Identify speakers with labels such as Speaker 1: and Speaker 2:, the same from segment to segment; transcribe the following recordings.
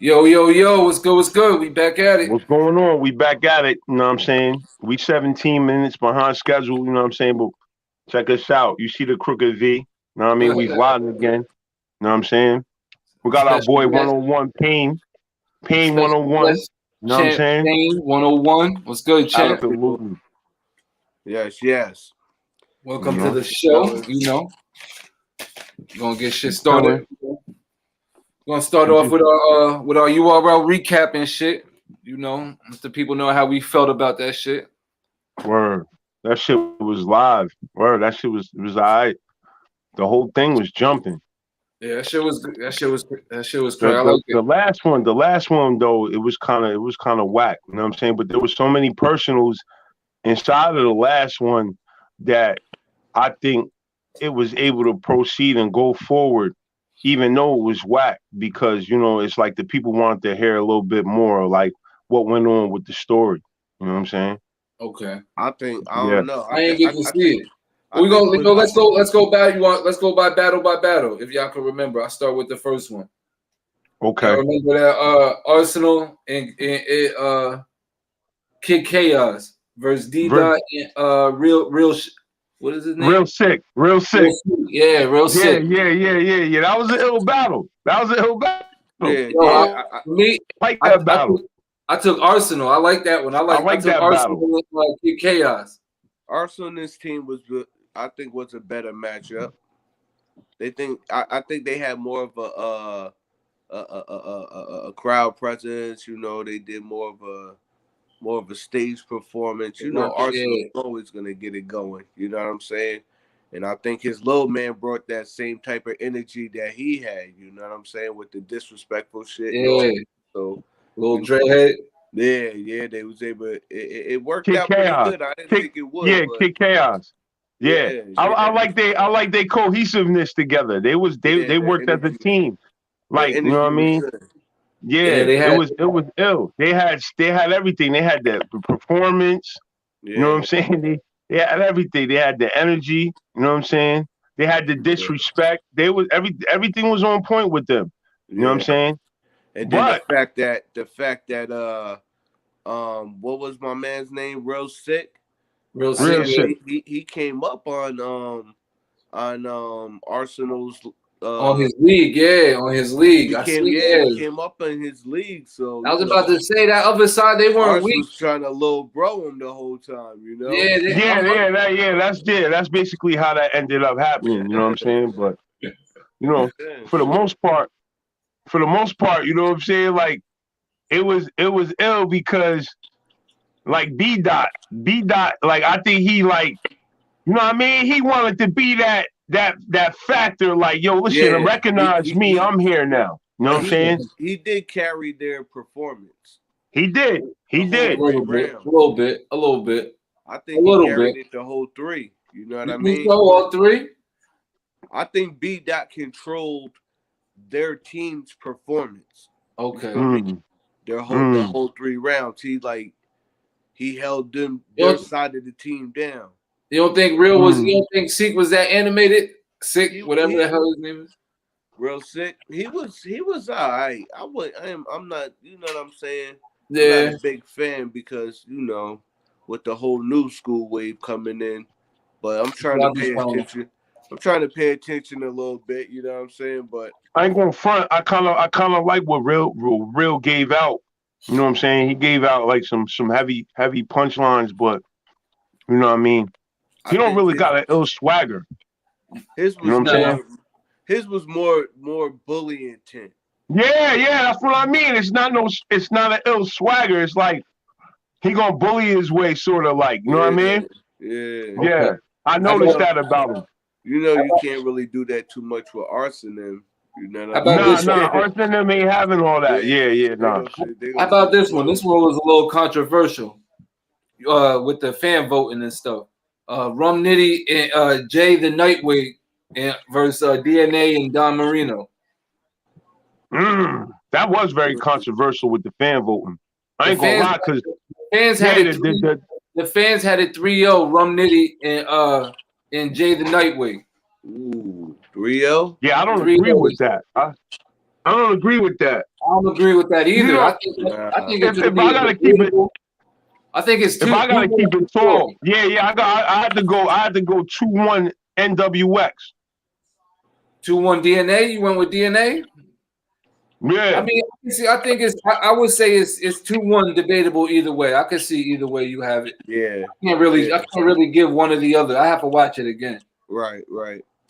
Speaker 1: Yo, yo, yo, what's good? What's good? We back at it.
Speaker 2: What's going on? We back at it. You know what I'm saying? We 17 minutes behind schedule. You know what I'm saying? But check us out. You see the crooked V. You know what I mean? We vlogging again. You know what I'm saying? We got our boy 101 Pain. Pain 101. You know what I'm saying?
Speaker 1: Pain 101. What's good, champ?
Speaker 2: Absolutely.
Speaker 3: Yes.
Speaker 1: Welcome to the show. You know, we're gonna get shit started. We're gonna start off with our URL recap and shit. You know, let the people know how we felt about that shit.
Speaker 2: Word. That shit was live. Word. That shit was all right. The whole thing was jumping.
Speaker 1: Yeah, that shit was crazy.
Speaker 2: The last one though, it was kind of whack. You know what I'm saying? But there was so many personals inside of the last one that I think it was able to proceed and go forward, even though it was whack, because it's like the people wanted to hear a little bit more, like what went on with the story. You know what I'm saying?
Speaker 1: Okay.
Speaker 3: I don't know.
Speaker 1: I ain't get to see it. Let's go by battle. If y'all can remember, I start with the first one.
Speaker 2: Okay.
Speaker 1: I remember that Arsenal and Kid Chaos versus D Dot and real what is his name?
Speaker 2: Real sick.
Speaker 1: Yeah, real sick.
Speaker 2: Yeah. That was an ill battle.
Speaker 3: Yeah.
Speaker 1: I
Speaker 2: like that battle.
Speaker 1: I took Arsenal. I like that one. I took
Speaker 2: that
Speaker 1: Arsenal
Speaker 2: battle.
Speaker 1: with Kid Chaos.
Speaker 3: Arsenal and this team was a better matchup. I think they had more of a crowd presence. They did more of a stage performance. Arsenal's always gonna get it going. You know what I'm saying? And I think his little man brought that same type of energy that he had. You know what I'm saying, with the disrespectful shit.
Speaker 1: Yeah.
Speaker 3: So
Speaker 1: little dreadhead.
Speaker 3: Yeah, they was able. It worked
Speaker 2: Kid
Speaker 3: out
Speaker 2: Chaos.
Speaker 3: pretty good. I didn't think it would.
Speaker 2: Yeah, Kid Chaos. Yeah. I like their cohesiveness together. They worked as a team. Like, you know what I mean? Yeah, it was ill. They had everything. They had the performance. You know what I'm saying? They had everything. They had the energy. You know what I'm saying? They had the disrespect. They was everything was on point with them. You know what I'm saying?
Speaker 3: And then the fact that what was my man's name? Real sick. He came up on Arsenal's
Speaker 1: on his league.
Speaker 3: He came up in his league. So
Speaker 1: I was about to say that other side they weren't weak.
Speaker 3: Was trying to little bro him the whole time.
Speaker 2: That's basically how that ended up happening. You know what I'm saying? But for the most part, you know what I'm saying? Like it was ill because like B dot, like I think he like, you know what I mean? He wanted to be that factor, like, yo, listen, recognize me, I'm here now. You know what I'm saying?
Speaker 3: He did carry their performance.
Speaker 2: He did.
Speaker 1: A little bit.
Speaker 3: I think he carried it the whole three. You know what I mean?
Speaker 1: So all three?
Speaker 3: I think B dot controlled their team's performance.
Speaker 1: Okay.
Speaker 3: The whole 3 rounds. He held their side of the team down.
Speaker 1: You don't think you don't think Seek was that animated? Sick, whatever the hell his name is.
Speaker 3: Real sick. He was all right. I'm not, you know what I'm saying?
Speaker 1: Yeah.
Speaker 3: I'm not a big fan because, with the whole new school wave coming in. But I'm trying to pay attention. I'm trying to pay attention a little bit, you know what I'm saying? But
Speaker 2: I ain't gonna front. I kinda like what real gave out. You know what I'm saying? He gave out like some heavy punchlines, but you know what I mean? He don't really got an ill swagger.
Speaker 3: His was more bully intent.
Speaker 2: Yeah, that's what I mean. It's not an ill swagger. It's like he gonna bully his way, sort of like, you know what I mean?
Speaker 3: Yeah.
Speaker 2: Yeah. I noticed that about him.
Speaker 3: You can't really do that too much with Arsenal. You know what
Speaker 2: I mean? Nah, Arsenal ain't having all that. Nah.
Speaker 1: How about this one? This one was a little controversial with the fan voting and stuff. Rum Nitty and Jay the Nightwing versus DNA and Don Marino.
Speaker 2: That was very controversial with the fan voting. I ain't gonna lie, because
Speaker 1: the fans had it 3-0, Rum Nitty and Jay the Nightwing.
Speaker 3: Ooh, 3-0?
Speaker 2: Yeah, I don't agree with that. I don't agree with that.
Speaker 1: don't agree with that either. I think it's
Speaker 2: if I gotta keep it.
Speaker 1: I think it's
Speaker 2: if I gotta keep it tall. Yeah. I had to go 2-1 NWX.
Speaker 1: 2-1 DNA. You went with DNA.
Speaker 2: Yeah.
Speaker 1: I mean, see, I think I would say it's 2-1 debatable either way. I can see either way you have it.
Speaker 3: Yeah.
Speaker 1: I can't really give one or the other. I have to watch it again.
Speaker 3: Right.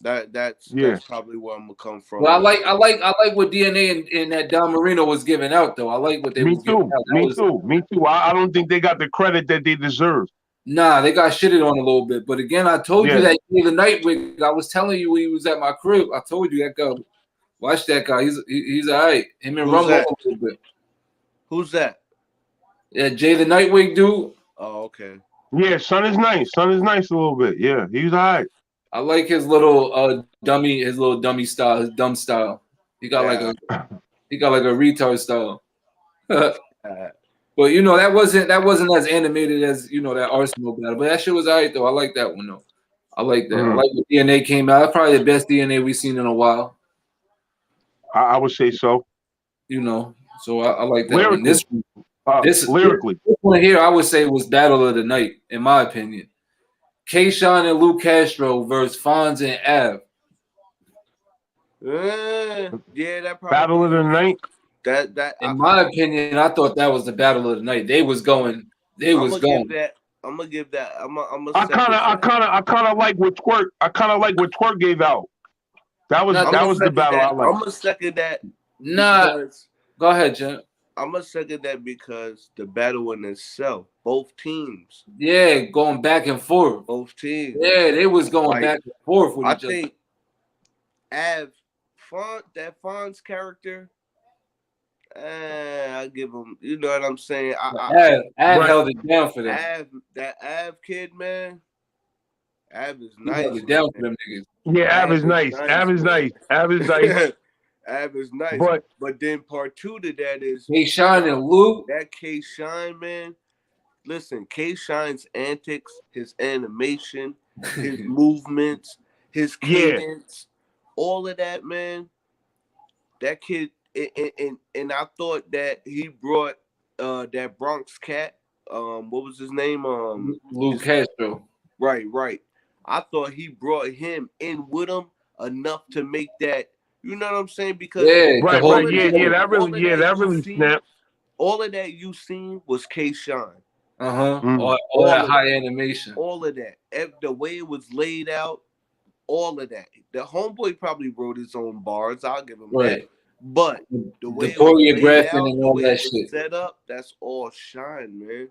Speaker 3: That's probably where I'm gonna come from.
Speaker 1: Well, I like what DNA and that Don Marino was giving out though. I like what they was giving out.
Speaker 2: Me too. I don't think they got the credit that they deserve.
Speaker 1: Nah, they got shitted on a little bit. But again, I told you that the Nightwing. I was telling you when he was at my crib. I told you that guy. Watch that guy. He's all right. Him and Rumble a little bit.
Speaker 3: Who's that?
Speaker 1: Yeah, Jay the Nightwing dude.
Speaker 3: Oh, okay.
Speaker 2: Yeah, Son is nice. Son is nice a little bit. Yeah, he's all right.
Speaker 1: I like his little dummy style, his dumb style. He got like a retard style. But that wasn't as animated as that Arsenal battle. But that shit was alright though. I like that one though. I like that. I like when DNA came out. That's probably the best DNA we've seen in a while.
Speaker 2: I would say so.
Speaker 1: So I like that one. This
Speaker 2: lyrically.
Speaker 1: This one here, I would say was battle of the night, in my opinion. K-Shine and Lou Castro versus Fonz and Av.
Speaker 3: Yeah, that probably
Speaker 2: battle of the night.
Speaker 3: In
Speaker 2: my
Speaker 1: opinion, I thought that was the battle of the night. They was going.
Speaker 3: I'm gonna give that.
Speaker 2: I kind of like what Twerk. I kind of like what Twerk gave out. That was the battle I like.
Speaker 3: I'm gonna second that.
Speaker 1: Nah, go ahead, Jen.
Speaker 3: I'm gonna second that because the battle in itself, both teams.
Speaker 1: Yeah, going back and forth.
Speaker 3: Both teams.
Speaker 1: Yeah, they was going back and forth with each other.
Speaker 3: I think Fonz character. I give him. You know what I'm saying?
Speaker 1: Av held it down for them.
Speaker 3: That Av kid, man. Av is nice.
Speaker 1: Held it down for them niggas.
Speaker 2: Yeah, Av is nice. Av is nice. Av is nice.
Speaker 3: Av is nice. But then part two to that is
Speaker 1: K-Shine and Lou.
Speaker 3: That K-Shine, man. Listen, K-Shine's antics, his animation, his movements, his cadence, all of that, man. That kid, and I thought that he brought that Bronx cat. What was his name?
Speaker 1: Lou Castro.
Speaker 3: Right. I thought he brought him in with him enough to make that. You know what I'm saying? Because
Speaker 2: that really snapped.
Speaker 3: All of that you seen was K-Shine.
Speaker 1: All that high animation.
Speaker 3: All of that. The way it was laid out, all of that. The homeboy probably wrote his own bars. I'll give him that. But the way it was laid out,
Speaker 1: and all that shit
Speaker 3: set up, that's all Shine, man.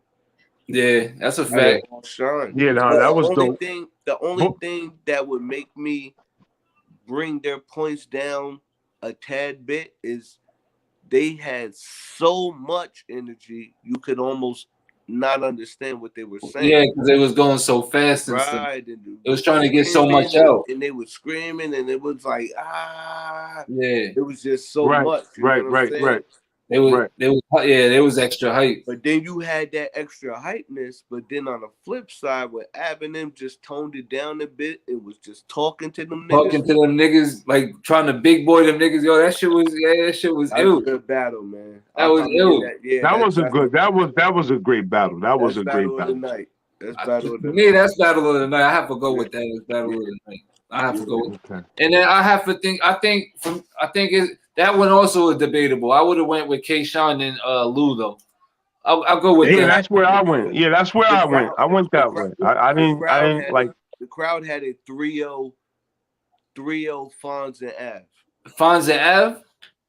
Speaker 1: Yeah, that's a fact.
Speaker 3: All Shine.
Speaker 2: Yeah, that was dope.
Speaker 3: The only thing that would make me bring their points down a tad bit is they had so much energy you could almost not understand what they were saying.
Speaker 1: Yeah, because they was going so fast and stuff. It was trying to get so much out.
Speaker 3: And they were screaming and it was like,
Speaker 1: Yeah.
Speaker 3: It was just so much.
Speaker 2: Right.
Speaker 1: They was extra hype.
Speaker 3: But then you had that extra hypeness, but then on the flip side, with Eminem just toned it down a bit, it was just talking to them
Speaker 1: niggas, like trying to big boy them niggas. Yo, that shit was ill.
Speaker 3: A good battle, man.
Speaker 1: That was ill.
Speaker 2: That was a great battle. That was a great battle.
Speaker 3: That's battle of the night.
Speaker 1: Me, that's battle of the night. I have to go with that. It's battle of the night. I have to go with it. And then I have to think. I think that one also is debatable. I would have went with K-Shine and Lou though. I'll go with that.
Speaker 2: Yeah, that's where I went. Yeah, that's where I went. I went that way. I didn't like.
Speaker 3: The crowd had a 3-0 Fonz and Av.
Speaker 1: Fonz and Av?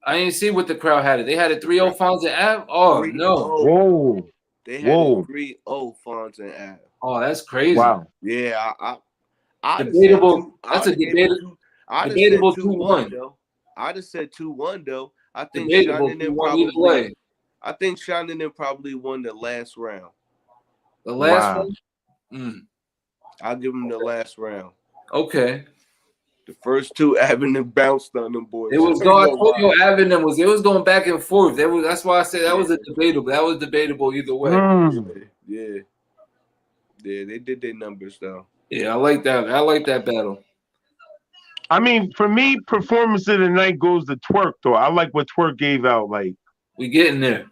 Speaker 1: I didn't see what the crowd had. They had a 3-0 Fonz and Av? Oh, 3-0.
Speaker 2: No. Whoa.
Speaker 3: They had a 3-0 Fonz and Av.
Speaker 1: Oh, that's crazy.
Speaker 2: Wow.
Speaker 3: Yeah, I
Speaker 1: debatable. That's a debatable
Speaker 3: 2-1. I'd have said 2-1 though. I think Shining probably won the last round.
Speaker 1: The last one?
Speaker 3: I'll give him the last round.
Speaker 1: Okay.
Speaker 3: The first two, Eminem bounced on them boys.
Speaker 1: It was going. Eminem was. It was going back and forth. That's why I said that was a debatable. That was debatable either way.
Speaker 3: Yeah, they did their numbers though.
Speaker 1: Yeah, I like that. I like that battle.
Speaker 2: I mean, for me, performance of the night goes to Twerk though. I like what Twerk gave out. Like
Speaker 1: We getting there.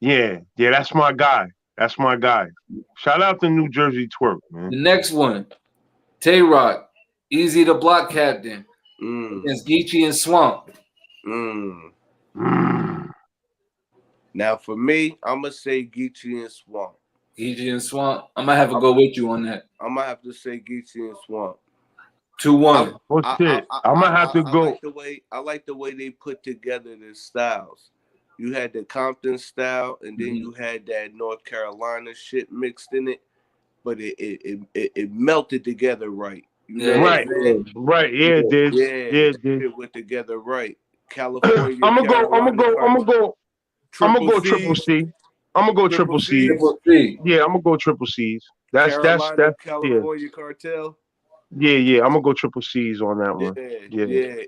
Speaker 2: Yeah, that's my guy. That's my guy. Shout out to New Jersey Twerk, man.
Speaker 1: The next one, Tay-Rock, Easy the Block Captain against Geechee and Swamp.
Speaker 3: Now for me, I'm gonna say Geechee and Swamp.
Speaker 1: Geechee and Swamp. I'm gonna have to go with you on that.
Speaker 3: I'm gonna have to say Geechee and Swamp.
Speaker 1: 2-1.
Speaker 2: Oh shit! I'm gonna have to go.
Speaker 3: I like the way they put together their styles. You had the Compton style, and then you had that North Carolina shit mixed in it, but it melted together right. You know
Speaker 2: right. Yeah, it did.
Speaker 3: It went together right. California.
Speaker 2: I'm gonna go triple C. I'm gonna go triple C. Yeah, I'm gonna go triple C's. That's
Speaker 3: California Cartel.
Speaker 2: Yeah. I'm gonna go triple C's on that one.
Speaker 3: Yeah.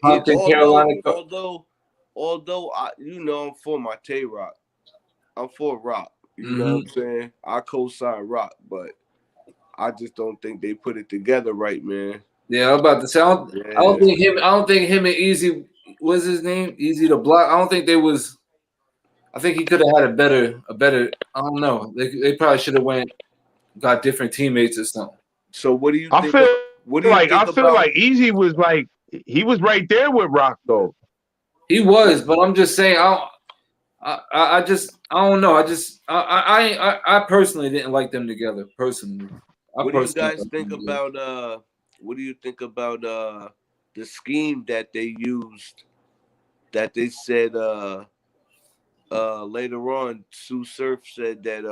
Speaker 3: Although I'm for my Tay-Rock. I'm for Rock. You know what I'm saying? I co-sign Rock, but I just don't think they put it together right, man.
Speaker 1: Yeah, I was about to say I don't think him and Easy, what's his name? Easy the Block. I don't think they was. I think he could have had a better. I don't know. They probably should have got different teammates or something.
Speaker 3: So what do you think?
Speaker 2: I feel like Easy was like he was right there with Rock though.
Speaker 1: He was, but I'm just saying I don't know. I personally didn't like them together. Personally.
Speaker 3: What do you guys think about the scheme that they used? That they said later on, Sue Surf said that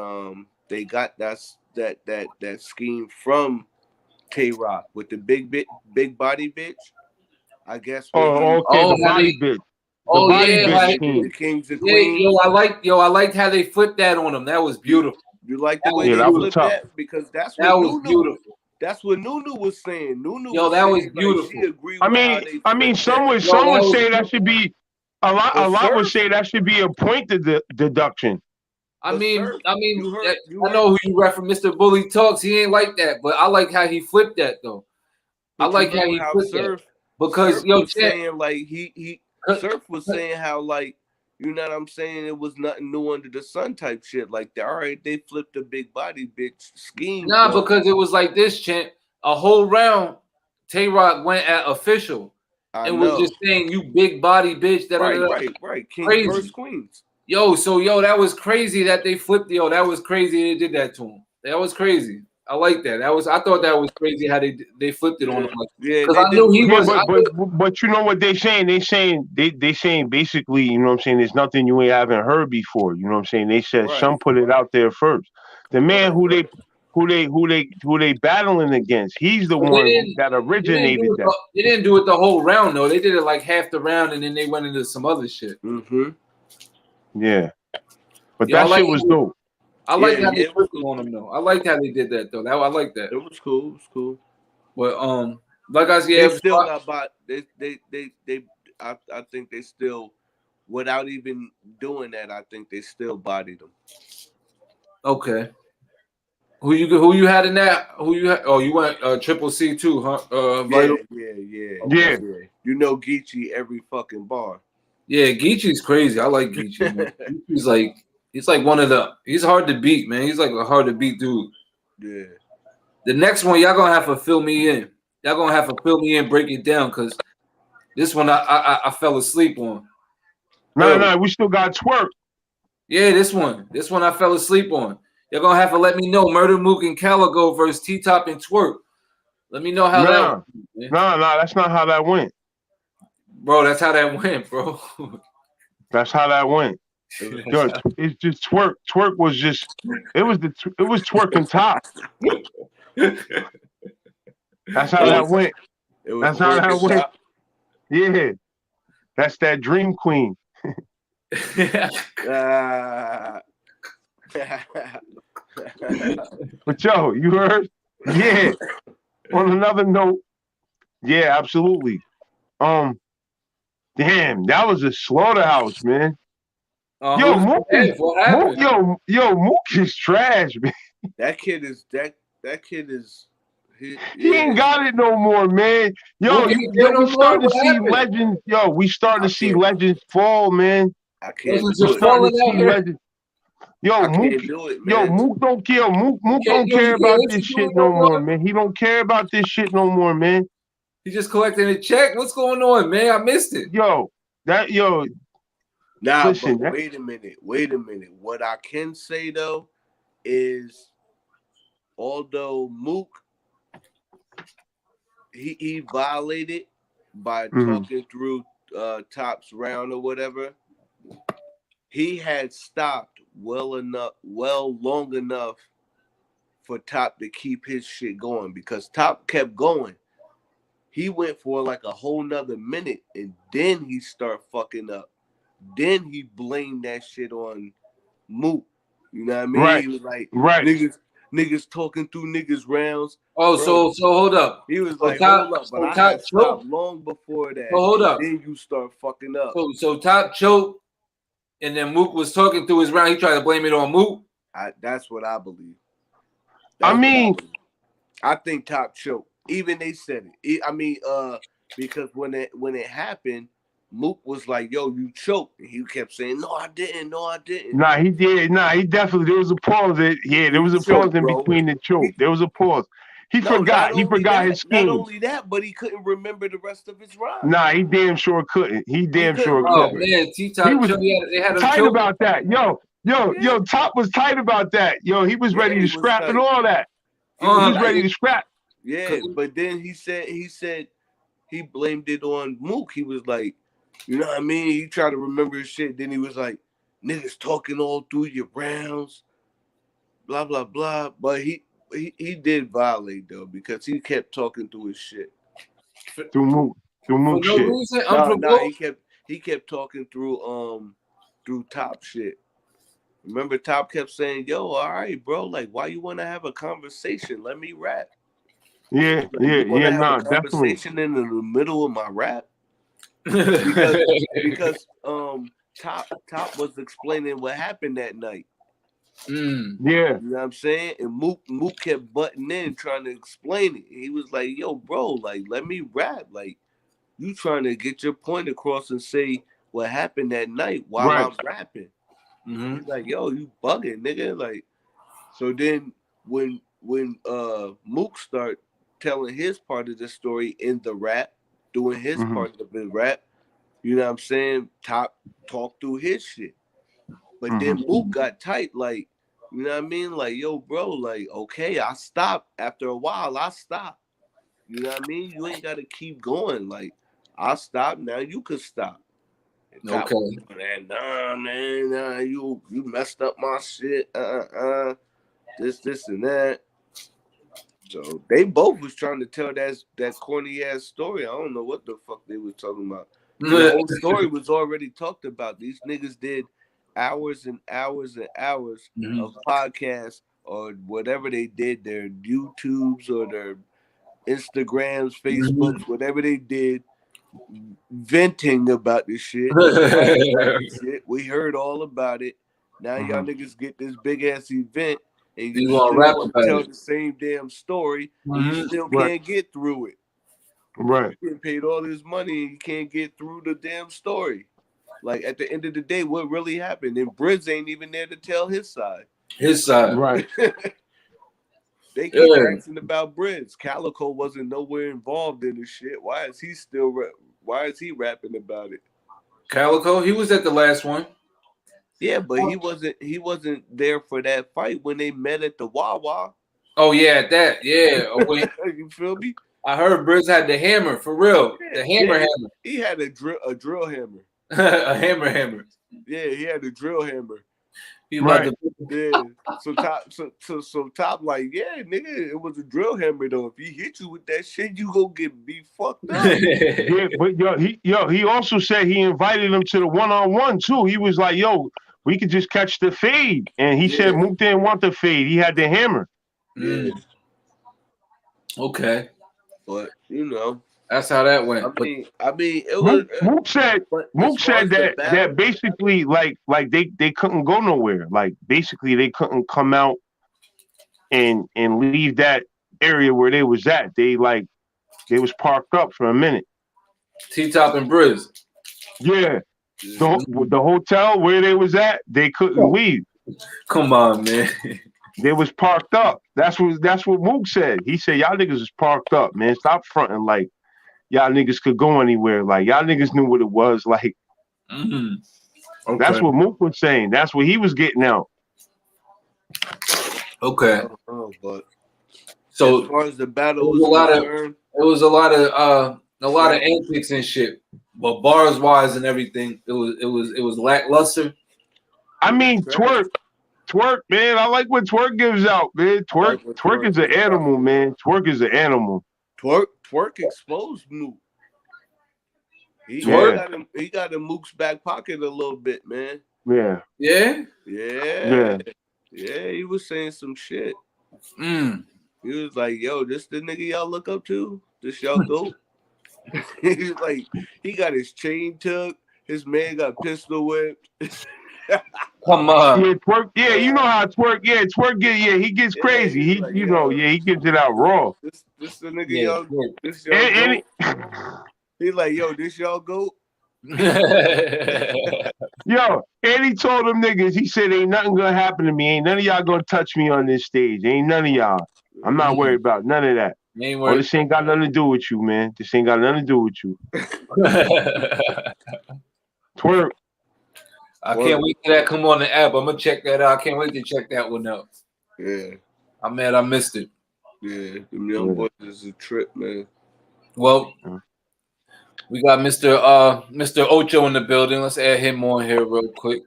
Speaker 3: they got that scheme from Tay-Rock with the big body bitch. I guess.
Speaker 2: The body bitch.
Speaker 3: The kings and queens.
Speaker 1: I liked how they flipped that on them. That was beautiful.
Speaker 3: You like the way they flipped that? Because that was beautiful. That's what Nunu was saying.
Speaker 1: That was beautiful.
Speaker 3: She agreed with
Speaker 2: some would say that should be a lot would say that should be a point deduction.
Speaker 1: I know who you reference, Mr. Bully Talks. He ain't like that, but I like how he flipped that though. I like how he flipped that because
Speaker 3: Surf was saying how you know what I'm saying, it was nothing new under the sun type shit like that. All right, they flipped a big body bitch scheme.
Speaker 1: Nah, because it was like this, Champ. A whole round, Tay-Rock went at official and was just saying you big body bitch.
Speaker 3: Right. King versus queens.
Speaker 1: That was crazy that they flipped. That was crazy they did that to him. That was crazy. I like that. I thought that was crazy how they flipped it on him. Because I knew he was.
Speaker 2: But you know what they saying? They saying basically, you know what I'm saying. There's nothing you haven't heard before. You know what I'm saying? They said some put it out there first. The man who they battling against, he's the one that originated that.
Speaker 1: They didn't do it the whole round though. They did it like half the round, and then they went into some other shit.
Speaker 2: Yeah, but that shit was dope.
Speaker 1: I like how they put it on them though. I liked how they did that though. I like that.
Speaker 3: It was cool.
Speaker 1: But like I said,
Speaker 3: they still got bought. I think they still, without even doing that, I think they still bodied them. Okay.
Speaker 1: Who you had in that? Who you had? Oh, you went triple C too, huh?
Speaker 3: Yeah. You know Geechee every fucking bar.
Speaker 1: Yeah, Geechee's crazy. I like Geechee. He's like one of the. He's hard to beat, man. He's like a hard to beat dude.
Speaker 3: Yeah.
Speaker 1: The next one, y'all gonna have to fill me in. Y'all gonna have to fill me in, break it down, because this one I fell asleep on.
Speaker 2: No, we still got Twerk.
Speaker 1: Yeah, this one I fell asleep on. Y'all gonna have to let me know. Murder Mook and Caligo versus T-Top and Twerk. Let me know how that went.
Speaker 2: No, that's not how that went.
Speaker 1: Bro, that's how that went, bro.
Speaker 2: That's how that went. Yo, it's just Twerk. Twerk was just it was Twerk and Top. That's how that went. That's how that went. Yeah. That's that Dream Queen. But yo, you heard? Yeah. On another note, yeah, absolutely. Damn, that was a slaughterhouse, man. Yo, Mook is trash, man.
Speaker 3: That kid is
Speaker 2: he ain't got it no more, man. Yo, we starting to see legends. Yo, we starting to see legends fall, man.
Speaker 3: I can't
Speaker 1: Wasn't
Speaker 3: do
Speaker 1: just
Speaker 3: it.
Speaker 1: falling out here.
Speaker 2: Legend. Yo, Mook,
Speaker 3: do it, man.
Speaker 2: Mook don't care. Mook don't care about this shit no more, man. He don't care about this shit no more, man.
Speaker 1: He just collecting a check. What's going on, man? I missed it.
Speaker 3: Nah,
Speaker 2: listen,
Speaker 3: but wait a minute. What I can say though is, although Mook he violated by talking through Top's round or whatever, he had stopped long enough for Top to keep his shit going, because Top kept going. He went for like a whole nother minute, and then he started fucking up. Then he blamed that shit on Mook. You know what I mean?
Speaker 2: Right.
Speaker 3: He was like,
Speaker 2: right.
Speaker 3: niggas talking through niggas rounds.
Speaker 1: Oh, bro. so hold up.
Speaker 3: He was
Speaker 1: so
Speaker 3: like,
Speaker 1: Top,
Speaker 3: hold up, but
Speaker 1: so
Speaker 3: I
Speaker 1: Top
Speaker 3: had stopped long before that.
Speaker 1: Hold up.
Speaker 3: Then you start fucking up.
Speaker 1: So Top choked, and then Mook was talking through his round. He tried to blame it on Mook.
Speaker 3: That's what I believe. I think Top choked. Even they said it. Because when it happened, Mook was like, "Yo, you choked," and he kept saying, "No, I didn't. No, I didn't."
Speaker 2: Nah, he did. Nah, he definitely. There was a pause. There was a pause in between the choke. There was a pause. He forgot. He forgot his scheme.
Speaker 3: Not only that, but he couldn't remember the rest of his rhyme.
Speaker 2: Nah, he damn sure couldn't. He damn sure couldn't.
Speaker 1: Oh man, T-Top,
Speaker 2: he was
Speaker 1: they had
Speaker 2: tight about that. Yo, Top was tight about that. Yo, he was ready to scrap and all that. He was ready to scrap.
Speaker 3: Yeah, but then he said he blamed it on Mook. He was like, you know what I mean? He tried to remember his shit. Then he was like, niggas talking all through your rounds, blah, blah, blah. But he did violate, though, because he kept talking through his shit.
Speaker 2: Through Mook shit.
Speaker 1: Reason,
Speaker 3: he kept talking through Top shit. Remember, Top kept saying, yo, all right, bro, like, why you want to have a conversation? Let me rap.
Speaker 2: Yeah,
Speaker 3: have a conversation
Speaker 2: definitely.
Speaker 3: in the middle of my rap. because Top was explaining what happened that night.
Speaker 2: Yeah.
Speaker 3: You know what I'm saying? And Mook kept butting in trying to explain it. He was like, yo, bro, like, let me rap. Like, you trying to get your point across and say what happened that night while I'm rapping. He's like, yo, you bugging, nigga. Like, so then when Mook start telling his part of the story in the rap, doing his part of the rap, you know what I'm saying? Top talked through his shit. But then Mook got tight, like, you know what I mean? Like, yo, bro, like, okay, I stopped. After a while, I stopped. You know what I mean? You ain't got to keep going. Like, I stopped. Now you can stop.
Speaker 1: Okay.
Speaker 3: Nah, man, nah, you messed up my shit. This and that. So they both was trying to tell that corny ass story. I don't know what the fuck they was talking about. The whole story was already talked about. These niggas did hours and hours and hours of podcasts or whatever they did, their YouTubes or their Instagrams, Facebooks, whatever they did, venting about this shit. We heard all about it. Now y'all niggas get this big ass event and you still want to tell the same damn story and you still can't get through it.
Speaker 2: Right.
Speaker 3: You getting paid all this money and you can't get through the damn story. Like, at the end of the day, what really happened? And Briz ain't even there to tell his side.
Speaker 2: Right.
Speaker 3: They keep asking about Briz. Calico wasn't nowhere involved in this shit. Why is he rapping about it?
Speaker 1: Calico, he was at the last one.
Speaker 3: Yeah, but he wasn't there for that fight when they met at the Wawa.
Speaker 1: Oh yeah, that
Speaker 3: You feel me?
Speaker 1: I heard Briz had the hammer for real. The hammer.
Speaker 3: He had a drill hammer.
Speaker 1: A hammer.
Speaker 3: Yeah, he had a drill hammer.
Speaker 2: Right.
Speaker 3: Yeah. So Top like, yeah, nigga, it was a drill hammer though. If he hit you with that shit, you gonna get beat fucked up.
Speaker 2: Yeah, but he also said he invited him to the one-on-one too. He was like, yo, we could just catch the fade. And he said Mook didn't want the fade. He had the hammer.
Speaker 3: Yeah.
Speaker 1: Okay.
Speaker 3: But you know.
Speaker 1: That's how that went.
Speaker 3: I mean, it was.
Speaker 2: Mook said that basically, like they couldn't go nowhere. Like basically, they couldn't come out and leave that area where they was at. They was parked up for a minute.
Speaker 1: T-Top and Briz.
Speaker 2: Yeah. The hotel where they was at, they couldn't leave.
Speaker 1: Come on, man.
Speaker 2: They was parked up. That's what Mook said. He said, y'all niggas is parked up, man. Stop fronting like y'all niggas could go anywhere. Like y'all niggas knew what it was. Like
Speaker 1: okay.
Speaker 2: That's what Mook was saying. That's what he was getting out.
Speaker 1: Okay.
Speaker 3: But
Speaker 1: so
Speaker 3: as far as the battle was concerned,
Speaker 1: it was a lot of antics and shit. But bars wise and everything, it was lackluster.
Speaker 2: I mean, Twerk, man. I like what Twerk gives out, man. Twerk is an animal, man. Twerk is an animal.
Speaker 3: Twerk exposed Mook. He got in Mook's back pocket a little bit, man.
Speaker 2: Yeah.
Speaker 3: Yeah. He was saying some shit. He was like, "Yo, this the nigga y'all look up to? This y'all go?" He was like, he got his chain took. His man got pistol whipped.
Speaker 1: Come on.
Speaker 2: Yeah, Twerk. Yeah, you know how Twerk. Yeah, Twerk. He gets crazy. He, like, he gets it out raw.
Speaker 3: This the nigga y'all. This y'all go. He like, yo, this y'all go.
Speaker 2: Yo, and he told them niggas, he said, ain't nothing gonna happen to me. Ain't none of y'all gonna touch me on this stage. Ain't none of y'all. I'm not worried about none of that. Oh, this ain't got nothing to do with you, man. This ain't got nothing to do with you. Twerk.
Speaker 1: I can't wait till that come on the app. I'm gonna check that out. I can't wait to check that one out.
Speaker 3: Yeah.
Speaker 1: I'm mad I missed it.
Speaker 3: Yeah, them young boys is a trip, man.
Speaker 1: Well, we got Mr. Ocho in the building. Let's add him on here real quick.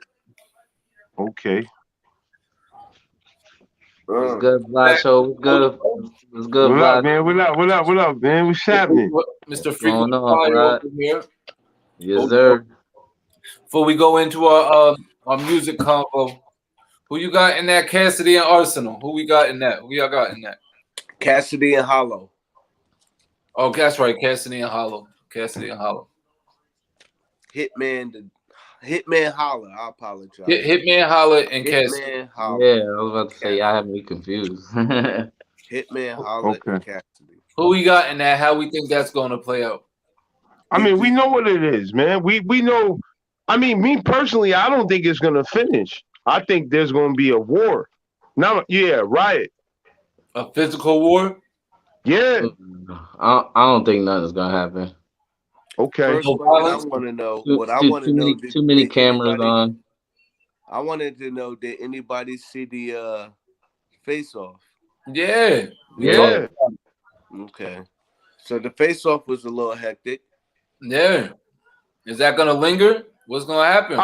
Speaker 2: Okay.
Speaker 4: What's good, VLOD Show? What's good? What's good,
Speaker 2: What
Speaker 4: VLOD?
Speaker 2: up, man? What up, man? What's happening?
Speaker 1: Mr. Frequent Fire over here.
Speaker 4: Yes, sir.
Speaker 1: Before we go into our music combo, who you got in that? Cassidy and Arsenal. Who we got in that? Who y'all got in that?
Speaker 3: Cassidy and Hollow.
Speaker 1: Oh, that's right. Cassidy and Hollow.
Speaker 3: Hitman Holler. I apologize.
Speaker 1: Hitman Holler and Cassidy.
Speaker 3: Holler.
Speaker 4: Yeah, I was about to say y'all have me confused.
Speaker 3: Hitman Holler and Cassidy.
Speaker 1: Who we got in that? How we think that's going to play out?
Speaker 2: I mean, we know what it is, man. We know. I mean, me personally, I don't think it's gonna finish. I think there's gonna be a war. Riot.
Speaker 1: A physical war?
Speaker 2: Yeah.
Speaker 4: I don't think nothing's gonna happen.
Speaker 2: Okay.
Speaker 3: First, what I want to know.
Speaker 4: Too many cameras on.
Speaker 3: I wanted to know, did anybody see the face-off?
Speaker 1: Yeah.
Speaker 3: Okay. So the face-off was a little hectic.
Speaker 1: Yeah. Is that gonna linger? What's gonna happen?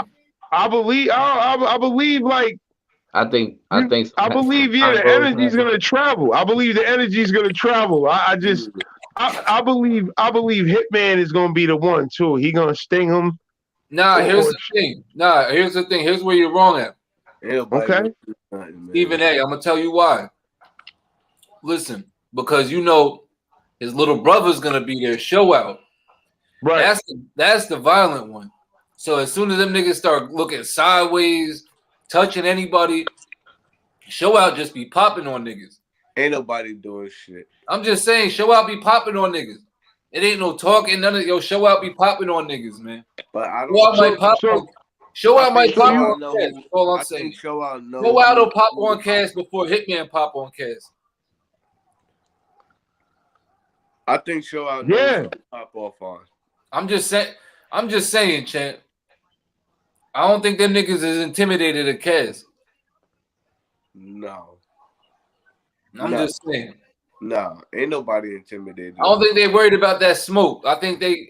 Speaker 2: I believe. Like.
Speaker 4: I believe.
Speaker 2: Yeah, the energy's gonna travel. I believe the energy's gonna travel. I believe Hitman is gonna be the one too. He gonna sting him.
Speaker 1: Here's the thing. Here's where you're wrong at.
Speaker 2: Okay.
Speaker 1: Stephen A, I'm gonna tell you why. Listen, because you know his little brother's gonna be there, show out.
Speaker 2: Right.
Speaker 1: That's the violent one. So as soon as them niggas start looking sideways, touching anybody, show out just be popping on niggas.
Speaker 3: Ain't nobody doing shit.
Speaker 1: I'm just saying, show out be popping on niggas. It ain't no talking, none of yo. Show out be popping on niggas, man.
Speaker 3: But I don't.
Speaker 1: Show out might pop on Cass. That's all I'm saying.
Speaker 3: Show out
Speaker 1: will pop on Cass before Hitman pop on Cass.
Speaker 3: I think show out knows to pop off on.
Speaker 1: I'm just saying, champ. I don't think them niggas is intimidated at Cass.
Speaker 3: No.
Speaker 1: I'm just saying.
Speaker 3: No, ain't nobody intimidated.
Speaker 1: I don't think they worried about that smoke. I think they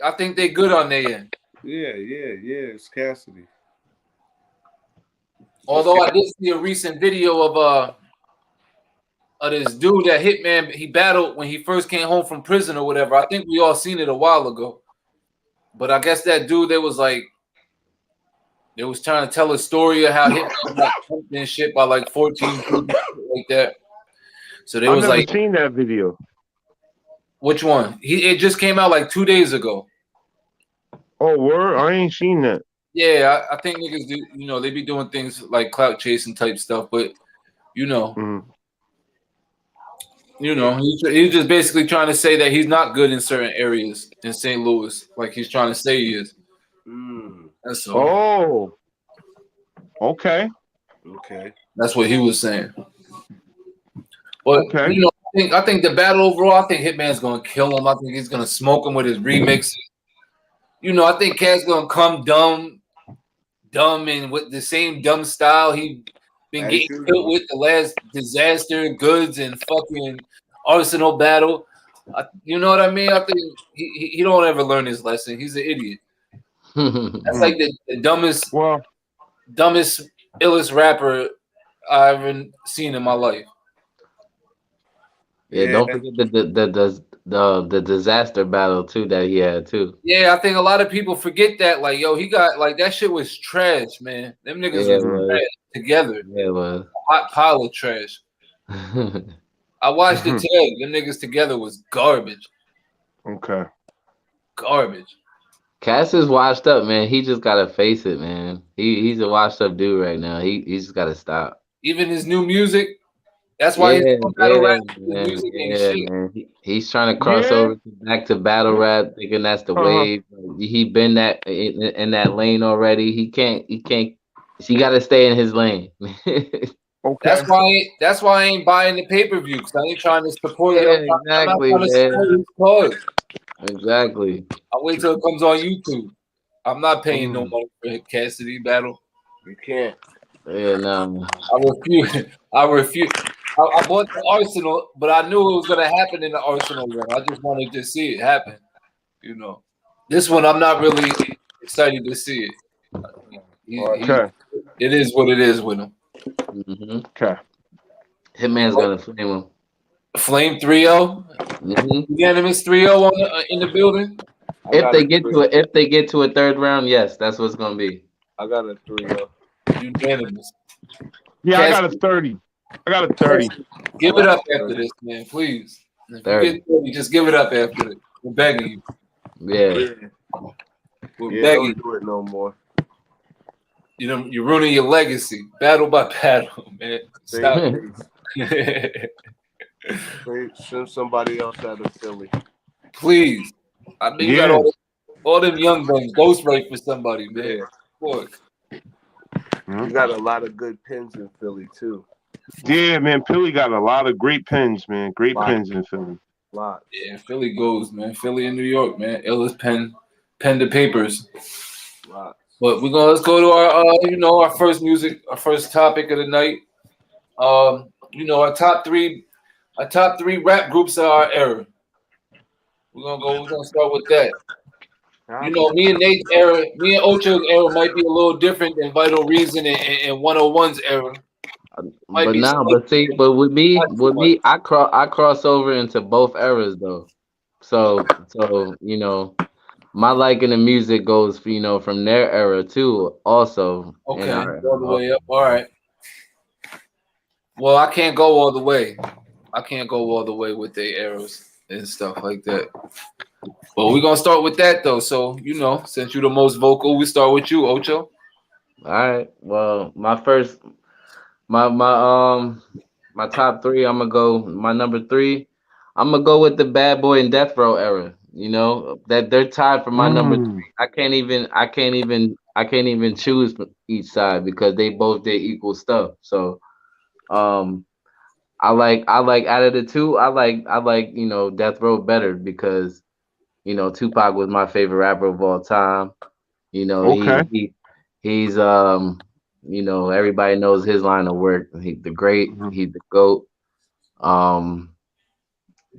Speaker 1: good on their end.
Speaker 3: Yeah. It's Cassidy.
Speaker 1: Although I did see a recent video of this dude that Hitman he battled when he first came home from prison or whatever. I think we all seen it a while ago. But I guess that dude they was trying to tell a story of how Hitman got pumped and shit by like 14 people like that. So there was
Speaker 2: I've never seen that video.
Speaker 1: Which one? It just came out like 2 days ago.
Speaker 2: Oh, word? I ain't seen that.
Speaker 1: Yeah, I think niggas do. You know, they be doing things like clout chasing type stuff, but he's just basically trying to say that he's not good in certain areas in St. Louis, like he's trying to say he is. That's all.
Speaker 2: Oh. Okay.
Speaker 3: Okay.
Speaker 1: That's what he was saying. But you know, I think the battle overall, I think Hitman's gonna kill him. I think he's gonna smoke him with his remixes. You know, I think Cat's gonna come dumb, and with the same dumb style he been getting killed with the last Disaster, Goods, and fucking Arsenal battle. You know what I mean? I think he don't ever learn his lesson. He's an idiot. That's like the dumbest, illest rapper I've ever seen in my life.
Speaker 4: Yeah, don't forget the Disaster battle too that he had too.
Speaker 1: Yeah, I think a lot of people forget that. Like, yo, he got like that shit was trash, man. Them niggas was trash together.
Speaker 4: Yeah, it was
Speaker 1: a hot pile of trash. I watched it today. Them niggas together was garbage.
Speaker 2: Okay.
Speaker 1: Garbage.
Speaker 4: Cass is washed up, man. He just gotta face it, man. He's a washed up dude right now. He just gotta stop.
Speaker 1: Even his new music. That's why he's battle rap. Music ain't shit.
Speaker 4: Man. He's trying to cross over back to battle rap, thinking that's the wave. He been that in that lane already. He can't. He got to stay in his lane.
Speaker 1: Okay. That's why I ain't buying the pay-per-view because I ain't trying to support it.
Speaker 4: Exactly, Exactly.
Speaker 1: I'll wait till it comes on YouTube. I'm not paying no money for a Cassidy battle.
Speaker 3: You can't.
Speaker 4: Yeah, no.
Speaker 1: I refuse. I bought the Arsenal, but I knew it was gonna happen in the Arsenal run. I just wanted to see it happen. You know, this one I'm not really excited to see it. It is what it is with him.
Speaker 2: Okay.
Speaker 4: Hitman's gonna flame him.
Speaker 1: Flame 3-0. Unanimous 3-0 in the building.
Speaker 4: If they get to a third round, yes, that's what it's gonna be.
Speaker 3: I got a 3-0.
Speaker 1: Unanimous.
Speaker 2: Yeah, I got a 30.
Speaker 1: Give it up after this, man, please. If you get 30, just give it up after it. We're begging you.
Speaker 4: Yeah.
Speaker 1: We're begging.
Speaker 3: Don't do it no more.
Speaker 1: You know, you're ruining your legacy, battle by battle, man. Stop.
Speaker 3: Send somebody else out of Philly.
Speaker 1: Please. I mean, you got all them young guns. Ghostwrite for somebody, man. Boy.
Speaker 3: You got a lot of good pins in Philly, too.
Speaker 2: Yeah, man. Philly got a lot of great pins, man. Great pins in Philly.
Speaker 3: Lot.
Speaker 1: Yeah, Philly goes, man. Philly and New York, man. Illest pen to papers.
Speaker 3: Lot.
Speaker 1: But let's go to our first topic of the night. Our top three rap groups of our era. We're gonna start with that. You know, me and Nate's era, me and Ocho's era might be a little different than Vital Reason and 101's era.
Speaker 4: But with me, I cross over into both eras though. So you know, my liking of music goes, from their era too. Also,
Speaker 1: okay, all the way up. All right. Well, I can't go all the way. With their eras and stuff like that. But we're gonna start with that though. So since you're the most vocal, we start with you, Ocho.
Speaker 4: All right. Well, my top three, I'm gonna go. My number 3, I'm gonna go with the Bad Boy and Death Row era. That they're tied for my number 3. I can't even choose each side because they both did equal stuff. So, I like out of the two, I like Death Row better because Tupac was my favorite rapper of all time. He's everybody knows his line of work. He's the great, he's the GOAT.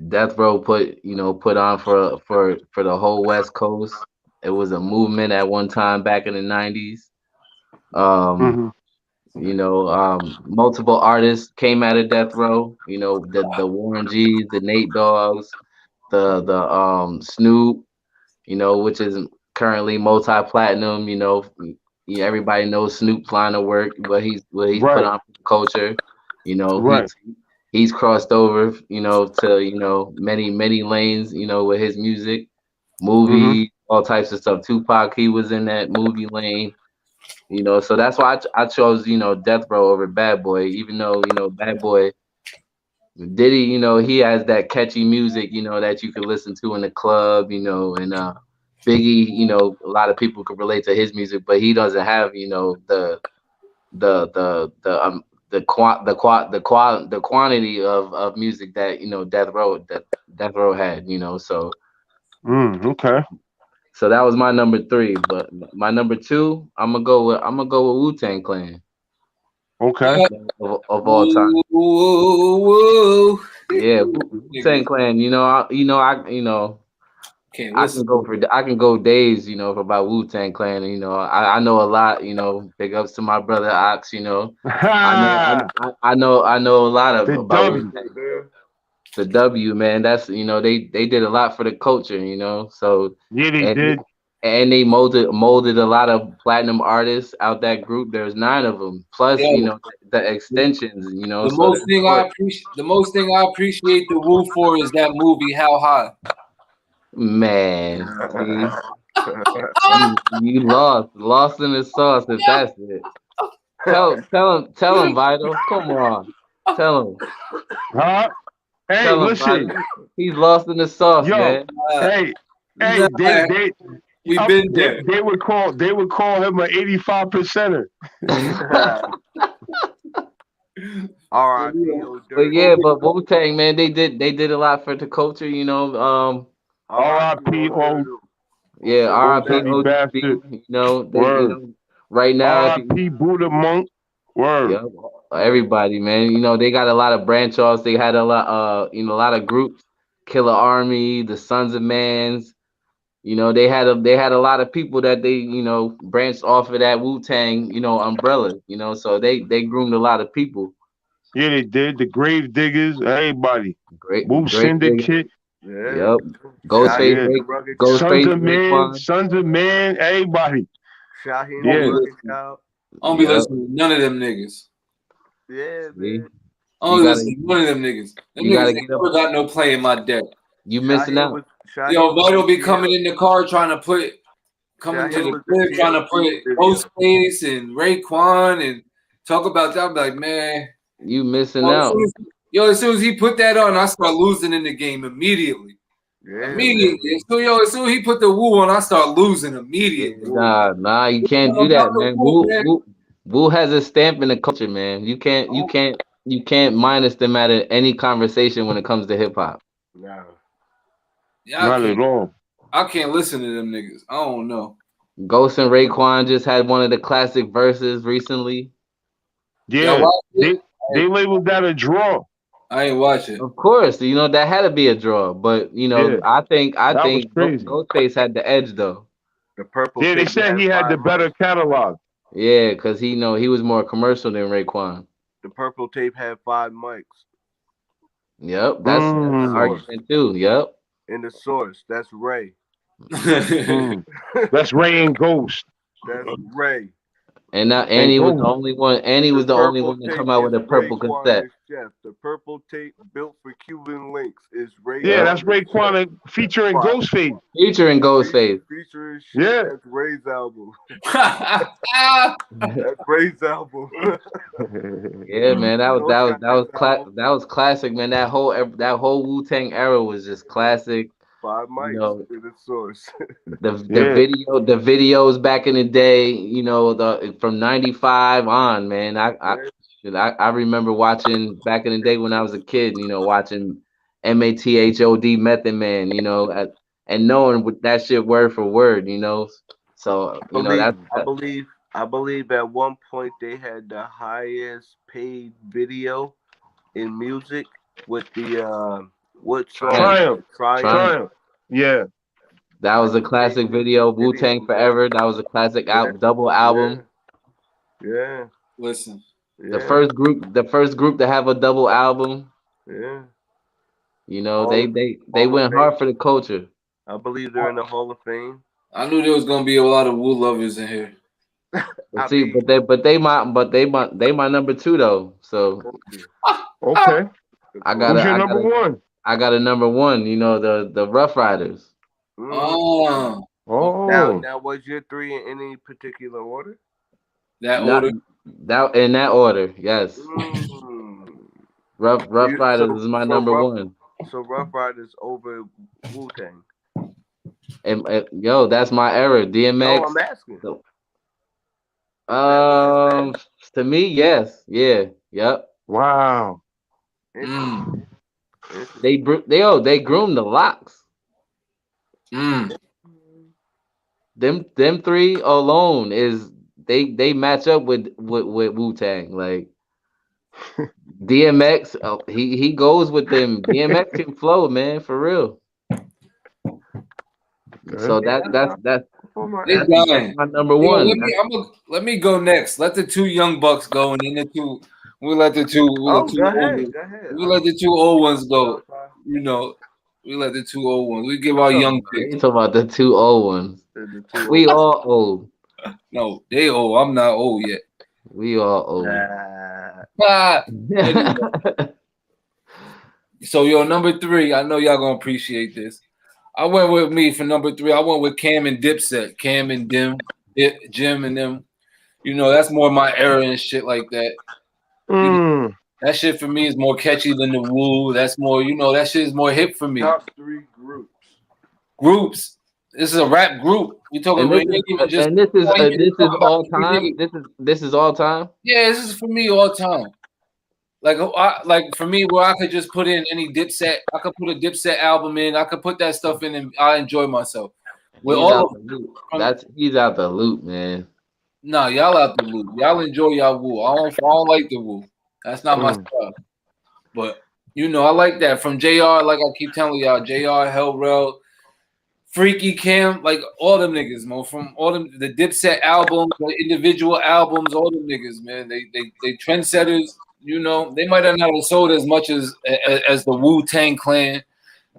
Speaker 4: Death Row put on for the whole West Coast. It was a movement at one time back in the 90s. Multiple artists came out of Death Row. The Warren G's, the Nate Dogg's, the Snoop, which is currently multi-platinum. Everybody knows Snoop's line of work, but he's put on for the culture. He's crossed over, to many lanes, with his music, movies, all types of stuff. Tupac, he was in that movie lane. So that's why I chose, Death Row over Bad Boy, even though, Bad Boy, Diddy, he has that catchy music, that you can listen to in the club, and Biggie, you know, a lot of people could relate to his music, but he doesn't have, you know, the quantity of music that, you know, Death Row had, you know. So
Speaker 2: Okay.
Speaker 4: so that was my number 3. But my number 2, I'm gonna go with Wu-Tang Clan
Speaker 2: Okay.
Speaker 4: of all time.
Speaker 1: Woo.
Speaker 4: Yeah, Wu-Tang Clan.
Speaker 1: Can't
Speaker 4: I
Speaker 1: listen.
Speaker 4: can go days, you know, about Wu-Tang Clan. You know, I know a lot. You know, big ups to my brother Ox. You know, I know a lot
Speaker 2: The
Speaker 4: about
Speaker 2: W.
Speaker 4: Wu-Tang. The W, man. That's, you know, they did a lot for the culture. You know, so
Speaker 2: Yeah, they
Speaker 4: and
Speaker 2: did.
Speaker 4: and they molded a lot of platinum artists out that group. There's 9 of them, plus, you
Speaker 1: Yo,
Speaker 4: know, the extensions. You know,
Speaker 1: the
Speaker 4: so
Speaker 1: most thing I appreciate the Wu for is that movie How High.
Speaker 4: man, see, you lost in the sauce if that's it. Tell him, Vital. Come on, tell him,
Speaker 2: Huh? Hey, listen.
Speaker 4: Vital. He's lost in the sauce,
Speaker 2: Yo,
Speaker 4: man.
Speaker 2: hey,
Speaker 1: Nah, we've been there.
Speaker 2: they would call him an 85 percenter.
Speaker 3: R.I.P.
Speaker 4: But yeah, but Wu-Tang, man, they did a lot for the culture, you know.
Speaker 2: R.I.P.
Speaker 4: Yeah, R.I.P.
Speaker 2: dirty
Speaker 4: ODB,
Speaker 2: bastard.
Speaker 4: you know,
Speaker 2: Word.
Speaker 4: right now, if you,
Speaker 2: R.I.P. Buddha Monk. Word.
Speaker 4: yeah, everybody, man, you know, they got a lot of branch offs. They had a lot, a lot of groups, Killer Army, the Sons of Mans. You know, they had a lot of people that they, you know, branched off of that Wu-Tang, you know, umbrella. You know, so they groomed a lot of people.
Speaker 2: Yeah, they did. The Grave Diggers, everybody. Wu
Speaker 4: Great big,
Speaker 2: Syndicate.
Speaker 3: Yeah.
Speaker 4: yep.
Speaker 2: Yeah. Sons
Speaker 4: Ghostface,
Speaker 2: of
Speaker 4: Raekwon.
Speaker 2: Man, everybody.
Speaker 3: Shaheem
Speaker 2: Yeah.
Speaker 3: the Rugged Child.
Speaker 1: I don't be
Speaker 4: Yep.
Speaker 1: listening to none of them niggas.
Speaker 3: Yeah,
Speaker 4: See?
Speaker 3: man.
Speaker 1: I don't listen to none of them niggas. Them
Speaker 4: you gotta
Speaker 1: niggas ain't
Speaker 4: get up.
Speaker 1: never got no play in my deck.
Speaker 4: You missing out.
Speaker 1: Yo, Vital be coming in the car trying to put, coming to the crib trying to put Ghostface and Raekwon and talk about that. I'm like, man,
Speaker 4: You missing out.
Speaker 1: As soon as he put that on, I start losing in the game immediately.
Speaker 3: Yeah,
Speaker 1: immediately. As soon as he put the Wu on, I start losing immediately.
Speaker 4: Nah, you can't do that, man. Wu has a stamp in the culture, man. You can't minus them out of any conversation when it comes to hip hop.
Speaker 3: Nah.
Speaker 1: Yeah,
Speaker 2: Not at all.
Speaker 1: I can't listen to them niggas. I don't know.
Speaker 4: Ghost and Raekwon just had one of the classic verses recently.
Speaker 2: Yeah, they labeled that a draw.
Speaker 1: I ain't watch it.
Speaker 4: Of course, you know that had to be a draw, but you know,
Speaker 2: Yeah,
Speaker 4: I think
Speaker 2: was crazy.
Speaker 4: Ghostface had the edge though.
Speaker 3: The purple.
Speaker 2: Yeah, they said he had the better catalog.
Speaker 4: Yeah, because he was more commercial than Raekwon.
Speaker 3: The purple tape had 5 mics.
Speaker 4: Yep, that's an argument too. Yep.
Speaker 3: In the source, that's Ray.
Speaker 2: That's Ray and Ghost.
Speaker 3: That's Ray.
Speaker 4: And he was the only one. And he was the only one to come out with a purple cassette.
Speaker 3: The purple tape built for Cuban links is Ray.
Speaker 2: Yeah, that's Raekwon featuring Ghostface.
Speaker 4: Featuring Ghostface.
Speaker 3: Featuring shit.
Speaker 2: Yeah,
Speaker 3: that's Ray's album. That's Ray's album.
Speaker 4: Yeah, man, that was classic, man. That whole Wu-Tang era was just classic.
Speaker 3: 5 mics, you know, in the source.
Speaker 4: the videos back in the day, you know, from '95 on, man. I remember watching back in the day when I was a kid, you know, watching MATHOD Method Man, you know, and knowing that shit word for word, you know. So you know
Speaker 3: I believe at one point they had the highest paid video in music with the
Speaker 2: Triumph. Yeah.
Speaker 4: That was a classic video. Wu-Tang Forever. That was a classic double album.
Speaker 3: Yeah.
Speaker 1: Listen.
Speaker 3: Yeah.
Speaker 4: The first group to have a double album.
Speaker 3: Yeah.
Speaker 4: You know, they went hard for the culture.
Speaker 3: I believe they're in the Hall of Fame.
Speaker 1: I knew there was gonna be a lot of Wu lovers in here.
Speaker 4: But they my number 2 though. So
Speaker 2: okay.
Speaker 4: Who's your number 1? I got a number 1. You know, the Rough Riders.
Speaker 1: Oh.
Speaker 3: Now was your 3 in any particular order?
Speaker 4: In that order, yes. Rough Riders is my number 1.
Speaker 3: So Rough Riders over Wu-Tang.
Speaker 4: And yo, that's my era. DMX.
Speaker 3: No, I'm asking.
Speaker 4: To me, yes, yeah, yep.
Speaker 2: Wow.
Speaker 4: They groomed the locks. Them three alone is they match up with Wu-Tang. Like DMX, he goes with them. DMX can flow, man, for real. So that's my number one.
Speaker 1: Let me go next. Let the two young bucks go, and then the two. We'll let the two.
Speaker 3: Go ahead.
Speaker 1: We let the two old ones go. You know, we let the two old ones. We give our young picks.
Speaker 4: You talking about the two old ones? We all old.
Speaker 1: No, they old. I'm not old yet.
Speaker 4: We all old.
Speaker 1: So your number 3. I know y'all gonna appreciate this. I went with me for number 3. I went with Cam and Dipset. Cam and Jim and them. You know, that's more my era and shit like that. That shit for me is more catchy than the Woo. That's more, you know, that shit is more hip for me.
Speaker 3: Top 3 groups.
Speaker 1: Groups. This is a rap group. We talking about
Speaker 4: this is all time. This is all time.
Speaker 1: Yeah, this is for me all time. Like for me, where I could just put in any Dipset, I could put a Dipset album in. I could put that stuff in, and I enjoy myself. With
Speaker 4: He's out the loop, man.
Speaker 1: Nah, y'all out the loop. Y'all enjoy y'all Woo. I don't like the Woo. That's not my style. But you know, I like that from JR. Like I keep telling y'all, JR, Hellrell, Freaky Cam, like all them niggas, man. From all them the Dipset albums, the individual albums, all them niggas, man. They trendsetters. You know, they might have not sold as much as the Wu-Tang Clan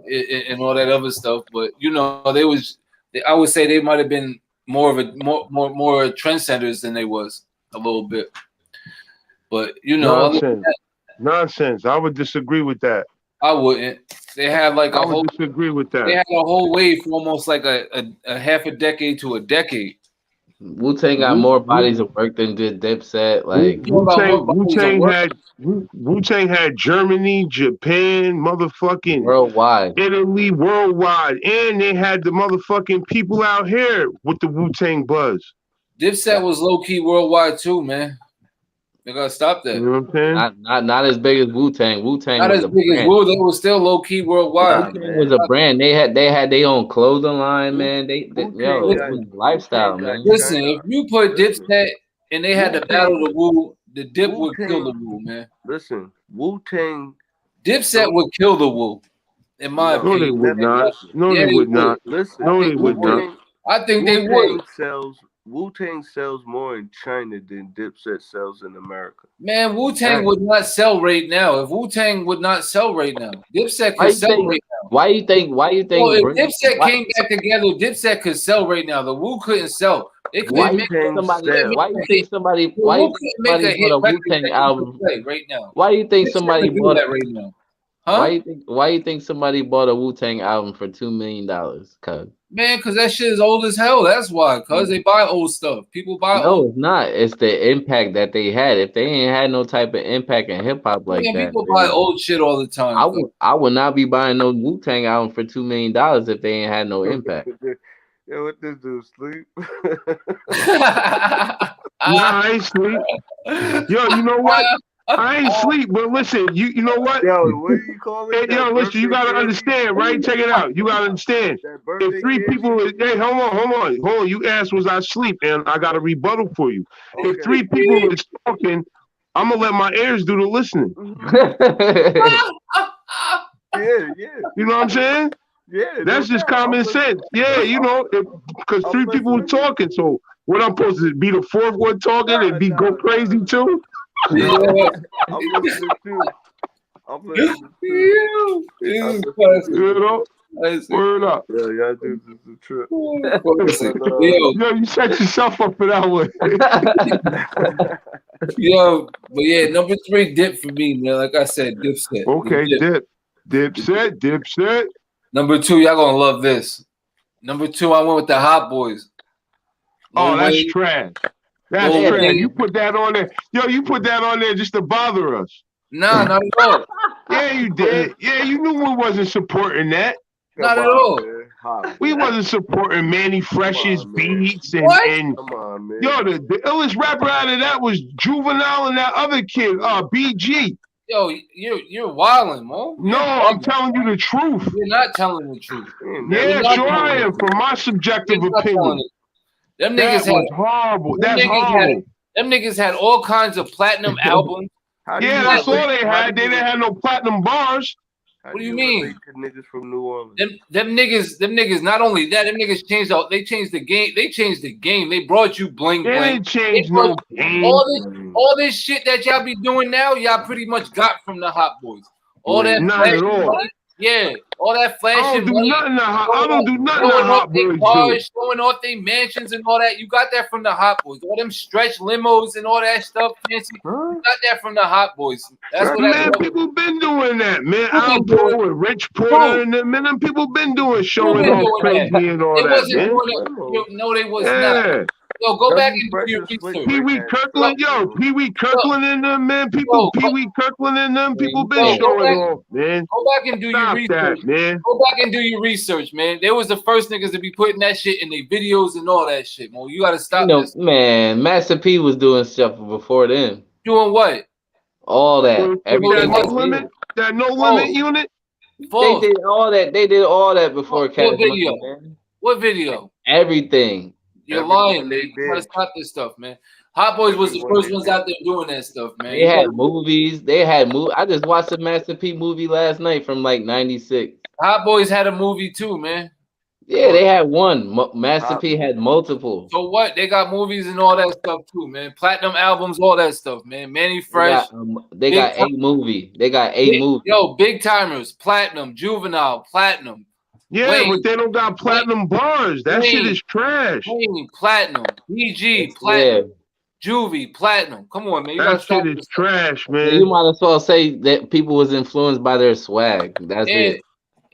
Speaker 1: and all that other stuff, but you know, I would say they might have been more trendsetters than they was a little bit. But you know,
Speaker 2: nonsense. I would disagree with that.
Speaker 1: I wouldn't. They had like
Speaker 2: I would disagree with that.
Speaker 1: They had a whole wave for almost like a half a decade to a decade.
Speaker 4: Wu-Tang got more bodies of work than did Dipset. Like
Speaker 2: Wu-Tang had Germany, Japan, motherfucking
Speaker 4: worldwide,
Speaker 2: Italy, worldwide, and they had the motherfucking people out here with the Wu-Tang buzz.
Speaker 1: Dipset was low key worldwide too, man. They gotta stop that.
Speaker 2: You know what I'm saying?
Speaker 4: Not as big as Wu-Tang. Wu-Tang
Speaker 1: not
Speaker 4: was
Speaker 1: as big as Wu. They was still low key worldwide.
Speaker 4: Wu-Tang was a brand. They had their own clothing line, man. It was lifestyle, man.
Speaker 1: Listen, if you put Dipset and they had to battle the Wu, the Dip would kill the Wu, man.
Speaker 3: Listen, Wu-Tang,
Speaker 1: Dipset would kill the Wu, in my opinion.
Speaker 2: No, they would not. No, they would not.
Speaker 3: Listen,
Speaker 2: no, they would not.
Speaker 1: I think they would.
Speaker 3: Wu-Tang sells more in China than Dipset sells in America.
Speaker 1: Man, Wu-Tang would not sell right now. If Wu-Tang would not sell right now, Dipset could sell right now.
Speaker 4: Why you think?
Speaker 1: Well, if Dipset came back together, Dipset could sell right now. The Wu couldn't sell. It couldn't make somebody.
Speaker 4: Why you think somebody bought a Wu-Tang album
Speaker 1: right now?
Speaker 4: Why you think somebody bought
Speaker 1: that right now? Huh?
Speaker 4: Why you think somebody bought a Wu-Tang album for $2 million? Cuz
Speaker 1: man, because that shit is old as hell. That's why. Because they buy old stuff. People buy.
Speaker 4: No, it's not. It's the impact that they had. If they ain't had no type of impact in hip hop like that,
Speaker 1: people buy old shit all the time.
Speaker 4: I would not be buying no Wu-Tang album for $2 million if they ain't had no impact.
Speaker 3: Yo, what this dude sleep?
Speaker 2: I ain't sleep. Yo, you know what? I ain't sleep, but listen, you know what?
Speaker 3: Yo, what do you call it?
Speaker 2: Hey, yo, listen, you gotta understand, right? Check it out. You gotta understand. If 3 people, hey, hold on. You asked, was I asleep? And I got a rebuttal for you. Okay. If 3 people is talking, I'm gonna let my ears do the listening.
Speaker 3: Yeah.
Speaker 2: You know what I'm saying?
Speaker 3: Yeah.
Speaker 2: That's just common sense. Yeah, you know, because 3 people were talking. So what I'm supposed to be the 4th one talking and go crazy too?
Speaker 3: Yeah, I'm listening too.
Speaker 2: You know? Word up.
Speaker 3: Yeah, y'all do this is a trip.
Speaker 2: Yo, you set yourself up for that one.
Speaker 1: Yo, but yeah, number 3, Dip for me, man. Like I said, Dipset.
Speaker 2: Okay, Dipset.
Speaker 1: Number 2, y'all gonna love this. Number 2, I went with the Hot Boys.
Speaker 2: Oh, that's trash. That's trash. You put that on there. Yo, you put that on there just to bother us.
Speaker 1: Nah, not at all.
Speaker 2: Yeah, you did. Yeah, you knew we wasn't supporting that.
Speaker 1: Not at all.
Speaker 2: We wasn't supporting Manny Fresh's beats and
Speaker 3: come on, man.
Speaker 2: Yo, the illest rapper out of that was Juvenile and that other kid, BG.
Speaker 1: Yo, you're wilding, Mo.
Speaker 2: No, I'm telling you the truth.
Speaker 1: You're not telling the truth.
Speaker 2: Yeah, sure I am. From my subjective opinion.
Speaker 1: Them niggas
Speaker 2: was horrible. That's horrible.
Speaker 1: Them niggas had all kinds of platinum albums.
Speaker 2: Yeah, that's all they had. They didn't have no platinum bars.
Speaker 1: What do you mean?
Speaker 3: Niggas from New Orleans.
Speaker 2: Them
Speaker 1: niggas. Not only that, them niggas changed out. They changed the game. They changed the game. They brought you bling bling.
Speaker 2: They didn't change no game.
Speaker 1: All this shit that y'all be doing now, y'all pretty much got from the Hot Boys. All that
Speaker 2: not at all.
Speaker 1: Money, yeah, all that flashing.
Speaker 2: I don't do nothing. I don't do nothing. The Hot Boys
Speaker 1: cars, showing off their mansions and all that. You got that from the Hot Boys. All them stretch limos and all that stuff. Fancy. You got that from the Hot Boys. That's what
Speaker 2: man. People been doing that, man. Al Pro with Rich Porter and them. Man, them people been doing showing off crazy and all that, man.
Speaker 1: No, they was not. Yo, go back and do your research.
Speaker 2: Pee-wee Kirkland, Pee-wee Kirkland and them, man. Pee-wee Kirkland and them. People been showing off, man.
Speaker 1: Go back and do your research,
Speaker 2: man.
Speaker 1: Go back and do your research, man. They was the first niggas to be putting that shit in their videos and all that shit, man. You gotta stop this.
Speaker 4: Man, Master P was doing stuff before then.
Speaker 1: Doing what?
Speaker 4: All that. Everything.
Speaker 2: That no limit unit?
Speaker 4: They did all that. They did all that before Cash
Speaker 1: video?
Speaker 4: Money, man.
Speaker 1: What video?
Speaker 4: Everything.
Speaker 1: You're lying, man. You gotta stop this stuff, man. Hot Boys was the first ones out there doing that stuff, man.
Speaker 4: They had movies. I just watched the Master P movie last night from like '96.
Speaker 1: Hot Boys had a movie too, man.
Speaker 4: Yeah, they had one. Master P had multiple.
Speaker 1: So what? They got movies and all that stuff too, man. Platinum albums, all that stuff, man. Manny Fresh.
Speaker 4: They got a movie. They got a movie.
Speaker 1: Yo, Big Timers, Platinum, Juvenile, Platinum.
Speaker 2: Yeah, Wayne, but they don't got platinum bars. That shit is trash.
Speaker 1: Wayne, Platinum, BG, Platinum, Juvie, Platinum. Come on, man.
Speaker 2: That shit is trash, man.
Speaker 4: You might as well say that people was influenced by their swag. That's it.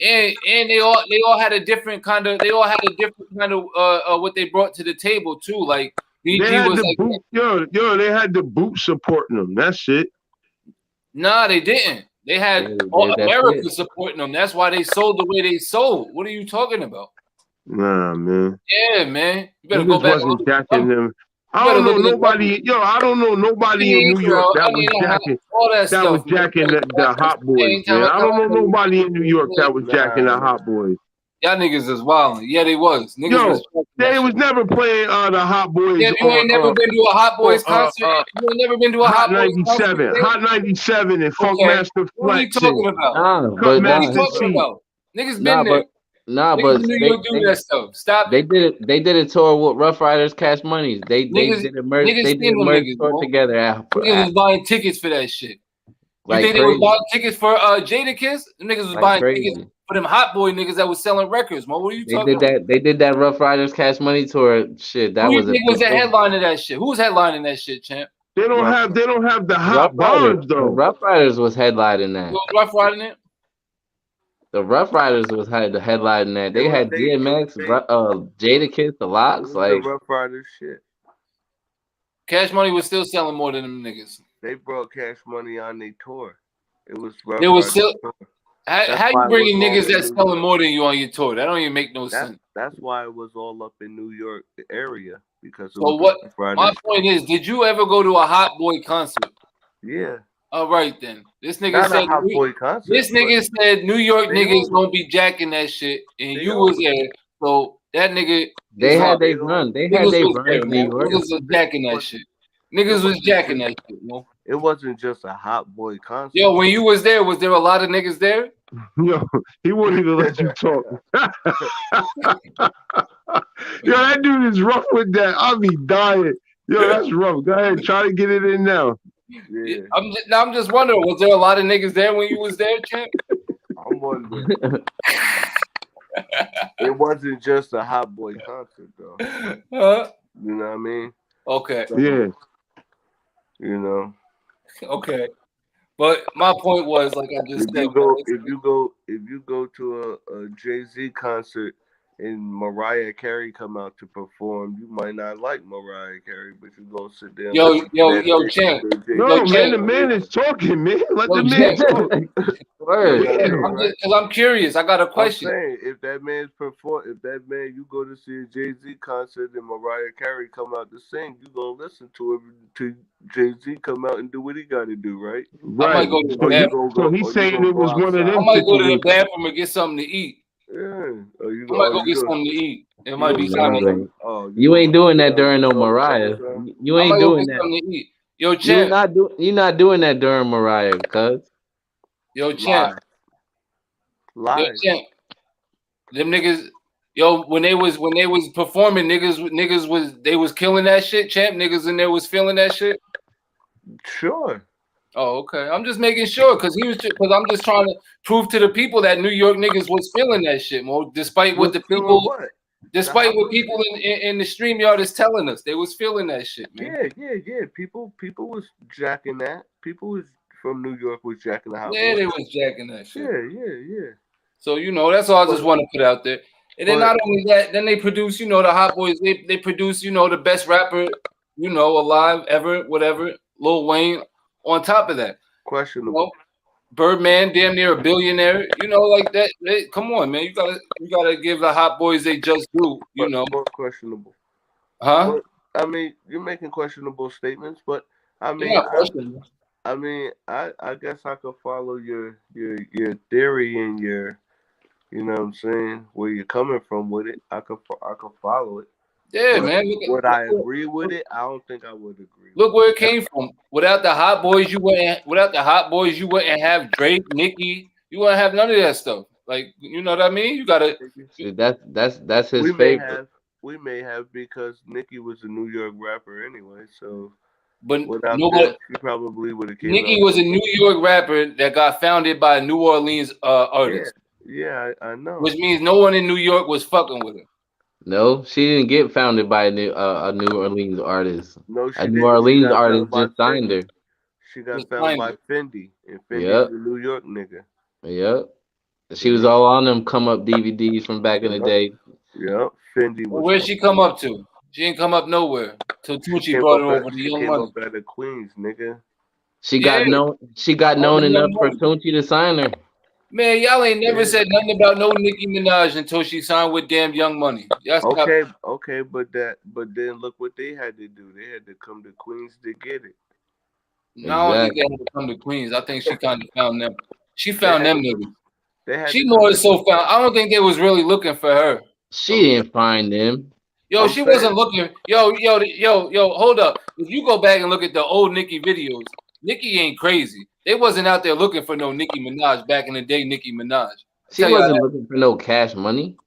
Speaker 1: And they all had a different kind of what they brought to the table too. Like BG was like
Speaker 2: boot, they had the boot supporting them. That's it.
Speaker 1: Nah, they didn't. They had America supporting them. That's why they sold the way they sold. What are you talking about?
Speaker 2: Nah, man.
Speaker 1: Yeah, man. You better go back.
Speaker 2: Wasn't jacking them. I don't know nobody. I don't know nobody in New York that was jacking. That was jacking the Hot Boys. Man. I don't know nobody in New York that was jacking the Hot Boys.
Speaker 1: Y'all niggas is wild. Yeah, they was. Niggas
Speaker 2: they was never playing the Hot Boys.
Speaker 1: Yeah, you ain't never been to a Hot Boys concert. You ain't never been to a Hot Boys
Speaker 2: 97,
Speaker 1: concert.
Speaker 2: Hot 97 and Funkmaster Flex.
Speaker 1: What are you talking about?
Speaker 2: Niggas
Speaker 1: been there.
Speaker 4: But
Speaker 1: they do that stuff. Stop.
Speaker 4: They did a tour with Rough Riders, Cash Money. They did a merge. They did a merge tour together.
Speaker 1: Niggas was buying tickets for that shit. You think they was buying tickets for Jadakiss? Them niggas was buying tickets for them Hot Boy niggas that was selling records, man. What are you talking about?
Speaker 4: They did that Rough Riders Cash Money tour shit. That was
Speaker 1: was that headlining that shit? Who was headlining that shit, champ?
Speaker 2: They don't have the hot bars though.
Speaker 4: Rough Riders was headlining that.
Speaker 1: Rough Riding it?
Speaker 4: The Rough Riders was had the headlining that. They had DMX, Jadakiss, the Locks, like
Speaker 3: the Rough Riders shit.
Speaker 1: Cash Money was still selling more than them niggas.
Speaker 3: They brought Cash Money on their tour. It was
Speaker 1: still. How you bringing niggas that's selling more than you on your tour? That don't even make no sense.
Speaker 3: That's why it was all up in New York area because.
Speaker 1: My point is, did you ever go to a Hot Boy concert?
Speaker 3: Yeah.
Speaker 1: All right then. This nigga said. This nigga said New York niggas don't be jacking that shit, and you was there. So that nigga.
Speaker 4: They had they run. They had they run in New York.
Speaker 1: Niggas was jacking that shit. Niggas was jacking that shit, yo.
Speaker 3: It wasn't just a Hot Boy concert.
Speaker 1: Yo, when you was there a lot of niggas there?
Speaker 2: Yo, he wouldn't even let you talk. Yo, that dude is rough with that. I'll be dying. Yo, that's rough. Go ahead, try to get it in now.
Speaker 3: Yeah.
Speaker 1: I'm just wondering, was there a lot of niggas there when you was there, champ?
Speaker 3: I'm wondering. It wasn't just a Hot Boy concert, though. You know what I mean?
Speaker 1: Okay.
Speaker 3: So,
Speaker 2: yeah.
Speaker 3: You know.
Speaker 1: Okay. But my point was, like I just said,
Speaker 3: if you go to a Jay-Z concert and Mariah Carey come out to perform, you might not like Mariah Carey, but you go sit there.
Speaker 1: Yo, champ.
Speaker 2: No, man, the man is talking, man. Let the man talk.
Speaker 1: Because I'm curious. I got a question.
Speaker 3: I'm saying, if that man you go to see a Jay-Z concert and Mariah Carey come out to sing, you gonna listen to him to Jay-Z come out and do what he got to do, right?
Speaker 1: I might go to the bathroom.
Speaker 2: So he's saying it was one of them.
Speaker 1: I might go to the bathroom and get something to eat.
Speaker 3: Yeah.
Speaker 1: I might go get something to eat. It might be kind
Speaker 4: of. You ain't doing that during no Mariah. You ain't doing that.
Speaker 1: Something to eat. Yo, Champ.
Speaker 4: You're not doing that during Mariah, cuz.
Speaker 1: Yo, Champ.
Speaker 3: Live.
Speaker 1: Yo, Champ. Them niggas. Yo, when they was performing, niggas was killing that shit. Champ, niggas in there was feeling that shit.
Speaker 3: Sure.
Speaker 1: Oh, okay. I'm just making sure because I'm just trying to prove to the people that New York niggas was feeling that shit, Mo. Despite what people in the StreamYard is telling us, they was feeling that shit, man.
Speaker 3: Yeah. People was jacking that. People was from New York was jacking the house.
Speaker 1: Yeah, they was jacking that shit.
Speaker 3: Yeah.
Speaker 1: So that's all I just want to put out there. And then not only that, then they produce, the Hot Boys. They produce, the best rapper, alive ever, whatever, Lil Wayne. On top of that,
Speaker 3: questionable.
Speaker 1: Birdman, damn near a billionaire. Like that. Come on, man. You gotta give the Hot Boys they just do.
Speaker 3: More questionable.
Speaker 1: Huh?
Speaker 3: But, I mean, you're making questionable statements, but I mean, I guess I could follow your theory and your, what I'm saying, where you're coming from with it. I could follow it.
Speaker 1: Yeah, man.
Speaker 3: Would I agree with it? I don't think I would agree.
Speaker 1: Look where it came from. Without the Hot Boys, you wouldn't have Drake, Nicki. You wouldn't have none of that stuff. Like, you know what I mean? You gotta.
Speaker 4: That's his favorite.
Speaker 3: We may have because Nicki was a New York rapper anyway. So,
Speaker 1: but
Speaker 3: she probably would have.
Speaker 1: Nicki was a New York rapper that got founded by a New Orleans artist.
Speaker 3: Yeah, I know.
Speaker 1: Which means no one in New York was fucking with her.
Speaker 4: No, she didn't get founded by a New Orleans artist.
Speaker 3: No, she
Speaker 4: a New Orleans artist just signed her.
Speaker 3: She got founded by Fendi, and Fendi's a New York nigga.
Speaker 4: Yep. She was all on them come up DVDs from back in the day.
Speaker 3: Yep. Fendi.
Speaker 1: Where'd she come up to? She ain't come up nowhere. Till Tucci brought her over to Young Money.
Speaker 3: Up at the Queens, nigga.
Speaker 4: She got known enough for Tucci to sign her.
Speaker 1: Man, y'all ain't never said nothing about no Nicki Minaj until she signed with damn Young Money.
Speaker 3: Okay, but then look what they had to do. They had to come to Queens to get it.
Speaker 1: No, I don't think they had to come to Queens. I think she kind of found them. She found them niggas. She more so found. I don't think they was really looking for her.
Speaker 4: She didn't find them.
Speaker 1: Yo, she wasn't looking. Yo, hold up. If you go back and look at the old Nicki videos, Nicki ain't crazy. They wasn't out there looking for no Nicki Minaj back in the day. Nicki Minaj.
Speaker 4: She wasn't looking for no cash money.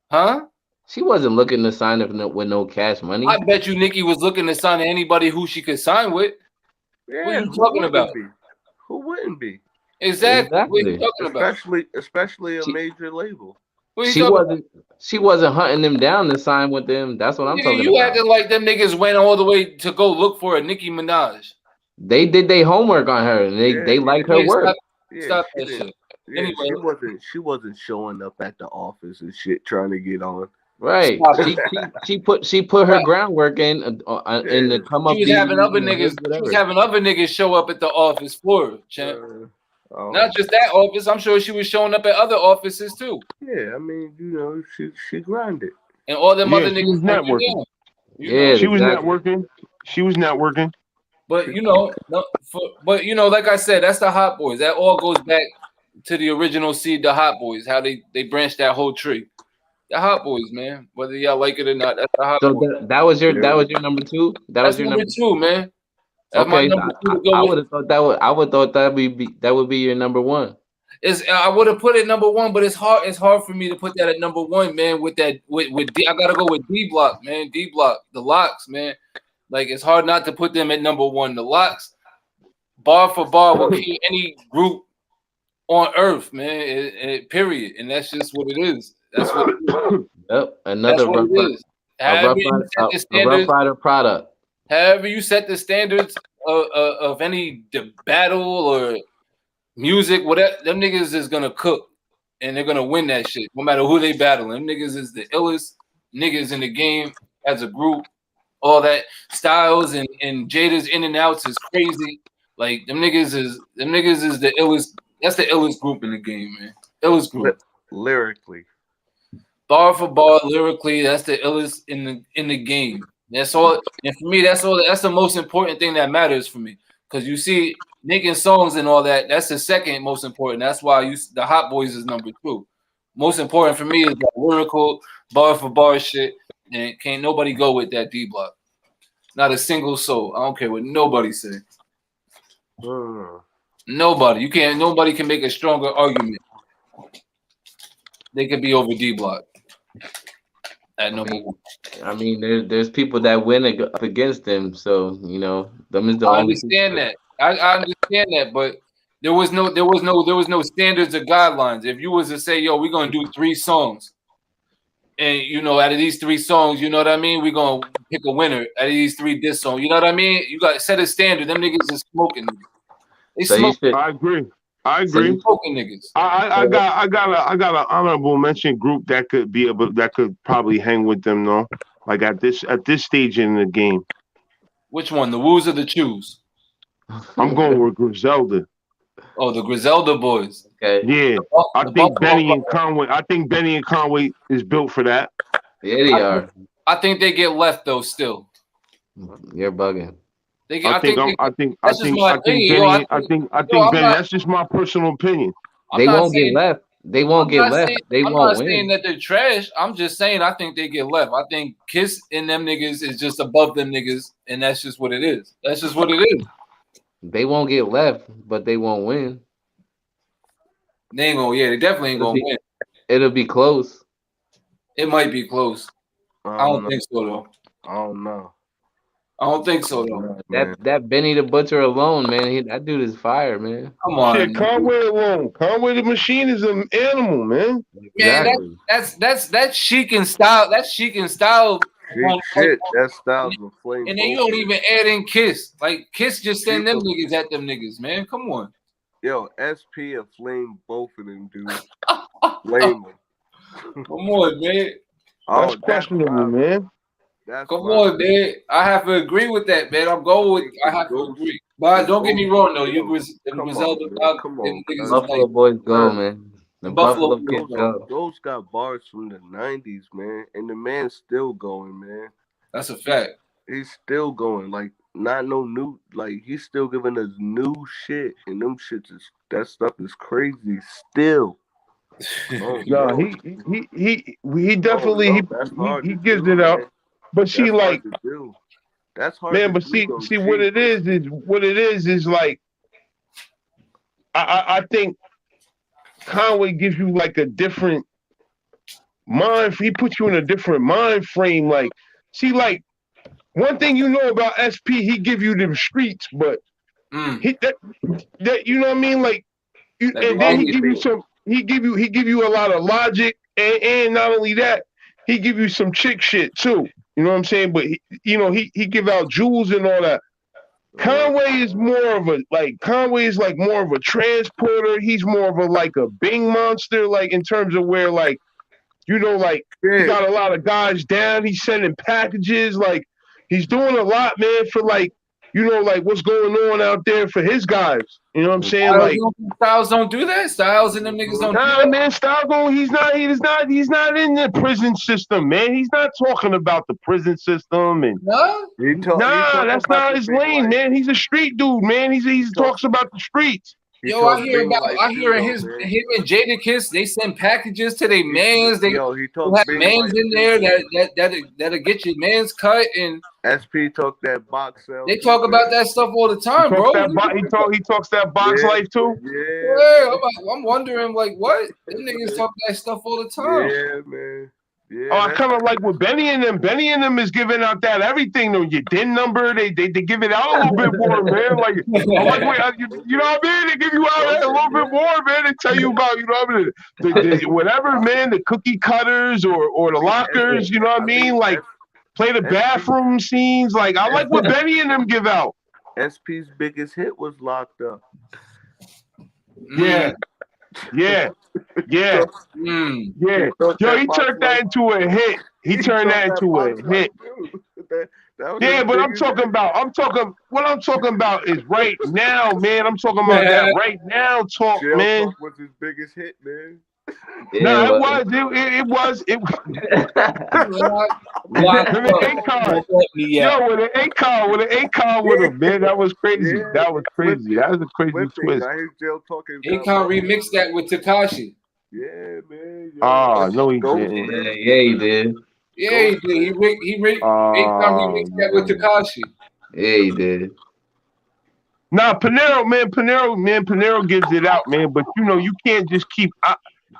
Speaker 1: Huh?
Speaker 4: She wasn't looking to sign up with no cash money.
Speaker 1: I bet you Nicki was looking to sign to anybody who she could sign with.
Speaker 3: Yeah,
Speaker 1: what are you talking about?
Speaker 3: Who wouldn't be?
Speaker 1: Exactly. What are you talking about?
Speaker 3: Especially a major label.
Speaker 4: She wasn't hunting them down to sign with them. That's what I'm talking about.
Speaker 1: You acting like them niggas went all the way to go look for a Nicki Minaj.
Speaker 4: They did their homework on her, and they liked her work.
Speaker 1: Stop that shit.
Speaker 3: Yeah, anyway, she wasn't showing up at the office and shit trying to get on.
Speaker 4: Right. She put her groundwork in to come up.
Speaker 1: She was having other niggas. She was having other niggas show up at the office for her, champ. Not just that office. I'm sure she was showing up at other offices too.
Speaker 3: Yeah, I mean, she grinded.
Speaker 1: And all them other niggas
Speaker 2: networking. She was networking. She was networking.
Speaker 1: But like I said, that's the Hot Boys. That all goes back to the original seed, the Hot Boys. How they branched that whole tree. The Hot Boys, man. Whether y'all like it or not, that's the Hot Boys.
Speaker 4: That was your number two.
Speaker 1: That's your number two, man. That's
Speaker 4: okay, I would have thought that would be your number one.
Speaker 1: I would have put it number one, but it's hard. It's hard for me to put that at number one, man. With I gotta go with D Block, man. D Block, the Locks, man. Like it's hard not to put them at number one. The Locks, bar for bar, will kill any group on earth, man. Period. And that's just what it is. That's what.
Speaker 4: Yep. Another Rough Rider product.
Speaker 1: However you set the standards of any battle or music, whatever, them niggas is gonna cook and they're gonna win that shit, no matter who they battle. Them niggas is the illest niggas in the game as a group. All that Styles and Jada's in and outs is crazy. Like them niggas is the illest That's the illest group in the game, man. Illest group.
Speaker 3: Lyrically.
Speaker 1: Bar for bar, lyrically, that's the illest in the game. That's all. And for me, that's all. That's the most important thing that matters for me. Because you see, making songs and all that, that's the second most important. That's why the Hot Boys is number 2. Most important for me is that lyrical, bar for bar shit. And can't nobody go with that D Block. Not a single soul. I don't care what nobody say. Nobody. Nobody can make a stronger argument. They could be over D Block. At number 1.
Speaker 4: I mean, there's people that win up against them, so them is the
Speaker 1: I
Speaker 4: only.
Speaker 1: Understand that. I understand that, but there was no standards or guidelines. If you was to say, yo, we're gonna do 3 songs, and out of these 3 songs, you know what I mean, we're gonna pick a winner out of these 3 diss songs. You know what I mean? You got to set a standard. Them niggas is smoking. They smoke.
Speaker 2: I agree.
Speaker 1: Smoking niggas.
Speaker 2: I got an honorable mention group that could probably hang with them though. Like at this stage in the game.
Speaker 1: Which one? The Woos or the Chews?
Speaker 2: I'm going with Griselda.
Speaker 1: Oh, the Griselda boys.
Speaker 4: Okay.
Speaker 2: Yeah. I think Benny and Conway is built for that.
Speaker 4: Yeah, they are.
Speaker 1: I think they get left though still.
Speaker 4: You're bugging.
Speaker 2: I think Benny. That's just my personal opinion.
Speaker 4: They won't get left. They won't get left. They won't win.
Speaker 1: I'm not saying that they're trash. I'm just saying I think they get left. I think Kiss and them niggas is just above them niggas, and that's just what it is. That's just what it is.
Speaker 4: They won't get left, but they won't win.
Speaker 1: They ain't gonna. Yeah, they definitely ain't gonna win.
Speaker 4: It'll be close.
Speaker 1: It might be close. I don't think so though.
Speaker 3: I don't know.
Speaker 1: I don't think so though.
Speaker 4: That Benny the Butcher alone, man. That dude is fire, man.
Speaker 1: Come on.
Speaker 2: Shit, Conway alone. Conway the Machine is an animal, man.
Speaker 1: Man, that's chic and style. That's chic and style.
Speaker 3: Shit, that style's a flame.
Speaker 1: And then you don't even add in Kiss. Like Kiss just send them niggas at them niggas, man. Come on.
Speaker 3: Yo, SP and Flame both of them dudes. Flame them.
Speaker 1: Come on, man.
Speaker 2: That's questionable, man.
Speaker 1: Come on, man. I have to agree with that, man. I'm going with. I have to agree. But don't get me wrong, though. You Griselda,
Speaker 4: Buffalo boys go, man. The Buffalo kids go.
Speaker 3: Those got bars from the 90s, man, and the man's still going, man.
Speaker 1: That's a fact.
Speaker 3: He's still going, like not no new, like he's still giving us new shit, and them shits that stuff is crazy still.
Speaker 2: No, he definitely he gives it up. But she like,
Speaker 3: that's hard.
Speaker 2: Man, but see what it is like. I think Conway gives you like a different mind. He puts you in a different mind frame. Like, see, like one thing you know about SP, he give you them streets, but that you know what I mean. Like, and then he give you some. He give you a lot of logic, and not only that, he give you some chick shit too. You know what I'm saying? But he give out jewels and all that. Conway is more of a transporter. He's more of a Bing monster, like in terms of where he got a lot of guys down. He's sending packages, like he's doing a lot, man, for what's going on out there for his guys. You know what I'm saying?
Speaker 1: Styles don't do that. Styles and them niggas don't do that.
Speaker 2: Man, Styles he's not in the prison system, man. He's not talking about the prison system and that's not his lane, man. He's a street dude, man. He talks about the streets.
Speaker 1: Yo, I hear him and Jadakiss. They send packages to their mans. He have mans in there that'll get your mans cut. And
Speaker 3: SP talk that box sale.
Speaker 1: They talk about that stuff all the time, bro.
Speaker 2: He talks that box life too.
Speaker 1: Yeah. I'm wondering what? Them niggas talk that stuff all the time.
Speaker 3: Yeah, man. Yeah,
Speaker 2: I kind of like what Benny and them is giving out that everything though. Your DIN number, they give it out a little bit more, man. Like you know what I mean? They give you out a little bit more, man. They tell you about the whatever, man. The cookie cutters or the lockers. You know what I mean? Like play the bathroom scenes. Like I like what Benny and them give out.
Speaker 3: SP's biggest hit was Locked Up.
Speaker 2: Yeah. Yo, he turned that into a hit. Yeah, but what I'm talking about is right now, man. I'm talking about that right now talk,
Speaker 3: Jail
Speaker 2: man.
Speaker 3: Talk was his biggest hit, man.
Speaker 2: Yeah, it was. With an A-card. Yo, with an A-card with him, man. That was crazy.
Speaker 3: Yeah.
Speaker 2: That was crazy. That was a crazy twist.
Speaker 3: I hear Jail talking.
Speaker 1: Akon remixed that with Tekashi.
Speaker 3: Yeah, man.
Speaker 2: Oh, no, he didn't.
Speaker 4: Yeah, he did.
Speaker 1: Yeah, he did. Akon remixed that with Tekashi.
Speaker 4: Yeah, he did.
Speaker 2: Nah, Panero gives it out, man. But you can't just keep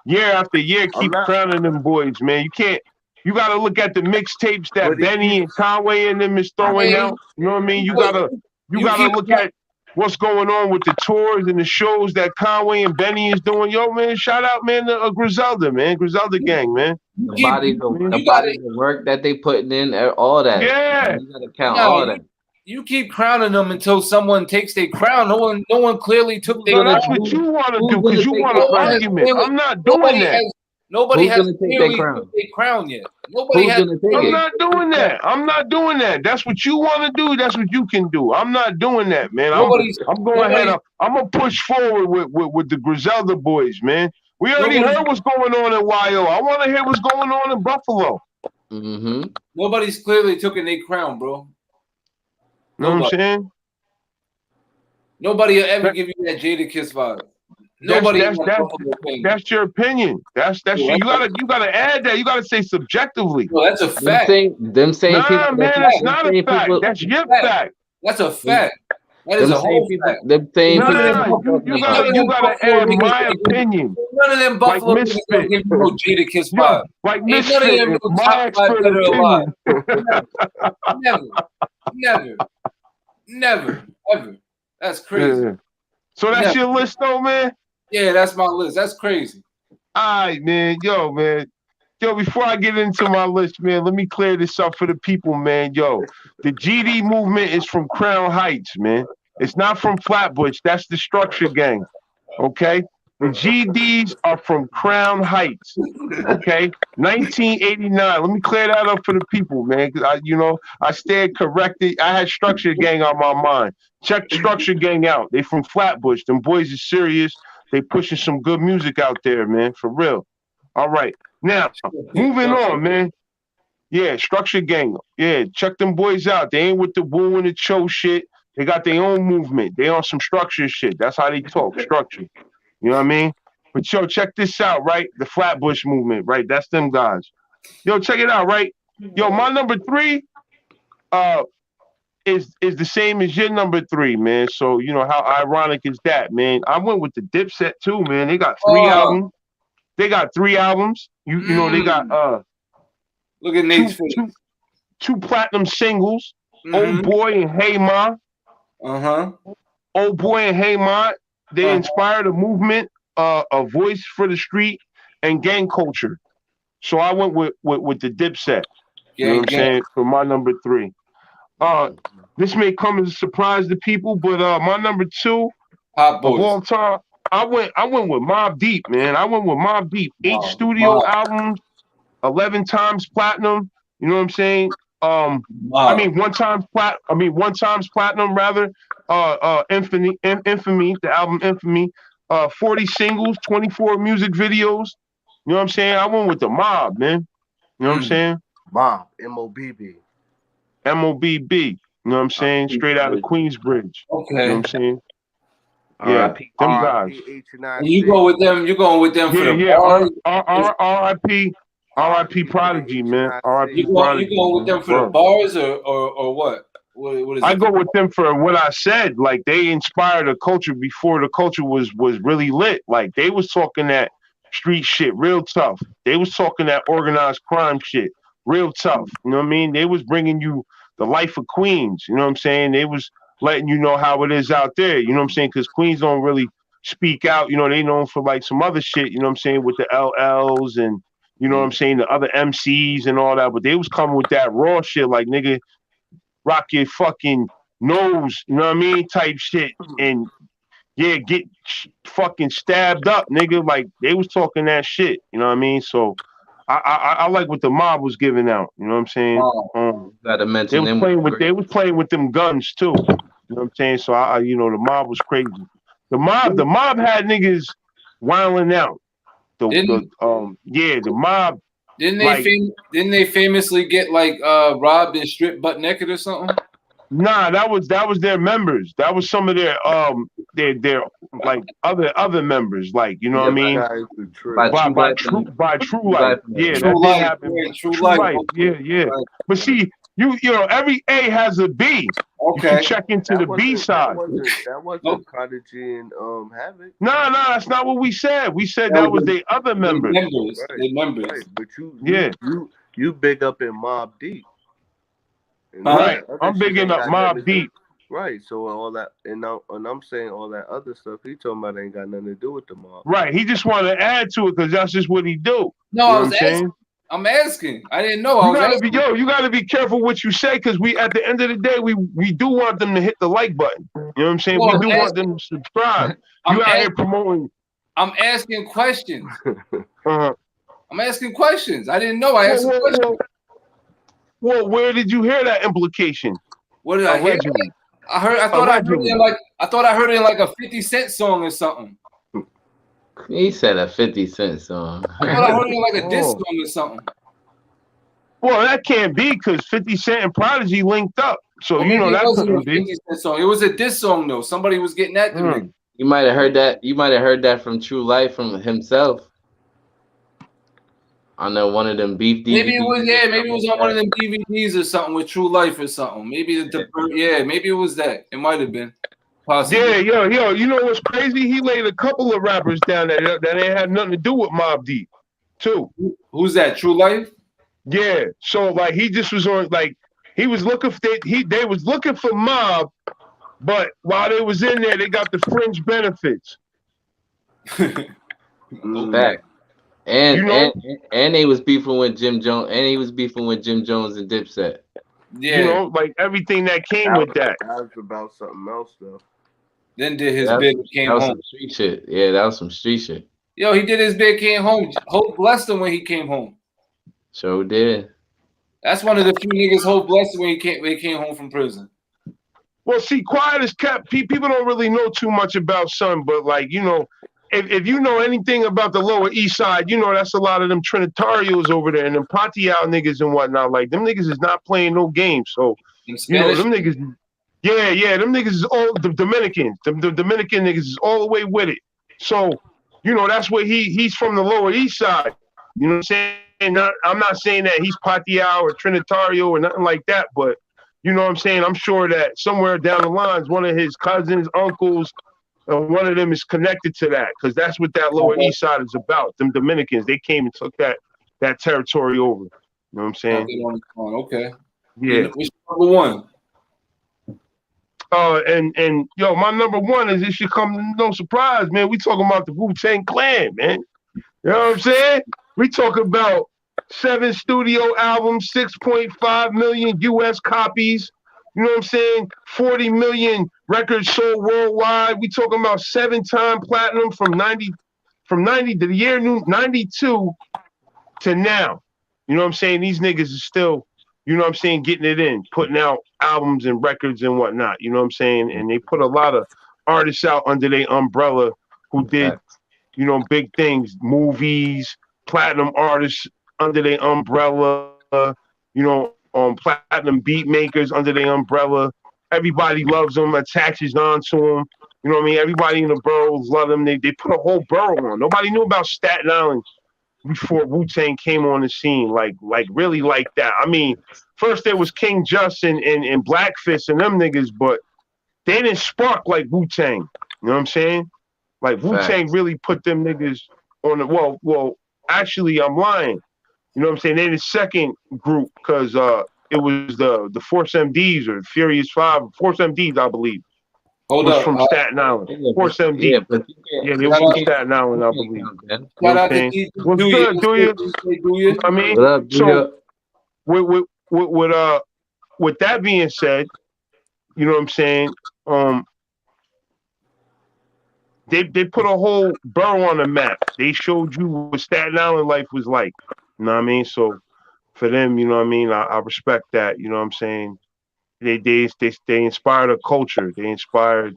Speaker 2: year after year crowning them boys, man. You can't. You gotta look at the mixtapes that Benny and Conway and them is throwing out. You know what I mean? You gotta look at what's going on with the tours and the shows that Conway and Benny is doing. Yo, man, shout out, man, to Griselda, man, Griselda gang, man.
Speaker 4: The bodies of work that they putting in, all that.
Speaker 2: Yeah,
Speaker 4: you gotta count all that.
Speaker 1: You keep crowning them until someone takes their crown. No one clearly took their.
Speaker 2: That's what you want to do because you want an argument. I'm not doing that.
Speaker 1: Nobody has clearly took their crown yet. Nobody has.
Speaker 2: I'm not doing that. I'm not doing that. That's what you want to do. That's what you can do. I'm not doing that, man. I'm going ahead. I'm gonna push forward with the Griselda boys, man. We already heard what's going on in YO. I want to hear what's going on in Buffalo.
Speaker 4: Mm-hmm.
Speaker 1: Nobody's clearly taking their crown, bro.
Speaker 2: You know what I'm saying?
Speaker 1: Nobody will ever give you that Jadakiss vibe. Nobody.
Speaker 2: That's your opinion. That's you gotta add that. You gotta say subjectively.
Speaker 1: Well, that's a fact.
Speaker 4: Them same people.
Speaker 2: Man, that's not a fact. That's your fact.
Speaker 1: That's a fact. That is a whole fact.
Speaker 4: Them same
Speaker 2: people. You gotta add my opinion.
Speaker 1: None of them Buffalo niggas gonna give you no Jadakiss vibe.
Speaker 2: Like Misfit, my expert opinion.
Speaker 1: Never, ever. That's crazy.
Speaker 2: Yeah. So that's your list, though, man?
Speaker 1: Yeah, that's my list. That's crazy.
Speaker 2: All right, man. Yo, before I get into my list, man, let me clear this up for the people, man. Yo, the GD movement is from Crown Heights, man. It's not from Flatbush. That's the Structure Gang, okay? The GDs are from Crown Heights, okay? 1989. Let me clear that up for the people, man, because I stayed corrected. I had Structure Gang on my mind. Check Structure Gang out. They from Flatbush. Them boys are serious. They pushing some good music out there, man, for real. All right. Now, moving on, man. Yeah, Structure Gang. Yeah, check them boys out. They ain't with the woo and the cho shit. They got their own movement. They on some structure shit. That's how they talk, structure. You know what I mean? But yo, check this out, right? The Flatbush movement, right? That's them guys. Yo, check it out, right? Yo, my number 3 is the same as your number 3, man. So, how ironic is that, man? I went with the Dipset too, man. They got 3 albums. They got 3 albums. You know, they got
Speaker 1: look at Nate's
Speaker 2: two platinum singles. Old Boy and Hey Ma. Old Boy and Hey Ma. They inspired a movement, a voice for the street and gang culture. So I went with the Dipset. You know what I'm saying? For my number 3. This may come as a surprise to people, but my number 2 of all time, I went with Mobb Deep, man. I went with Mobb Deep. 8 studio albums, 11 times platinum. You know what I'm saying? One times platinum rather. Infamy, the album Infamy. 40 singles, 24 music videos. You know what I'm saying? I went with the Mob, man. You know what I'm saying?
Speaker 3: Mob, M-O-B-B.
Speaker 2: M-O-B-B. You know what I'm saying? Straight out of Queensbridge.
Speaker 1: Okay.
Speaker 2: You know what I'm saying? Yeah, them guys.
Speaker 1: And you go with them. You're going with them for the bars.
Speaker 2: R.I.P. Prodigy, man. R.I.P.
Speaker 1: Prodigy. You going with them for the bars or what? What is
Speaker 2: I go with them for what I said. Like, they inspired a culture before the culture was really lit. Like, they was talking that street shit real tough. They was talking that organized crime shit real tough. You know what I mean? They was bringing you the life of Queens. You know what I'm saying? They was letting you know how it is out there. You know what I'm saying? Because Queens don't really speak out. You know, they known for like some other shit. You know what I'm saying? With the LLs and, you know what I'm saying, the other MCs and all that. But they was coming with that raw shit, like, nigga, rock your fucking nose, you know what I mean, type shit. And, yeah, get fucking stabbed up, nigga. Like, they was talking that shit, you know what I mean? So I like what the mob was giving out. You know what I'm saying?
Speaker 4: Gotta
Speaker 2: They
Speaker 4: mention
Speaker 2: was
Speaker 4: them.
Speaker 2: playing with them guns too. You know what I'm saying? So you know, the mob was crazy. The mob had niggas wilding out. The mob.
Speaker 1: Didn't they famously get like robbed and stripped butt naked or something?
Speaker 2: Nah, that was their members. That was some of their like other members, like, you know what I mean? By True Life. Yeah, that did happen. True Life. Yeah. But see, you know, every A has a B. Okay. You should check into the B side.
Speaker 3: That wasn't Prodigy and Havoc.
Speaker 2: No, that's not what we said. We said that was the other members.
Speaker 1: They members.
Speaker 3: Right. But you big up in Mob Deep.
Speaker 2: Right. I'm bigging up Mob Deep.
Speaker 3: Right. So all that, and I'm saying all that other stuff he talking about ain't got nothing to do with the mob.
Speaker 2: Right. He just wanted to add to it because that's just what he do.
Speaker 1: No, I'm asking. I didn't know.
Speaker 2: You gotta be careful what you say, because we, at the end of the day, we do want them to hit the like button. You know what I'm saying? We do want them to subscribe. You out here promoting.
Speaker 1: I'm asking questions. I'm asking questions. I didn't know. I asked questions.
Speaker 2: Well, where did you hear that implication?
Speaker 1: What did I hear? I thought I heard it in like a 50 Cent song or something.
Speaker 4: He said a 50 Cent song.
Speaker 1: I thought I heard it in like a diss song or something.
Speaker 2: Well, that can't be, because 50 Cent and Prodigy linked up. So you know that couldn't be.
Speaker 1: 50 Cent song. It was a diss song though. Somebody was getting at them.
Speaker 4: You might have heard that. You might have heard that from True Life, from himself. On one of them beef DVDs.
Speaker 1: Maybe it was on one of them DVDs or something with True Life or something. Maybe maybe it was that. It might have been. Possibly.
Speaker 2: Yeah, yo, you know what's crazy? He laid a couple of rappers down there that ain't had nothing to do with Mobb Deep, too.
Speaker 1: Who's that? True Life?
Speaker 2: Yeah. So like he just was on, like, he was looking for they was looking for Mob, but while they was in there, they got the fringe benefits.
Speaker 4: Back. And they was beefing with Jim Jones, and he was beefing with Jim Jones and Dipset.
Speaker 2: Yeah, you know, like everything that came with that.
Speaker 3: That was about something else, though.
Speaker 1: Then did his bid came home.
Speaker 4: Some street shit. Yeah, that was some street shit.
Speaker 1: Yo, he did his bid, came home. Hope blessed him when he came home.
Speaker 4: Sure did.
Speaker 1: That's one of the few niggas Hope blessed him when he came home from prison.
Speaker 2: Well, see, quiet as kept. People don't really know too much about Son, but like, you know, if you know anything about the Lower East Side, you know that's a lot of them Trinitarios over there and them Patiao niggas and whatnot. Like, them niggas is not playing no games. So, you know, them niggas, them niggas is all the Dominicans. The Dominican niggas is all the way with it. So, you know, that's where he's from, the Lower East Side. You know what I'm saying? I'm not saying that he's Patiao or Trinitario or nothing like that, but you know what I'm saying? I'm sure that somewhere down the lines, one of his cousins, uncles, one of them is connected to that, because that's what that Lower East Side is about. Them Dominicans, they came and took that territory over. You know what I'm saying?
Speaker 1: Okay.
Speaker 2: Yeah.
Speaker 1: Which number one?
Speaker 2: And yo, my number one is, it should come no surprise, man. We talking about the Wu-Tang Clan, man. You know what I'm saying? We talk about 7 studio albums, 6.5 million US copies. You know what I'm saying? 40 million records sold worldwide. We talking about 7-time platinum from 90 to the year 92 to now. You know what I'm saying? These niggas is still, you know what I'm saying, getting it in, putting out albums and records and whatnot. You know what I'm saying? And they put a lot of artists out under their umbrella who did, you know, big things, movies, platinum artists under their umbrella, you know, platinum beat makers under their umbrella. Everybody loves them, attaches onto them. You know what I mean? Everybody in the boroughs love them. They put a whole borough on. Nobody knew about Staten Island before Wu-Tang came on the scene, like really like that. I mean, first there was King Just and Black Fist and them niggas, but they didn't spark like Wu-Tang. You know what I'm saying? Like Wu-Tang really put them niggas on the well, actually I'm lying. You know what I'm saying? They're the second group, because it was the Force MDs or Furious 5, Force MDs, I believe.
Speaker 1: Hold up.
Speaker 2: From Staten Island. Force MD. Yeah, they were from Staten Island, I believe.
Speaker 1: Shout out to D.
Speaker 2: What's good, do you? I mean,
Speaker 4: what up,
Speaker 2: so with that being said, you know what I'm saying? They put a whole borough on the map. They showed you what Staten Island life was like. You You know what I mean? So for them, you know what I mean, I respect that. You know what I'm saying? They inspired a culture. They inspired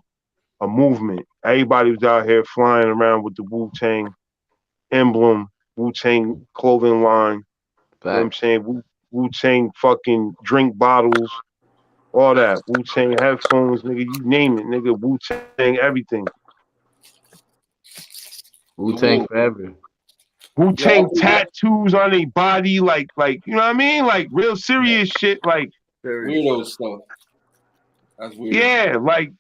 Speaker 2: a movement. Everybody was out here flying around with the Wu-Tang emblem, Wu-Tang clothing line. You know what I'm saying? Wu-Tang fucking drink bottles, all that. Wu-Tang headphones, nigga, you name it, nigga. Wu-Tang everything.
Speaker 4: Wu-Tang forever.
Speaker 2: Wu-Tang tattoos on their body, like you know what I mean? Like real serious shit, like
Speaker 1: weirdo stuff. That's weird.
Speaker 2: Yeah, like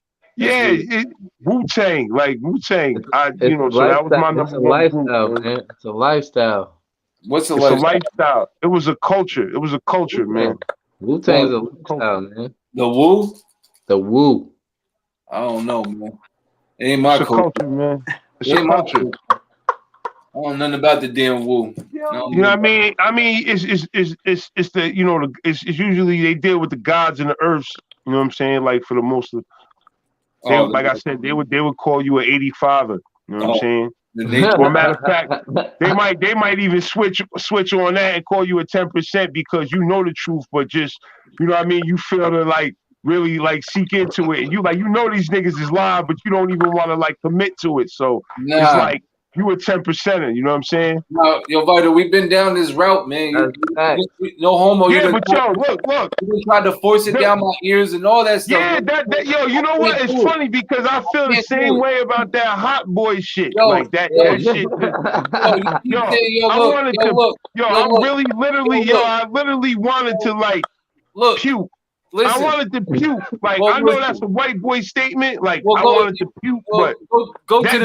Speaker 2: Wu-Tang, like Wu-Tang. You know, so that was my number one group.
Speaker 4: Man. It's a lifestyle.
Speaker 1: What's a
Speaker 2: lifestyle? It was a culture. It was a culture, man.
Speaker 4: Wu-Tang's a lifestyle, man.
Speaker 1: The Wu?
Speaker 4: The Wu.
Speaker 1: I don't know, man. It ain't my
Speaker 2: culture, man. It's a culture.
Speaker 1: I don't know nothing about the damn Wu.
Speaker 2: You know what I mean? I mean, it's the you know it's usually they deal with the gods and the earths. You know what I'm saying? Like for the most of, like I said, they would call you an 85er. You know what I'm saying? Well, matter of fact, they might even switch on that and call you a 10% because you know the truth, but just you know what I mean. You feel to like really like seek into it. And you know these niggas is lying, but you don't even want to like commit to it. So it's like. You a 10%er, you know what I'm saying?
Speaker 1: No, yo, Vito, we've been down this route, man. No homo.
Speaker 2: Yeah, but yo, look.
Speaker 1: You tried to force it down my ears and all that stuff.
Speaker 2: Yeah, yo, you know what? It's funny because I feel the same way about that hot boy shit. Like that shit. I literally wanted to like puke. Listen, I wanted to puke. Like I know that's a white boy statement. Like I wanted to puke, but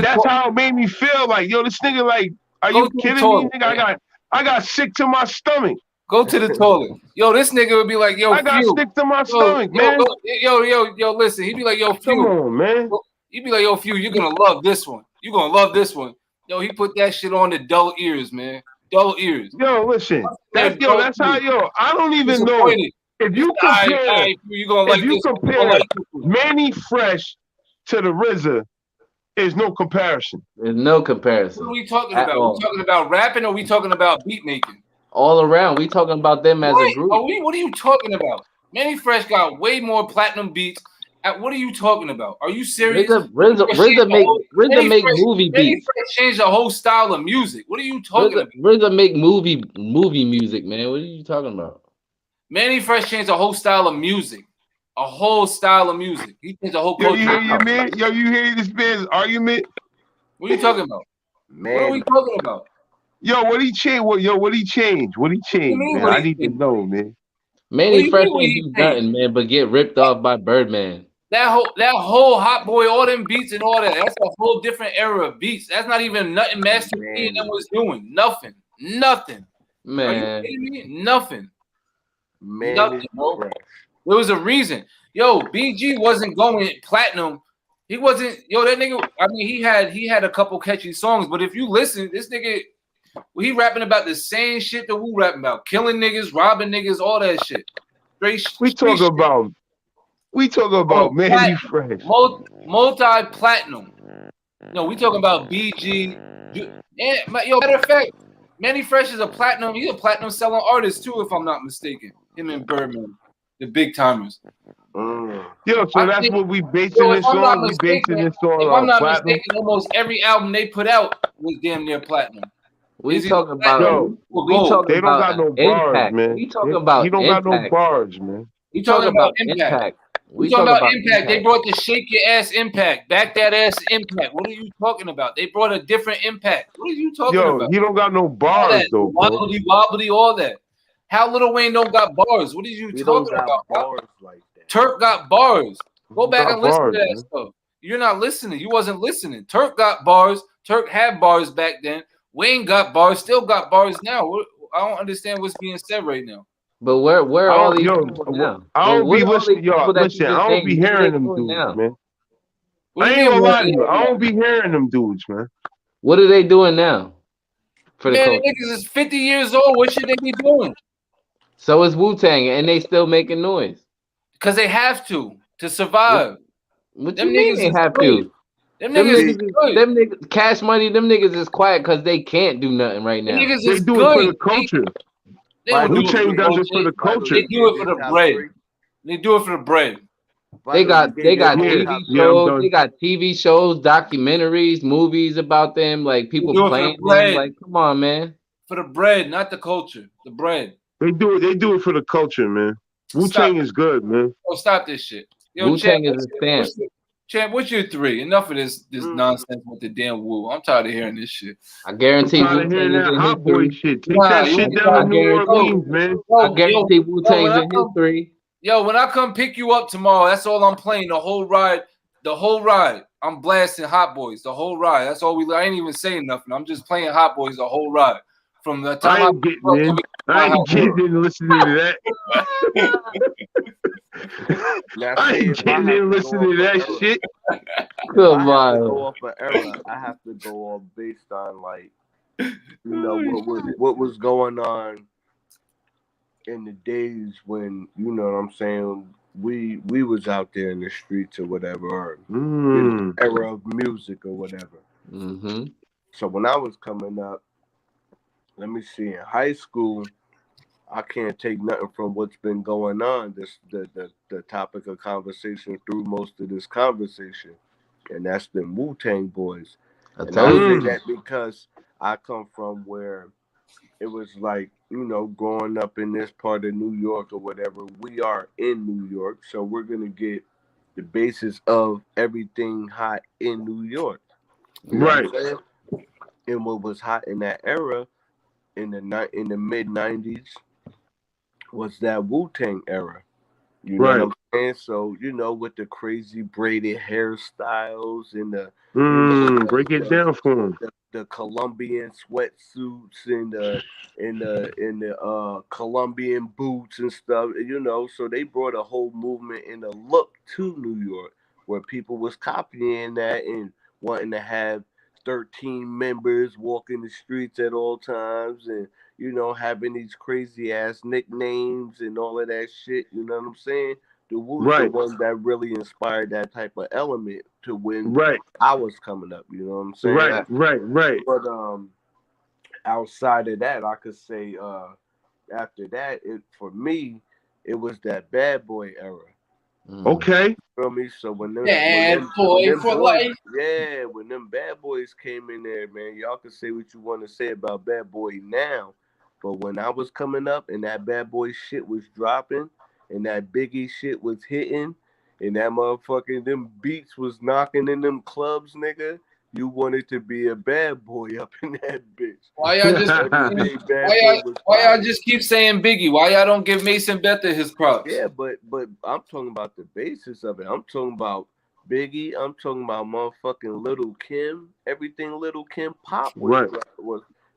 Speaker 2: that's how it made me feel. Like yo, this nigga, like, are you kidding me? Nigga, I got sick to my stomach.
Speaker 1: Go to the toilet. Yo, this nigga would be like, yo,
Speaker 2: I got sick to my stomach, man.
Speaker 1: Yo, listen. He'd be like, yo, Phew.
Speaker 2: Come on, man.
Speaker 1: He'd be like, yo, Phew, you're gonna love this one. You're gonna love this one. Yo, he put that shit on the dull ears, man. Dull ears.
Speaker 2: Yo, listen. That's how I don't even know. If you compare Manny Fresh to the RZA, there's no comparison.
Speaker 4: There's no comparison.
Speaker 1: What are we talking about? Are we talking about rapping or are we talking about beat making?
Speaker 4: All around. We talking about them as a group.
Speaker 1: What are you talking about? Manny Fresh got way more platinum beats. What are you talking about? Are you serious?
Speaker 4: RZA make movie beats.
Speaker 1: Manny Fresh changed the whole style of music. What are you talking about?
Speaker 4: RZA make movie music, man. What are you talking about?
Speaker 1: Manny Fresh changed a whole style of music. A whole style of music. He changed a whole culture.
Speaker 2: You hear this man's argument?
Speaker 1: What are you talking about? Man. What are we talking about?
Speaker 2: Yo, what he changed? What he changed? Man? I need to know, man.
Speaker 4: Manny Fresh ain't do nothing, man, but get ripped off by Birdman.
Speaker 1: That whole Hot Boy, all them beats and all that. That's a whole different era of beats. That's not even nothing Master P and them was doing. Nothing.
Speaker 4: Man.
Speaker 1: Are you kidding me? Nothing. Nothing, bro. There was a reason. Yo, BG wasn't going platinum. He wasn't. Yo, that nigga. I mean, he had a couple catchy songs, but if you listen, this nigga, he rapping about the same shit that we rapping about: killing niggas, robbing niggas, all that shit.
Speaker 2: We talk about Manny Fresh,
Speaker 1: multi-platinum. No, we talking about BG. And, yo, matter of fact, Manny Fresh is a platinum. He's a platinum selling artist too, if I'm not mistaken. Him and Birdman, the big timers.
Speaker 2: Yo, so that's what we basing this on. We basing this on.
Speaker 1: If I'm not mistaken, almost every album they put out was damn near platinum.
Speaker 4: We talking about.
Speaker 2: They don't got no bars, man.
Speaker 4: We talking about.
Speaker 2: He don't got no bars, man.
Speaker 1: We talking about impact. We talking about impact. They brought the shake your ass impact, back that ass impact. What are you talking about? They brought a different impact. What are you talking about?
Speaker 2: He don't got no bars though.
Speaker 1: Wobbly, all that. How Lil Wayne don't got bars? What are you talking about? Bars like that. Turk got bars. Go back and listen to that stuff. You're not listening. You wasn't listening. Turk got bars. Turk had bars back then. Wayne got bars. Still got bars now. I don't understand what's being said right now.
Speaker 4: But where are all these people now?
Speaker 2: I don't be listening, y'all. Listen, I don't be hearing them dudes, man. I ain't gonna lie to you. I don't be hearing them dudes, man.
Speaker 4: What are they doing now?
Speaker 1: For the niggas is 50 years old. What should they be doing?
Speaker 4: So is Wu-Tang, and they still making noise.
Speaker 1: Because they have to survive.
Speaker 4: What them niggas they have to?
Speaker 1: Them niggas,
Speaker 4: them niggas, Cash Money. Them niggas is quiet because they can't do nothing right now.
Speaker 1: Niggas
Speaker 2: they
Speaker 1: is
Speaker 2: do
Speaker 1: good.
Speaker 2: it for the culture.
Speaker 1: They don't do
Speaker 2: Wu-Tang
Speaker 1: it for
Speaker 2: does it for the culture.
Speaker 1: They do it for the bread. They do it for the bread.
Speaker 4: They got TV shows.
Speaker 2: Yeah,
Speaker 4: they got TV shows, documentaries, movies about them. Like people playing them. Like, come on, man.
Speaker 1: For the bread, not the culture. The bread.
Speaker 2: They do it for the culture, man. Wu-Tang is good, man.
Speaker 1: Oh, stop this shit. Yo,
Speaker 4: Wu-Tang is a stamp.
Speaker 1: Champ, what's your 3? Enough of this nonsense with the damn Wu. I'm tired of hearing this shit.
Speaker 4: I guarantee
Speaker 2: I'm tired of hearing that hot boy shit. Take that shit down to New Orleans, man.
Speaker 4: I guarantee Wu-Tang's in history.
Speaker 1: Yo, when I come pick you up tomorrow, that's all I'm playing. The whole ride. I'm blasting Hot Boys. The whole ride. That's all I ain't even saying nothing. I'm just playing Hot Boys the whole ride. From the time
Speaker 2: I ain't getting in listening to that. I ain't getting in listening to that shit.
Speaker 4: Come on.
Speaker 3: Go off an era. I have to go off based on like, you know, what was going on in the days when, you know what I'm saying, we was out there in the streets or whatever, or in the era of music or whatever.
Speaker 4: Mm-hmm.
Speaker 3: So when I was coming up, let me see, in high school, I can't take nothing from what's been going on, the topic of conversation through most of this conversation, and that's the Wu-Tang Boys. And I say that because I come from where it was like, you know, growing up in this part of New York or whatever, we are in New York, so we're going to get the basis of everything hot in New York. You know what I'm saying? And what was hot in that era, in the mid-90s, was that Wu-Tang era. You know what I'm saying? So, you know, with the crazy braided hairstyles and the
Speaker 2: break it down for them.
Speaker 3: The Colombian sweatsuits and the Colombian boots and stuff, you know, so they brought a whole movement and a look to New York where people was copying that and wanting to have 13 members walking the streets at all times and, you know, having these crazy ass nicknames and all of that shit, you know what I'm saying? The Wu's the one that really inspired that type of element to when I was coming up, you know what I'm saying?
Speaker 2: Right.
Speaker 3: But outside of that, I could say after that, for me, it was that bad boy era.
Speaker 2: Okay.
Speaker 3: You feel me? So when them
Speaker 1: bad
Speaker 3: boys,
Speaker 1: life.
Speaker 3: yeah, when them bad boys came in there, man, y'all can say what you want to say about Bad Boy now, but when I was coming up and that Bad Boy shit was dropping and that Biggie shit was hitting and that motherfucking them beats was knocking in them clubs, nigga, you wanted to be a bad boy up in that bitch.
Speaker 1: Why y'all just keep saying Biggie? Why y'all don't give Mason Betha his props?
Speaker 3: Yeah, but I'm talking about the basis of it. I'm talking about Biggie. I'm talking about motherfucking Little Kim. Everything Little Kim pop was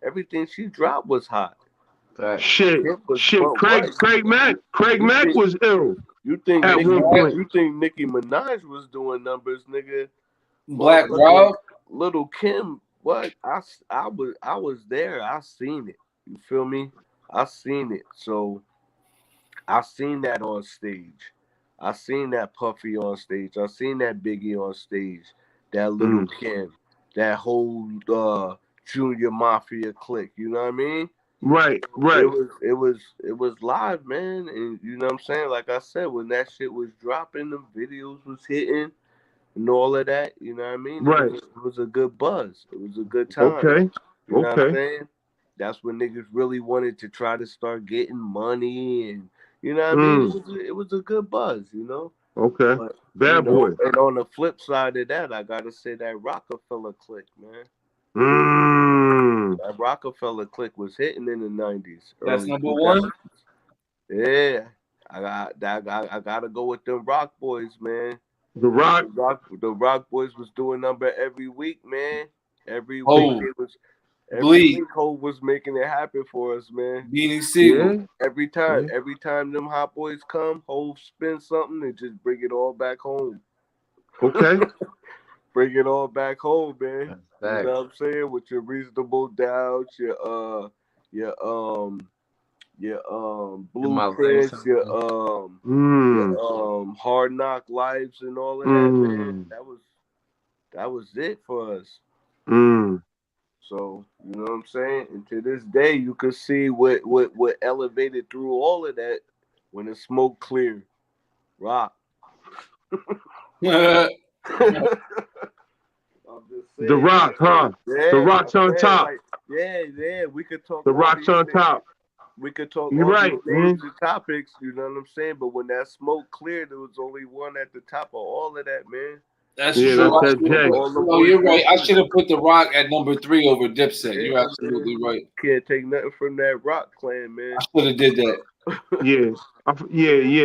Speaker 3: everything she dropped was hot.
Speaker 2: Shit. Craig Mack was ill.
Speaker 3: You think
Speaker 2: at one point?
Speaker 3: You think Nicki Minaj was doing numbers, nigga?
Speaker 1: Black Rob,
Speaker 3: Little Kim. What? I was there. I seen it. You feel me? I seen it. So I seen that on stage. I seen that Puffy on stage. I seen that Biggie on stage. That Little Kim. That whole Junior Mafia clique. You know what I mean?
Speaker 2: Right.
Speaker 3: It was live, man. And you know what I'm saying? Like I said, when that shit was dropping, the videos was hitting and all of that, you know what I mean?
Speaker 2: Right.
Speaker 3: It was a good buzz. It was a good time.
Speaker 2: Okay.
Speaker 3: You know what I'm saying? That's when niggas really wanted to try to start getting money and you know what I mean? It was a good buzz, you know?
Speaker 2: Okay.
Speaker 3: But,
Speaker 2: Bad boy.
Speaker 3: And on the flip side of that, I gotta say that Rockefeller clique, man. That Rockefeller clique was hitting in the 90s.
Speaker 1: That's number 1.
Speaker 3: Yeah. I gotta go with them Rock Boys, man.
Speaker 2: The
Speaker 3: Rock Boys was doing number every week, man. Every week it was. Every week Hov was making it happen for us, man.
Speaker 1: Beanie Siegel.
Speaker 3: Yeah. Every time them Hot Boys come, Hov spin something and just bring it all back home.
Speaker 2: Okay.
Speaker 3: Bring it all back home, man. You know what I'm saying? With your Reasonable Doubts, your Blueprints, your Hard Knock Lives and all of that, man. That was it for us.
Speaker 2: Mm.
Speaker 3: So you know what I'm saying. And to this day, you can see what elevated through all of that when the smoke cleared. Rock.
Speaker 1: Yeah.
Speaker 2: The Rock, huh?
Speaker 3: Yeah,
Speaker 2: the Rock's on top.
Speaker 3: Like, yeah. We could talk.
Speaker 2: The Rock's on top.
Speaker 3: We could talk
Speaker 2: You're
Speaker 3: all
Speaker 2: right,
Speaker 3: these names and topics. You know what I'm saying? But when that smoke cleared, there was only one at the top of all of that, man.
Speaker 1: That's true.
Speaker 2: That's
Speaker 1: you're right. I should have put The Rock at number 3 over Dipset. You're absolutely right.
Speaker 3: Can't take nothing from that Rock clan, man.
Speaker 1: I should have did that.
Speaker 2: Yeah.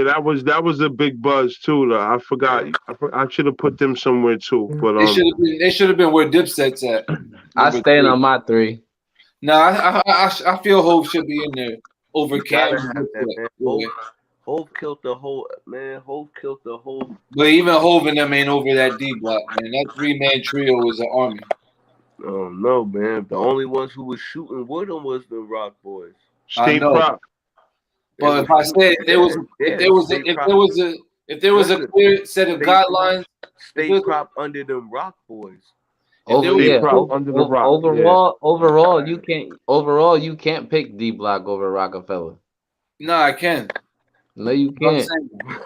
Speaker 2: That was a big buzz too. Though. I forgot. I should have put them somewhere too. But
Speaker 1: they should have been where Dipset's at.
Speaker 4: I stand on my 3.
Speaker 1: Nah, I feel Hov should be in there over Cam.
Speaker 3: Hov killed the whole man. Hov killed the whole.
Speaker 1: But even Hov and them ain't over that D block, man. That 3-man trio is an army.
Speaker 3: Oh no, man. The only ones who was shooting with them was the Rock Boys.
Speaker 2: State prop.
Speaker 1: But if I said if there was a clear set of guidelines,
Speaker 3: state prop under them Rock Boys.
Speaker 2: Under the Rock.
Speaker 4: Overall, you can't pick D Block over Rockefeller.
Speaker 1: No, I can't.
Speaker 4: No, you can't.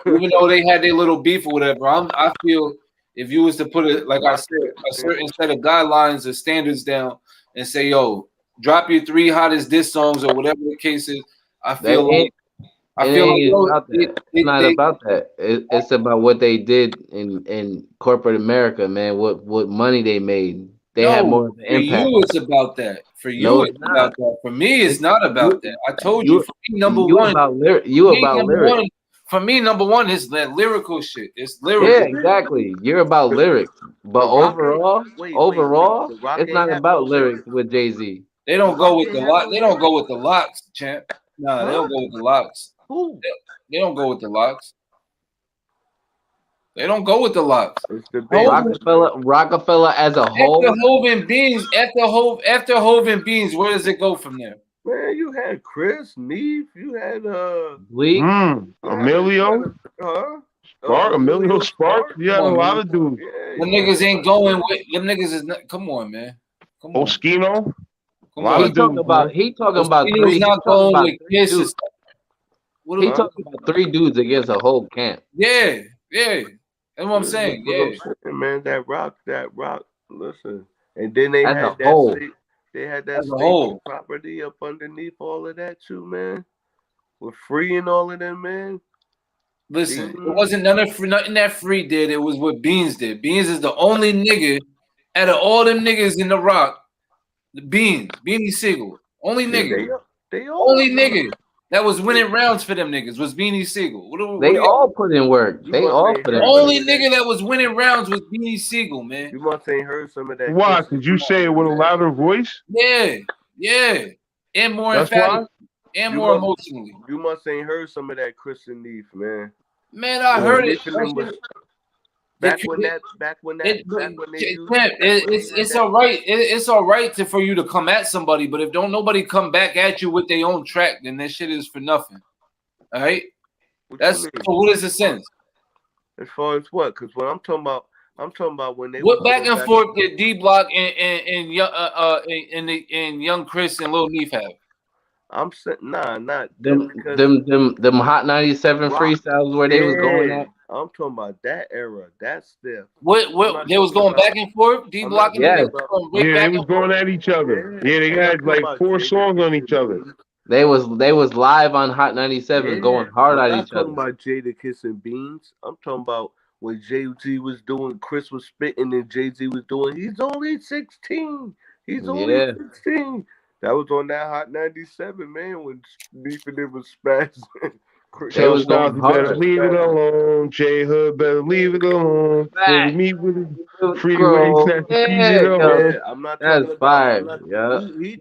Speaker 1: Even though they had their little beef or whatever, I feel if you was to put it, like I said, a certain set of guidelines or standards down and say, yo, drop your 3 hottest diss songs or whatever the case is, I feel
Speaker 4: it's not about that. It's about what they did in corporate America, man. What money they made. They had more of an impact.
Speaker 1: For you, it's about that. For you, it's about that. For me, it's not about that. I told you. For me, number one. For me, number one is that lyrical shit. It's lyrical.
Speaker 4: Yeah, exactly. You're about lyrics, but overall, it's not about lyrics with Jay-Z.
Speaker 1: They don't go with the lock. They don't go with the locks, champ. No, they don't go with the locks.
Speaker 3: Who?
Speaker 1: They don't go with the locks. They don't go with the locks.
Speaker 4: Rockefeller as a whole.
Speaker 1: After Hov and Beans, where does it go from there?
Speaker 3: Man, you had Chris, Neef, you had
Speaker 4: Bleak,
Speaker 2: Emilio, Spark, Emilio Spark. You had a lot of dudes.
Speaker 1: Them niggas ain't going with them niggas. Is not, come on, man. Come on.
Speaker 2: Oskino.
Speaker 4: He talking about 3.
Speaker 1: Not going with
Speaker 4: Kisses. He talking about 3 dudes against a whole camp.
Speaker 1: Yeah. That's what I'm saying. Yeah,
Speaker 3: man, that rock. Listen, and then they had that state property up underneath all of that too, man. With Free and all of them, man.
Speaker 1: Listen, it wasn't nothing that Free did. It was what Beans did. Beans is the only nigga out of all them niggas in the Rock. Beanie Siegel, only nigga. Only nigga that was winning rounds for them niggas was Beanie Siegel.
Speaker 4: They all put in work. They all put in work.
Speaker 1: Only nigga that was winning rounds was Beanie Siegel, man.
Speaker 3: You must ain't heard some of that.
Speaker 2: Why? Did you say it with a louder voice?
Speaker 1: Yeah. And more emphatic. And more emotionally.
Speaker 3: You must ain't heard some of that Chris and Neef, man.
Speaker 1: Man, I heard it.
Speaker 3: Back when they
Speaker 1: it's all right. It's all right for you to come at somebody, but if don't nobody come back at you with their own track, then that shit is for nothing. All right. So what is the sense?
Speaker 3: As far as what? Because when I'm talking about when they
Speaker 1: what back and forth did D Block and Young Chris and Lil Neef have?
Speaker 3: I'm saying not
Speaker 4: them Hot 97 freestyles where they was going at.
Speaker 3: I'm talking about that era. That's stiff.
Speaker 1: What they was going back and forth? D Block and
Speaker 2: they was going at each other. Yeah, they had like 4 songs on each other.
Speaker 4: They was live on Hot 97 going hard at each other.
Speaker 3: I'm talking about Jada kissing Beans. I'm talking about when Jay-Z was doing, Chris was spitting, and Jay-Z was doing. He's only 16. He's only 16. That was on that Hot 97, man, when Neef and it was spazzing.
Speaker 2: J Hood better leave it alone. J Hood better leave it alone. Meet with a freeway.
Speaker 3: I'm not.
Speaker 4: That's fire. Yeah.
Speaker 3: He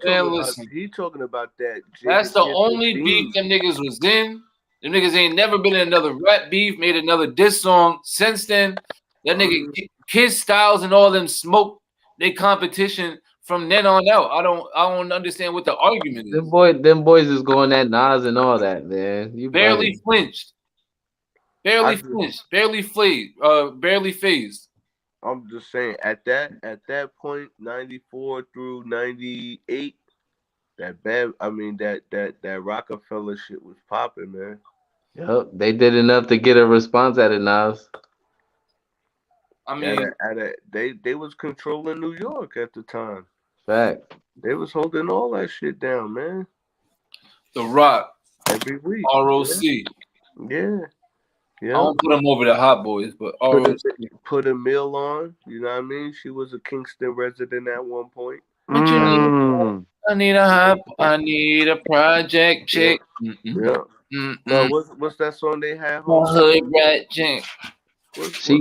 Speaker 3: talking about that.
Speaker 1: That's the only beef them niggas was in. Them niggas ain't never been in another rap beef. Made another diss song since then. That nigga Kiss Styles and all them smoke they competition. From then on out, I don't understand what the argument is.
Speaker 4: Them boys is going at Nas and all that, man. You
Speaker 1: barely flinched. Barely flinched. Barely phased.
Speaker 3: I'm just saying at that point, 94 through 98, that Rockefeller shit was popping, man.
Speaker 4: Yep, they did enough to get a response at it, Nas.
Speaker 1: I mean,
Speaker 3: they was controlling New York at the time.
Speaker 4: Fact.
Speaker 3: They was holding all that shit down, man.
Speaker 1: The Rock.
Speaker 3: Every week.
Speaker 1: ROC.
Speaker 3: Yeah.
Speaker 1: I don't put them over the Hot Boys, but ROC.
Speaker 3: Put a meal on. You know what I mean? She was a Kingston resident at one point.
Speaker 1: What you need? I need a project chick.
Speaker 3: Yeah. No, what's that song they had?
Speaker 1: Hood rat chick.
Speaker 4: She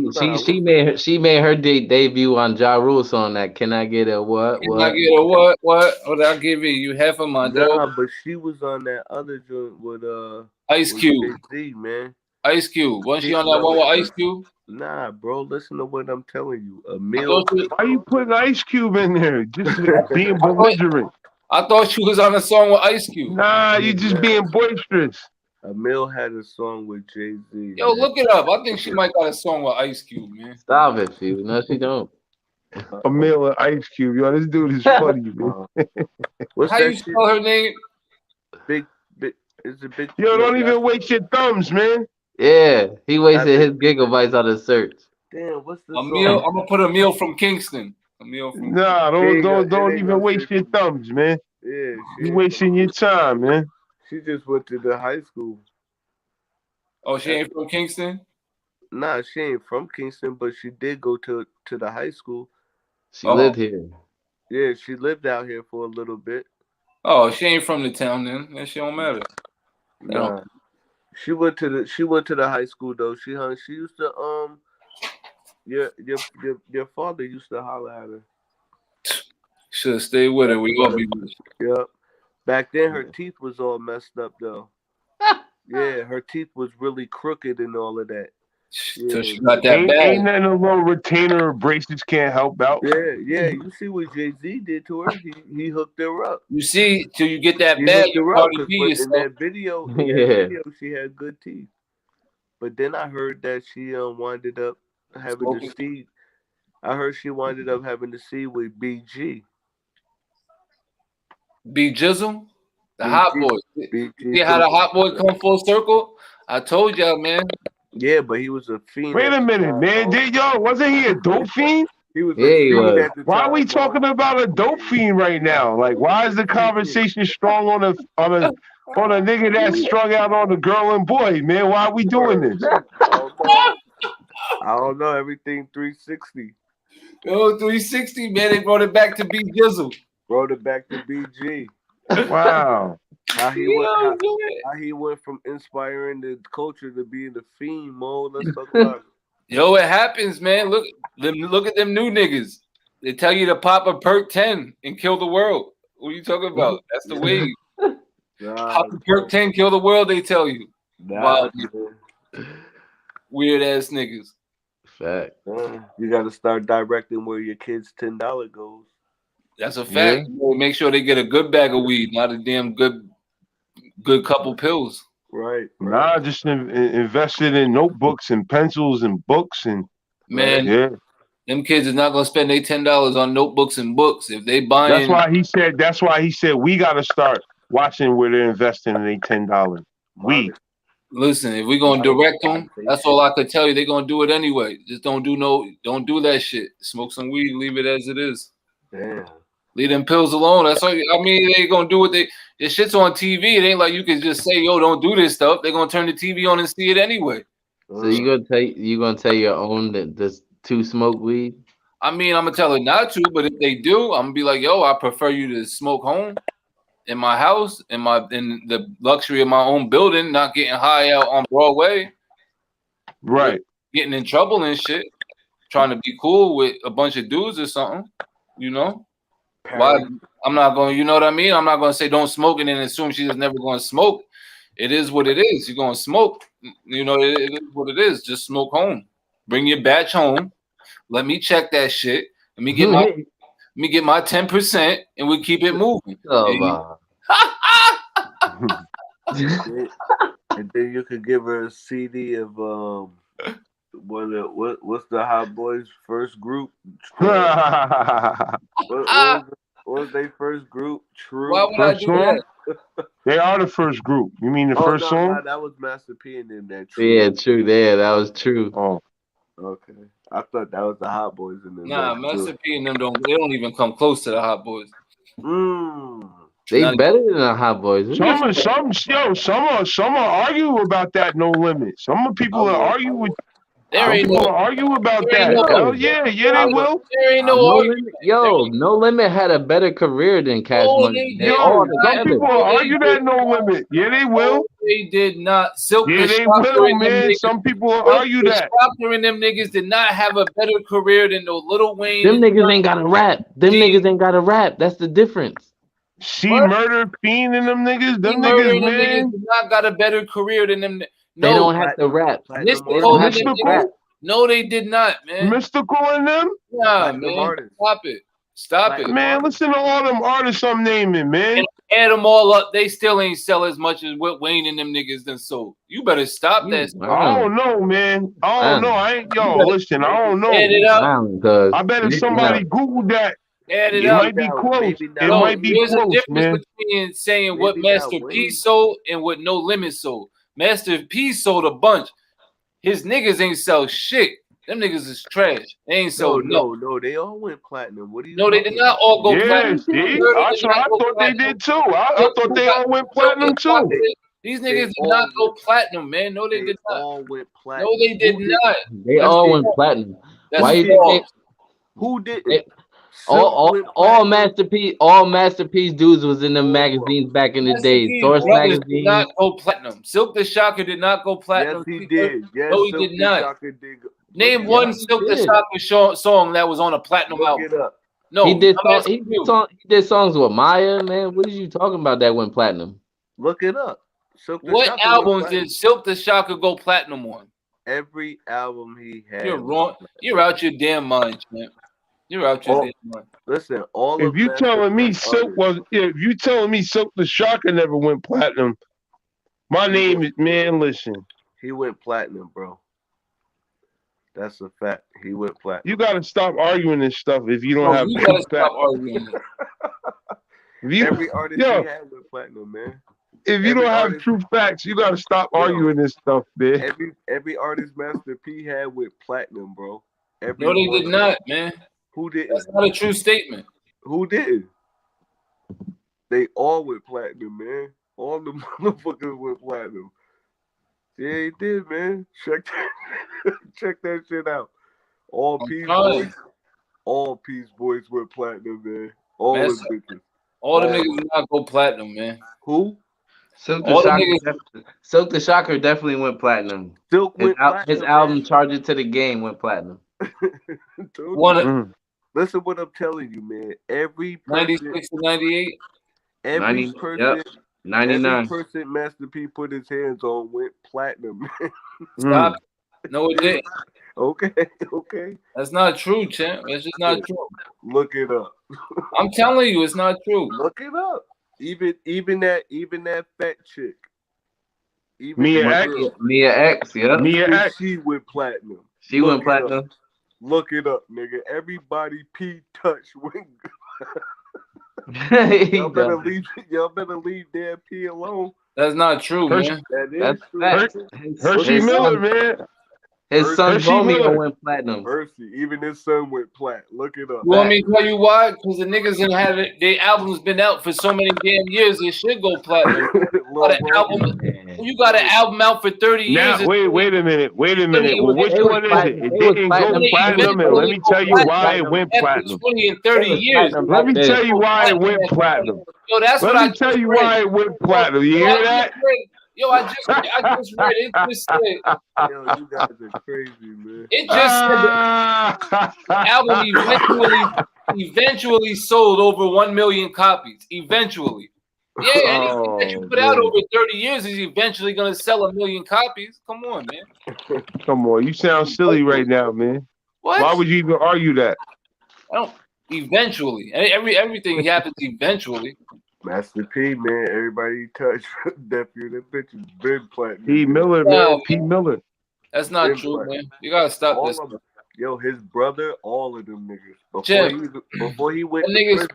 Speaker 4: made her debut on Ja Rule song that Can I Get a What?
Speaker 1: Can I get a what? What did I give you half of my dough?
Speaker 3: But she was on that other joint with
Speaker 1: Ice Cube.
Speaker 3: Jay-Z, man.
Speaker 1: Ice Cube. Wasn't she on that one with Ice Cube?
Speaker 3: Nah, bro. Listen to what I'm telling you. A meal.
Speaker 2: Why you putting Ice Cube in there? Just being belligerent.
Speaker 1: I thought she was on a song with Ice Cube.
Speaker 2: Nah, you just being boisterous.
Speaker 3: Emil had a song with Jay-Z.
Speaker 1: Yo, look it up. I think she might got a song with Ice Cube, man.
Speaker 4: Stop it, Phew. No, she don't.
Speaker 2: Emil and Ice Cube. Yo, this dude is funny, man.
Speaker 3: What's
Speaker 1: How
Speaker 3: that
Speaker 1: you spell her name?
Speaker 3: Big. Is it big?
Speaker 2: Yo, don't even waste your thumbs, man.
Speaker 4: Yeah, he wasted his gigabytes on the search.
Speaker 3: Damn, what's the
Speaker 1: Emil?
Speaker 3: song?
Speaker 1: I'm gonna put Emil from Kingston. Emil from
Speaker 2: Nah, don't even waste your thumbs, man.
Speaker 3: Yeah,
Speaker 2: you wasting your time, man.
Speaker 3: She just went to the high school.
Speaker 1: Oh, she ain't from Kingston?
Speaker 3: Nah, she ain't from Kingston, but she did go to the high school.
Speaker 4: She lived here.
Speaker 3: Yeah, she lived out here for a little bit.
Speaker 1: Oh, she ain't from the town then. That shit don't matter.
Speaker 3: Nah. She went to the high school though. She used to your father used to holler at her.
Speaker 1: Should stay with her. We gonna be rich.
Speaker 3: Yep. Back then her teeth was all messed up though. Yeah, her teeth was really crooked and all of that.
Speaker 1: So she got that bad.
Speaker 2: Ain't that a little retainer or braces can't help out?
Speaker 3: Yeah. You see what Jay-Z did to her? He hooked her up.
Speaker 1: You see, till you get that bad,
Speaker 3: in that video, she had good teeth. But then I heard that she winded up having to see. I heard she winded up having to see with BG.
Speaker 1: B Jizzle? The Hot Boy. See how the Hot Boy come full circle? I told y'all, man.
Speaker 3: Yeah, but he was a fiend.
Speaker 2: Wait a minute, man. Wasn't he a dope fiend?
Speaker 3: He was a fiend at the time.
Speaker 2: Why are we talking about a dope fiend right now? Like, why is the conversation strong on a nigga that's strung out on a girl and boy, man? Why are we doing this?
Speaker 3: I don't know. Everything 360.
Speaker 1: Yo, 360, man. They brought it back to B Jizzle.
Speaker 3: Brought it back to BG.
Speaker 2: Wow.
Speaker 3: How he went from inspiring the culture to being the fiend, Mo. Let's talk about it.
Speaker 1: Yo, it happens, man. Look at them new niggas. They tell you to pop a perk 10 and kill the world. What are you talking about? That's the wave. Pop a perk 10, kill the world, they tell you. Weird ass niggas.
Speaker 4: Fact.
Speaker 3: You gotta start directing where your kids' $10 goes.
Speaker 1: That's a fact. Yeah. Make sure they get a good bag of weed, not a damn good couple pills.
Speaker 3: Right.
Speaker 2: Nah, just invested in notebooks and pencils and books and
Speaker 1: them kids is not gonna spend their $10 on notebooks and books if they buying.
Speaker 2: That's why he said we gotta start watching where they're investing in their $10.
Speaker 1: Listen, if we're gonna direct them, that's all I could tell you. They're gonna do it anyway. Just don't do that shit. Smoke some weed, leave it as it is.
Speaker 3: Damn.
Speaker 1: Leave them pills alone. That's all. I mean, they gonna do what the shit's on TV. It ain't like you can just say, "Yo, don't do this stuff." They're gonna turn the TV on and see it anyway.
Speaker 4: So you gonna tell your own that to smoke weed?
Speaker 1: I mean, I'm gonna tell her not to, but if they do, I'm gonna be like, "Yo, I prefer you to smoke home, in my house, in the luxury of my own building, not getting high out on Broadway,
Speaker 2: right?
Speaker 1: Getting in trouble and shit, trying to be cool with a bunch of dudes or something, you know." Why I'm not going, you know what I mean? I'm not going to say don't smoke and then assume she's never going to smoke. It is what it is. You're going to smoke. You know, it is what it is. Just smoke home. Bring your batch home. Let me check that shit. Let me get my 10% and we keep it moving.
Speaker 4: Oh,
Speaker 3: and then you could give her a CD of What's the Hot Boys first group? What was their first group? True.
Speaker 1: Why would
Speaker 2: first
Speaker 1: I do
Speaker 2: song?
Speaker 1: that?
Speaker 2: They are the first group. You mean the first song?
Speaker 3: No, that was Master P and then that. True.
Speaker 4: Yeah, true. There, that was true.
Speaker 2: Oh,
Speaker 3: okay. I thought that was the Hot Boys and then.
Speaker 1: Nah, Master P and them don't even come close to the Hot Boys.
Speaker 4: They better than the Hot Boys.
Speaker 2: Some argue about that. No Limit. Some people argue with. Argue about that. Hell yeah, they will.
Speaker 1: There ain't
Speaker 4: no Limit. Yo, No Limit had a better career than Cash Money.
Speaker 2: Some people argue that No Limit. Yeah, they will.
Speaker 1: They did not. Silk
Speaker 2: yeah, they will, man. Some people argue that.
Speaker 1: Shocker and them niggas did not have a better career than no Lil Wayne.
Speaker 4: Them niggas ain't got to rap. Niggas ain't got to rap. That's the difference.
Speaker 2: Murder, Fiend, and them niggas. Them niggas, man.
Speaker 1: Did not got a better career than them.
Speaker 4: No, they don't have to rap.
Speaker 1: No, they did not, man.
Speaker 2: Mystical in them?
Speaker 1: Nah, man. Stop it.
Speaker 2: Man, listen to all them artists I'm naming, man.
Speaker 1: And add them all up, they still ain't sell as much as what Wayne and them niggas done sold. You better stop that.
Speaker 2: I don't know, man. I don't know. I ain't listen. I don't know.
Speaker 1: Add it up.
Speaker 2: I bet if somebody Googled that, it might be close. It might be close, man. There's a difference
Speaker 1: between saying what Master P sold and what No Limit sold. Master P sold a bunch. His niggas ain't sell shit. Them niggas is trash. They ain't sold
Speaker 3: no. They all went platinum. What do you?
Speaker 1: No, they did not all go platinum.
Speaker 2: See? I thought they did too. I thought they all went platinum too.
Speaker 1: These niggas did not go platinum, man. No, they did not.
Speaker 3: All went platinum.
Speaker 1: No, they did not.
Speaker 4: They all went platinum.
Speaker 3: Why you think? Who did?
Speaker 4: All Masterpiece dudes was in the magazines back in the day. Source magazine
Speaker 1: did not go platinum. Silk the Shocker did not go platinum.
Speaker 3: Yes, he did. Yes,
Speaker 1: no, he did not. Name one Silk the Shocker song that was on a platinum album. No,
Speaker 4: he did songs with Maya, man. What are you talking about that went platinum?
Speaker 3: Look it up.
Speaker 1: What albums did Silk the Shocker go platinum on?
Speaker 3: Every album he had.
Speaker 1: You're wrong. You're out your damn mind, champ. You're out your damn mind.
Speaker 3: Listen,
Speaker 2: if you telling me Silk the Shocker never went platinum, my name is listen.
Speaker 3: He went platinum, bro. That's a fact. He went platinum.
Speaker 2: You gotta stop arguing this stuff if you don't have.
Speaker 1: You gotta stop arguing.
Speaker 3: Every artist he had went platinum, man.
Speaker 2: If you don't have true facts, you gotta stop arguing this stuff, man.
Speaker 3: Every artist Master P had went platinum, bro.
Speaker 1: No, they did not, man.
Speaker 3: Who did?
Speaker 1: That's not a true statement.
Speaker 3: Who did? They all went platinum, man. All the motherfuckers went platinum. Yeah, he did, man. Check that shit out. All Peace Boys went platinum, man. All the bitches.
Speaker 1: All the niggas did not go platinum, man.
Speaker 3: Who?
Speaker 4: Silk the Shocker definitely went platinum. His album Charge It to the Game went platinum.
Speaker 3: Listen what I'm telling you, man. Every person,
Speaker 1: 96 to 98?
Speaker 3: Every person,
Speaker 4: 99.
Speaker 3: Every person Master P put his hands on went platinum.
Speaker 1: Stop. No, it didn't.
Speaker 3: Okay.
Speaker 1: That's not true, champ. That's just not true.
Speaker 3: Look it up.
Speaker 1: I'm telling you, it's not true.
Speaker 3: Look it up. Even that fat chick.
Speaker 2: Mia X,
Speaker 4: yeah.
Speaker 2: Mia X.
Speaker 3: She went platinum.
Speaker 4: She went platinum.
Speaker 3: Look it up, nigga. Everybody P touch went. Y'all better leave their P alone.
Speaker 1: That's not true, man.
Speaker 3: That's true.
Speaker 2: Hershey Miller, man.
Speaker 4: His son Romeo went platinum.
Speaker 3: Mercy, even his son went plat. Look it up.
Speaker 1: You want me to tell you why? Because the niggas didn't have it. Their album's been out for so many damn years. It should go platinum. You got an album out for 30 years.
Speaker 2: Now, wait a minute. Well, which one is it? It didn't go platinum, and let me tell you why it went platinum.
Speaker 1: 20 and 30 years.
Speaker 2: Let me tell you why it went platinum.
Speaker 1: Yo, that's
Speaker 2: Let me tell you why it went platinum. You hear that?
Speaker 1: Yo, I just read it. It just said.
Speaker 3: Yo, you guys are crazy, man.
Speaker 1: It just said the album eventually sold over 1 million copies. Eventually. Yeah, anything that you put out over 30 years is eventually going to sell 1 million copies. Come on, man.
Speaker 2: Come on. You sound silly right now, man.
Speaker 1: What?
Speaker 2: Why would you even argue that?
Speaker 1: I don't. Eventually. Everything happens eventually.
Speaker 3: Master P, man, everybody touch nephew. That bitch has been platinum.
Speaker 2: P. Miller, man. P. Miller.
Speaker 1: That's not true, man. You gotta stop this.
Speaker 3: Yo, his brother, all of them niggas. Before he went
Speaker 1: to prison.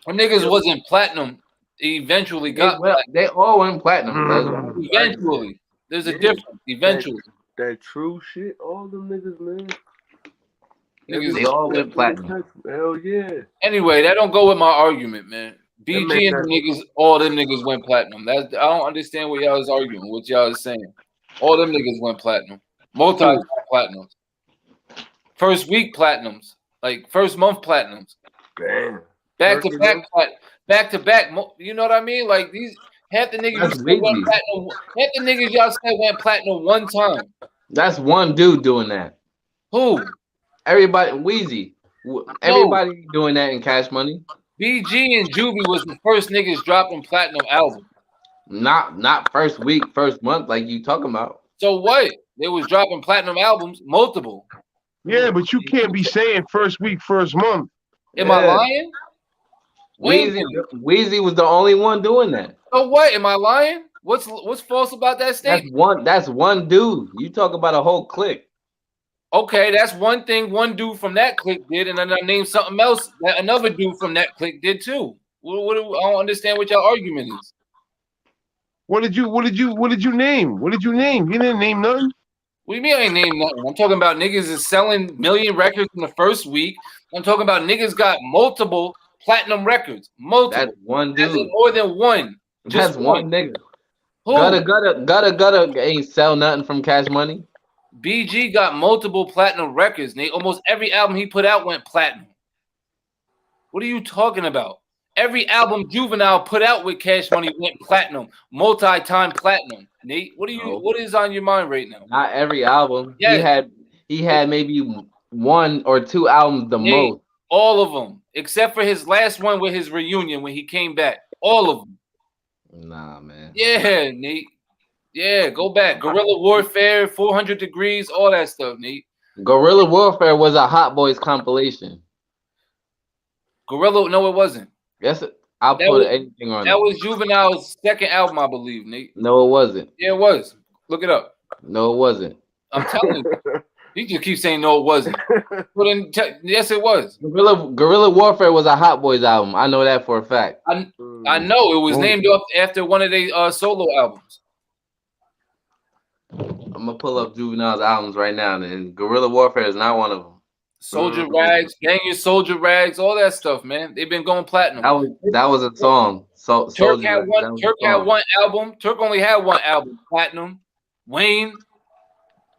Speaker 1: When niggas wasn't platinum, he eventually got platinum.
Speaker 4: They all went platinum.
Speaker 1: Eventually. There's a difference. Eventually.
Speaker 3: That true shit, all them niggas, man.
Speaker 4: They all went platinum.
Speaker 3: Hell yeah.
Speaker 1: Anyway, that don't go with my argument, man. BG and the niggas, all them niggas went platinum. I don't understand what y'all is arguing, what y'all is saying. All them niggas went platinum. Multi-platinums. First week platinums. Like first month platinums.
Speaker 3: Damn.
Speaker 1: Back to back. You know what I mean? Like these half the niggas went platinum. Half the niggas y'all said went platinum one time.
Speaker 4: That's one dude doing that.
Speaker 1: Who?
Speaker 4: Everybody, Weezy. Everybody doing that in Cash Money.
Speaker 1: BG and Juvie was the first niggas dropping platinum album.
Speaker 4: Not first week, first month, like you talking about.
Speaker 1: So what? They was dropping platinum albums, multiple.
Speaker 2: Yeah, but you can't be saying first week, first month.
Speaker 1: Am I lying?
Speaker 4: Weezy was the only one doing that.
Speaker 1: So what? Am I lying? What's false about that statement?
Speaker 4: That's one dude. You talk about a whole clique.
Speaker 1: Okay, that's one thing one dude from that clique did, and then I named something else that another dude from that clique did too. I don't understand what your argument is.
Speaker 2: What did you name? What did you name? You didn't name nothing.
Speaker 1: What do you mean I ain't named nothing? I'm talking about niggas is selling million records in the first week. I'm talking about niggas got multiple platinum records. Multiple.
Speaker 4: That's one dude.
Speaker 1: More than one.
Speaker 4: That's one nigga.
Speaker 1: Who?
Speaker 4: Gotta ain't sell nothing from Cash Money.
Speaker 1: BG got multiple platinum records. Almost every album he put out went platinum. What are you talking about? Every album Juvenile put out with Cash Money went platinum, multi-time platinum. Nate, what is on your mind right now?
Speaker 4: Not every album. Yeah. He had maybe one or two albums the most.
Speaker 1: All of them, except for his last one with his reunion when he came back. All of them.
Speaker 4: Nah, man.
Speaker 1: Yeah, Nate. Yeah, go back. Guerrilla Warfare, 400 Degrees, all that stuff, Nate.
Speaker 4: Guerrilla Warfare was a Hot Boys compilation.
Speaker 1: No, it wasn't.
Speaker 4: Yes, I'll put anything on
Speaker 1: that. That was Juvenile's second album, I believe, Nate.
Speaker 4: No, it wasn't.
Speaker 1: Yeah, it was. Look it up.
Speaker 4: No, it wasn't.
Speaker 1: I'm telling you. You just keep saying no, it wasn't. Yes, it was.
Speaker 4: Guerrilla Warfare was a Hot Boys album. I know that for a fact.
Speaker 1: I know it was named after one of their solo albums.
Speaker 4: I'm gonna pull up Juvenile's albums right now, and Guerrilla Warfare is not one of them.
Speaker 1: Soldier Rags, Gang Your Soldier Rags, all that stuff, man. They've been going platinum.
Speaker 4: That was a song.
Speaker 1: Turk had one album. Turk only had one album, platinum. Wayne,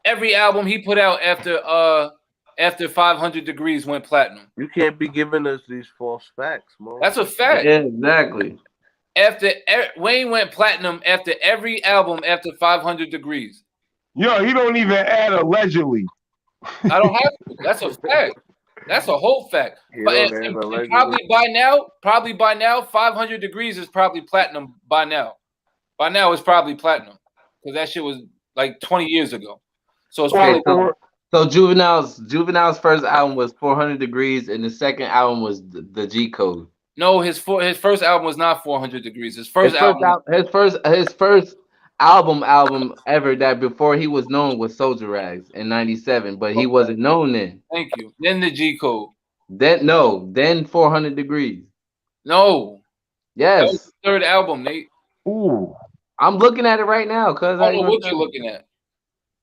Speaker 1: every album he put out after 500 Degrees went platinum.
Speaker 3: You can't be giving us these false facts, man.
Speaker 1: That's a fact.
Speaker 4: Yeah, exactly.
Speaker 1: Wayne went platinum after every album after 500 Degrees.
Speaker 2: Yo, he don't even add allegedly.
Speaker 1: I don't have to. That's a fact. That's a whole fact. And probably by now, 500 Degrees is probably platinum by now. By now, it's probably platinum because that shit was like 20 years ago. So it's probably.
Speaker 4: So Juvenile's first album was 400 Degrees, and the second album was the G Code.
Speaker 1: No, his first album was not 400 Degrees. His first album ever that before he was known was Soldier Rags in '97, but he wasn't known then. Thank you. Then the G Code.
Speaker 4: Then 400 Degrees.
Speaker 1: No.
Speaker 4: Yes.
Speaker 1: That was the third album, Nate.
Speaker 2: Ooh.
Speaker 4: I'm looking at it right now, cuz
Speaker 1: I don't know what you're looking at.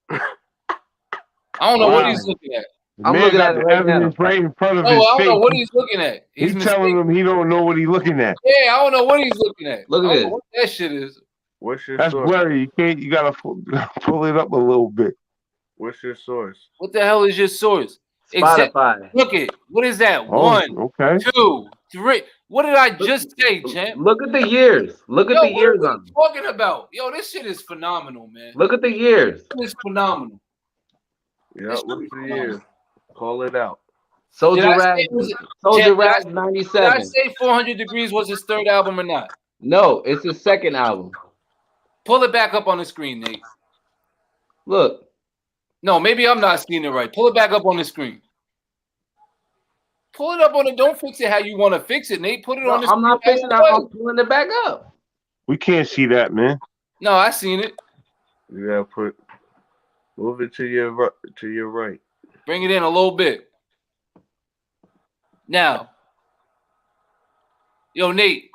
Speaker 1: I don't know what he's looking at.
Speaker 4: I'm looking at it right now.
Speaker 2: Right in front of his
Speaker 1: I don't
Speaker 2: face.
Speaker 1: know what he's looking at.
Speaker 2: He's telling him he don't know what he's looking at.
Speaker 1: Yeah, I don't know what he's looking at.
Speaker 4: Look at it.
Speaker 1: What that shit is.
Speaker 3: What's your
Speaker 2: That's
Speaker 3: source?
Speaker 2: blurry. You gotta pull it up a little bit.
Speaker 3: What's your source?
Speaker 1: What the hell is your source?
Speaker 4: Spotify.
Speaker 1: Look it. What is that?
Speaker 2: Oh,
Speaker 1: 1,
Speaker 2: okay.
Speaker 1: 2, 3. What did I just say, champ?
Speaker 4: Look at the years. Look at the years on them.
Speaker 1: What are you talking about? Yo, this shit is phenomenal, man.
Speaker 4: Look at the years.
Speaker 1: It's phenomenal.
Speaker 3: Yeah, what's the year? Call it out.
Speaker 4: Soldier Rags 97.
Speaker 1: Did I say 400 Degrees was his third album or not?
Speaker 4: No, it's his second album.
Speaker 1: Pull it back up on the screen, Nate.
Speaker 4: Look.
Speaker 1: No, maybe I'm not seeing it right. Pull it back up on the screen. Pull it up on it. Don't fix it how you want to fix it, Nate. Put it on the screen.
Speaker 4: I'm not fixing it. I'm pulling it back up.
Speaker 2: We can't see that, man.
Speaker 1: No, I seen it.
Speaker 3: You gotta put. Move it to your right.
Speaker 1: Bring it in a little bit. Now, yo, Nate.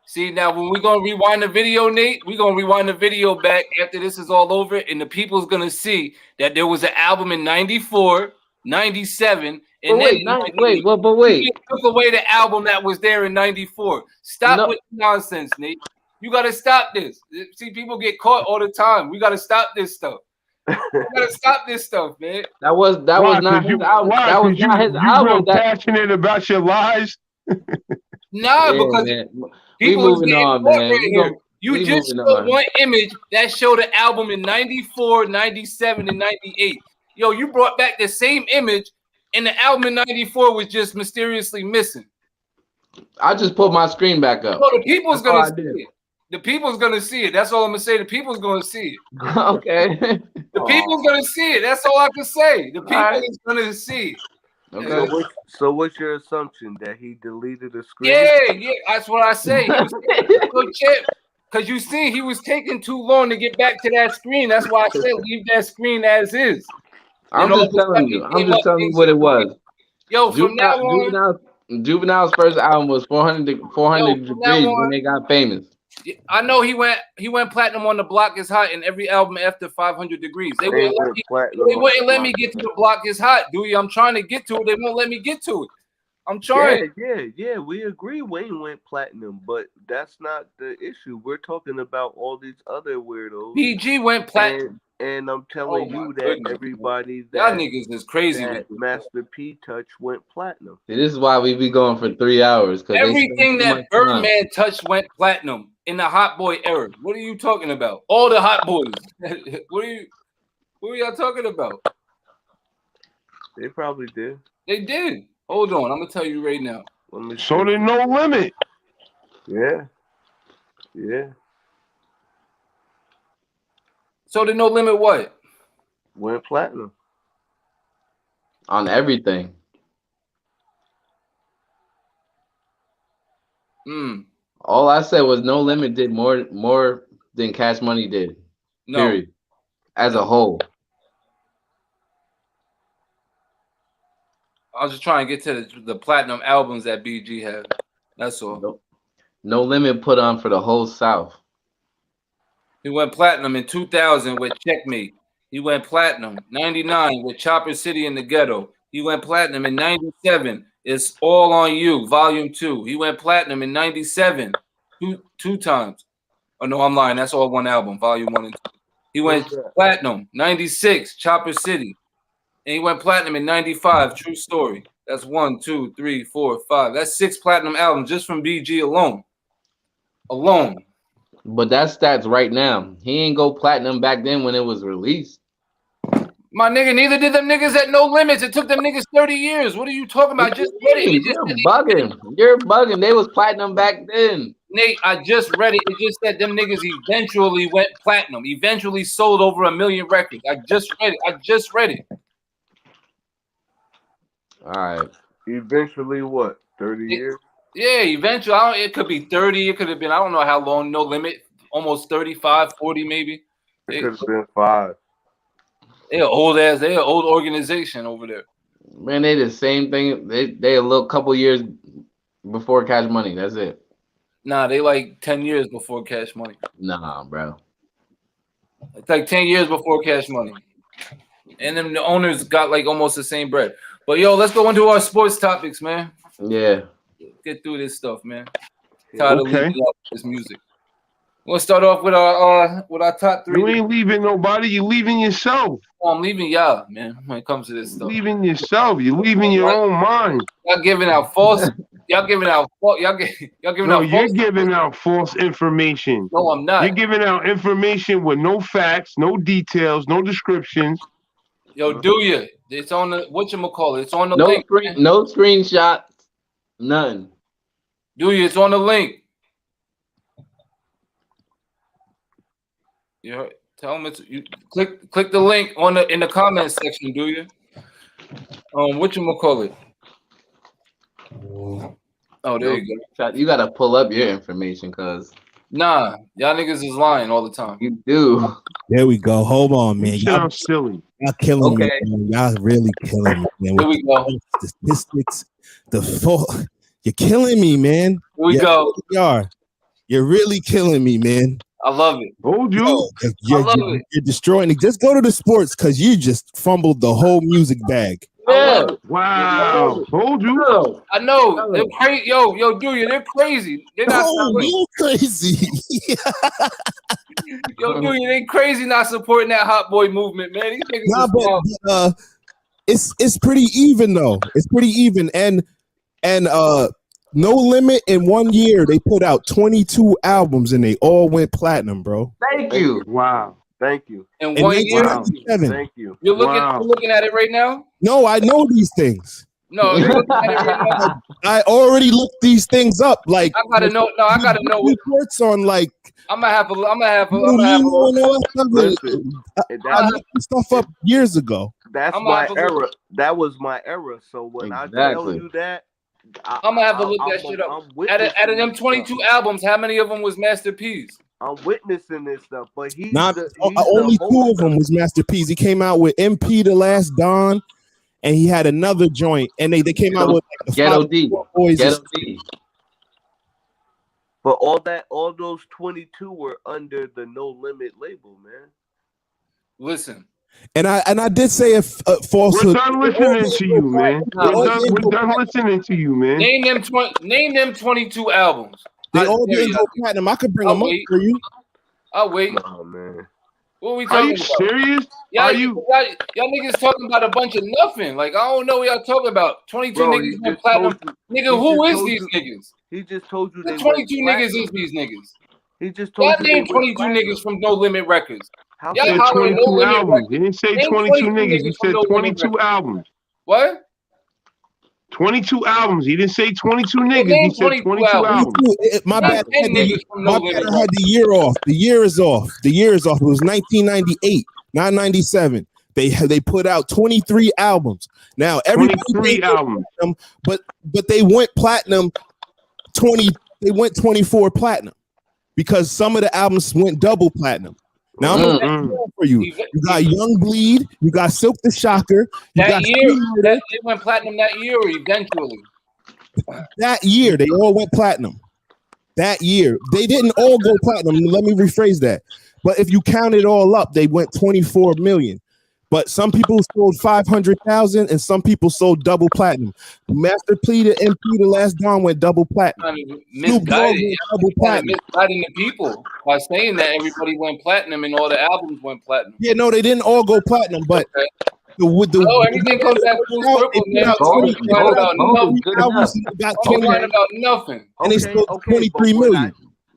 Speaker 1: See, now when we're gonna rewind the video, Nate, we're gonna rewind the video back after this is all over, and the people's gonna see that there was an album in 94, 97, and
Speaker 4: wait,
Speaker 1: you took away the album that was there in 94. Stop with nonsense, Nate. You gotta stop this. See, people get caught all the time. We gotta stop this stuff. We gotta stop this stuff, man.
Speaker 4: That was not his album. That was not his album.
Speaker 2: Real passionate about your lies.
Speaker 1: Nah, because
Speaker 4: man.
Speaker 1: people
Speaker 4: we moving on, man.
Speaker 1: Right here. You just showed one image that showed an album in 94, 97, and 98. Yo, you brought back the same image, and the album in 94 was just mysteriously missing.
Speaker 4: I just put my screen back up.
Speaker 1: So the people's gonna see it. The people's gonna see it. That's all I'm gonna say. The people's gonna see it.
Speaker 4: Okay.
Speaker 1: The people's gonna see it. That's all I can say. The people is gonna see it.
Speaker 4: Okay.
Speaker 3: So what's your assumption that he deleted the screen?
Speaker 1: Yeah, that's what I say. Because you see, he was taking too long to get back to that screen. That's why I said leave that screen as is.
Speaker 4: I'm just telling you what it was.
Speaker 1: Yo, from now on,
Speaker 4: Juvenile's first album was 400 degrees when they got famous.
Speaker 1: I know he went platinum on The Block Is Hot, and every album after 500 degrees. They wouldn't let me get to The Block Is Hot, dude. I'm trying to get to it. They won't let me get to it. I'm trying.
Speaker 3: Yeah. We agree Wayne went platinum, but that's not the issue. We're talking about all these other weirdos.
Speaker 1: BG went platinum.
Speaker 3: And I'm telling you that everybody
Speaker 1: y'all niggas is crazy.
Speaker 3: That Master P touch went platinum.
Speaker 4: This is why we be going for 3 hours.
Speaker 1: Everything that Birdman touched went platinum in the Hot Boy era. What are you talking about? All the Hot Boys. What are y'all talking about?
Speaker 3: They probably did.
Speaker 1: They did. Hold on, I'm gonna tell you right now.
Speaker 2: So did No Limit.
Speaker 3: Yeah.
Speaker 1: So did No Limit what?
Speaker 3: Went platinum.
Speaker 4: On everything. All I said was No Limit did more than Cash Money did.
Speaker 1: No.
Speaker 4: Period. As a whole.
Speaker 1: I was just trying to get to the platinum albums that BG had. That's all.
Speaker 4: No Limit put on for the whole South.
Speaker 1: He went platinum in 2000 with Checkmate. He went platinum 99 with Chopper City in the Ghetto. He went platinum in 97. It's All on You, Volume 2. He went platinum in 97 two times. Oh, no, I'm lying. That's all one album, Volume 1 and 2. He went platinum 96, Chopper City. And he went platinum in 95, True Story. That's 1, 2, 3, 4, 5. That's 6 platinum albums just from BG alone.
Speaker 4: But that's stats right now. He ain't go platinum back then when it was released.
Speaker 1: My nigga, neither did them niggas at No Limits. It took them niggas 30 years. What are you talking about? Just read it.
Speaker 4: You're bugging. They was platinum back then.
Speaker 1: Nate, I just read it. It just said them niggas eventually went platinum. Eventually sold over 1 million records. I just read it.
Speaker 4: All right.
Speaker 3: Eventually what? 30 years?
Speaker 1: Yeah, eventually. It could be 30. It could have been, I don't know how long. No Limit. Almost 35, 40 maybe.
Speaker 3: It could have been 5.
Speaker 1: They're an old organization over there.
Speaker 4: Man, they the same thing. They a little couple years before Cash Money. That's it.
Speaker 1: Nah, they like 10 years before Cash Money.
Speaker 4: Nah, bro.
Speaker 1: It's like 10 years before Cash Money. And then the owners got like almost the same bread. But yo, let's go into our sports topics, man.
Speaker 4: Yeah.
Speaker 1: Get through this stuff, man. Tired of leaving off this music. We'll start off with our top 3.
Speaker 2: You ain't leaving nobody. You leaving yourself.
Speaker 1: Oh, I'm leaving y'all, man. When it comes to this stuff,
Speaker 2: leaving yourself. You leaving your own mind.
Speaker 1: Y'all giving out false. You're giving out
Speaker 2: false information.
Speaker 1: No, I'm not.
Speaker 2: You're giving out information with no facts, no details, no descriptions.
Speaker 1: Yo, do you? It's on the whatchamacallit. It's on the link.
Speaker 4: No screenshots. None.
Speaker 1: Do you? It's on the link. Yeah, tell them you click the link in the comment section. Do you? Whatchamacallit? Oh, there you go.
Speaker 4: You gotta pull up your information, cause
Speaker 1: Nah, y'all niggas is lying all the time.
Speaker 4: You do.
Speaker 5: There we go. Hold on, man.
Speaker 2: Y'all silly.
Speaker 5: Y'all killing
Speaker 4: Okay.
Speaker 5: me, man. Y'all really killing me, man.
Speaker 1: Here we go.
Speaker 5: The statistics, you're killing me, man.
Speaker 1: Here we go.
Speaker 5: You're really killing me, man.
Speaker 1: I love it.
Speaker 2: Told you.
Speaker 5: You're destroying it. Just go to the sports because you just fumbled the whole music bag.
Speaker 1: Yeah.
Speaker 2: Wow. Told you.
Speaker 1: I know. They're crazy. Yo, Junior, they're crazy. They're not
Speaker 5: you're crazy.
Speaker 1: Yo, Junior, they crazy not supporting that hot boy movement, man. These niggas
Speaker 5: but it's pretty even though. It's pretty even. And No Limit in 1 year they put out 22 albums and they all went platinum, bro.
Speaker 4: Thank you.
Speaker 3: Wow. Thank you.
Speaker 1: in 1 year.
Speaker 3: Thank you.
Speaker 1: You're looking at it right now?
Speaker 5: No, I know these things.
Speaker 1: No, you're looking at it right now.
Speaker 5: I already looked these things up. Like
Speaker 1: I gotta know. No, I gotta know.
Speaker 5: Reports on like
Speaker 1: I'm gonna have.
Speaker 5: I looked this stuff up years ago.
Speaker 3: That's my era. That was my era. So when I tell you that,
Speaker 1: I'm gonna have to look that shit up. Out of them 22 albums, how many of them was Master P's?
Speaker 3: I'm witnessing this stuff, but he's
Speaker 5: only two of them was Master P's. He came out with MP The Last Don, and he had another joint, and they came out with like the
Speaker 4: Ghetto D.
Speaker 5: Boys.
Speaker 4: Ghetto D.
Speaker 3: But all those 22 were under the No Limit label, man.
Speaker 1: Listen.
Speaker 5: And I did say a falsehood.
Speaker 2: We're done listening to you, man. We're done listening to you, man.
Speaker 1: Name them 22 albums.
Speaker 5: They all didn't go platinum. I could bring them up for you.
Speaker 1: I'll wait.
Speaker 3: Oh man.
Speaker 1: What are we talking about?
Speaker 2: Serious?
Speaker 1: Y'all niggas talking about a bunch of nothing. Like, I don't know what y'all talking about. 22 niggas went platinum. Nigga, who is these niggas?
Speaker 3: He just told you.
Speaker 1: The 22 niggas is these niggas.
Speaker 3: He just told
Speaker 1: you. Y'all named 22 niggas from No Limit Records.
Speaker 2: Y'all said 22 albums. He didn't say 22 niggas. He said 22 albums.
Speaker 1: What?
Speaker 2: 22 albums. He didn't say 22 niggas. He said 22 albums.
Speaker 5: My bad. I had the year off. The year is off. It was 1998, not 97. They put out 23 albums. Now everybody
Speaker 2: 23 albums.
Speaker 5: But they went platinum 20. They went 24 platinum because some of the albums went double platinum. Now I'm gonna for you. You got Young Bleed. You got Silk the Shocker.
Speaker 1: They went platinum that year or eventually?
Speaker 5: That year they all went platinum. That year they didn't all go platinum. Let me rephrase that. But if you count it all up, they went 24 million. But some people sold 500,000 and some people sold double platinum. Master P to MP The Last Don went double platinum.
Speaker 1: Misguiding the people by saying that everybody went platinum and all the albums went platinum.
Speaker 5: Yeah, no, they didn't all go platinum, but
Speaker 1: everything comes back full circle, man. Talking about nothing.
Speaker 5: And they sold 23 million.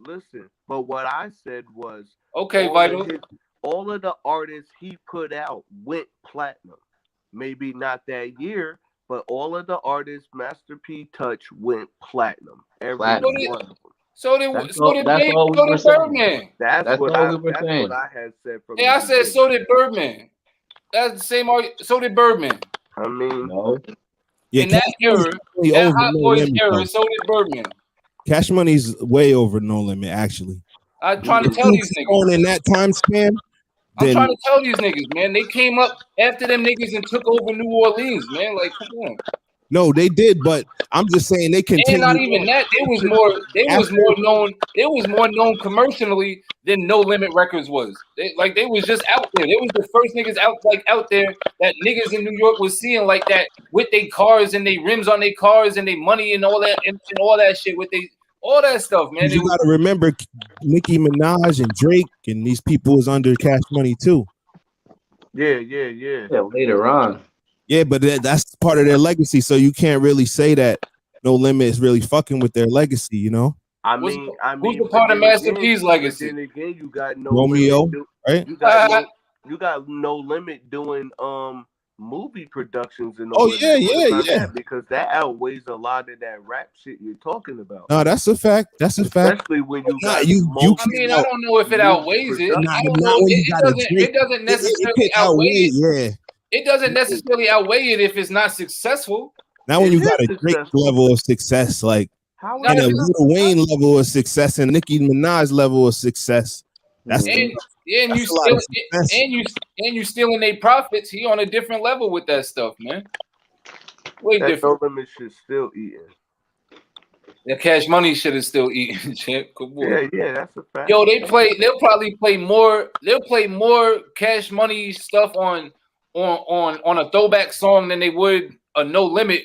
Speaker 3: Listen, but what I said was
Speaker 1: Vital.
Speaker 3: All of the artists he put out went platinum. Maybe not that year, but all of the artists Master P touched went platinum. Every one of them. So did Birdman.
Speaker 4: That's what
Speaker 3: I had said from
Speaker 1: I said so did Birdman. That's the same argument. So did Birdman.
Speaker 3: I mean,
Speaker 5: no.
Speaker 1: In that era, that Hot Boys era, so did Birdman.
Speaker 5: Cash Money's way over No Limit, actually.
Speaker 1: I'm trying to tell these niggas.
Speaker 5: In that time span,
Speaker 1: I'm trying to tell these niggas, man. They came up after them niggas and took over New Orleans, man. Like, come on.
Speaker 5: No, they did, but I'm just saying they continued.
Speaker 1: And not even that. They was more known commercially than No Limit Records was. They was just out there. They was the first niggas out there that niggas in New York was seeing like that with their cars and their rims on their cars and their money and all that and all that shit with all that stuff, man.
Speaker 5: You gotta remember Nicki Minaj and Drake and these people was under Cash Money too.
Speaker 3: Yeah.
Speaker 4: Later on.
Speaker 5: Yeah, but that's part of their legacy, so you can't really say that No Limit is really fucking with their legacy, you know?
Speaker 3: I mean,
Speaker 1: who's the part of Master P's legacy?
Speaker 3: Then again, you got No
Speaker 5: Romeo,
Speaker 3: Limit,
Speaker 5: right?
Speaker 3: You got No Limit doing movie productions and
Speaker 5: yeah,
Speaker 3: because that outweighs a lot of that rap shit you're talking about.
Speaker 5: No, that's a fact.
Speaker 3: Especially when you got
Speaker 1: I don't know if it outweighs it. I don't know. It doesn't necessarily outweigh it. It doesn't necessarily outweigh it if it's not successful.
Speaker 5: Now when you got a Drake level of success, like And a Lil Wayne level of success and Nicki Minaj level of success. That's
Speaker 1: and you stealing their profits. He on a different level with that stuff, man. Way different.
Speaker 3: No Limit shit still eating.
Speaker 1: The Cash Money shit is still eating, champ. Come on.
Speaker 3: Yeah, that's a fact.
Speaker 1: Yo, they'll probably play more. They'll play more Cash Money stuff on a throwback song than they would a No Limit.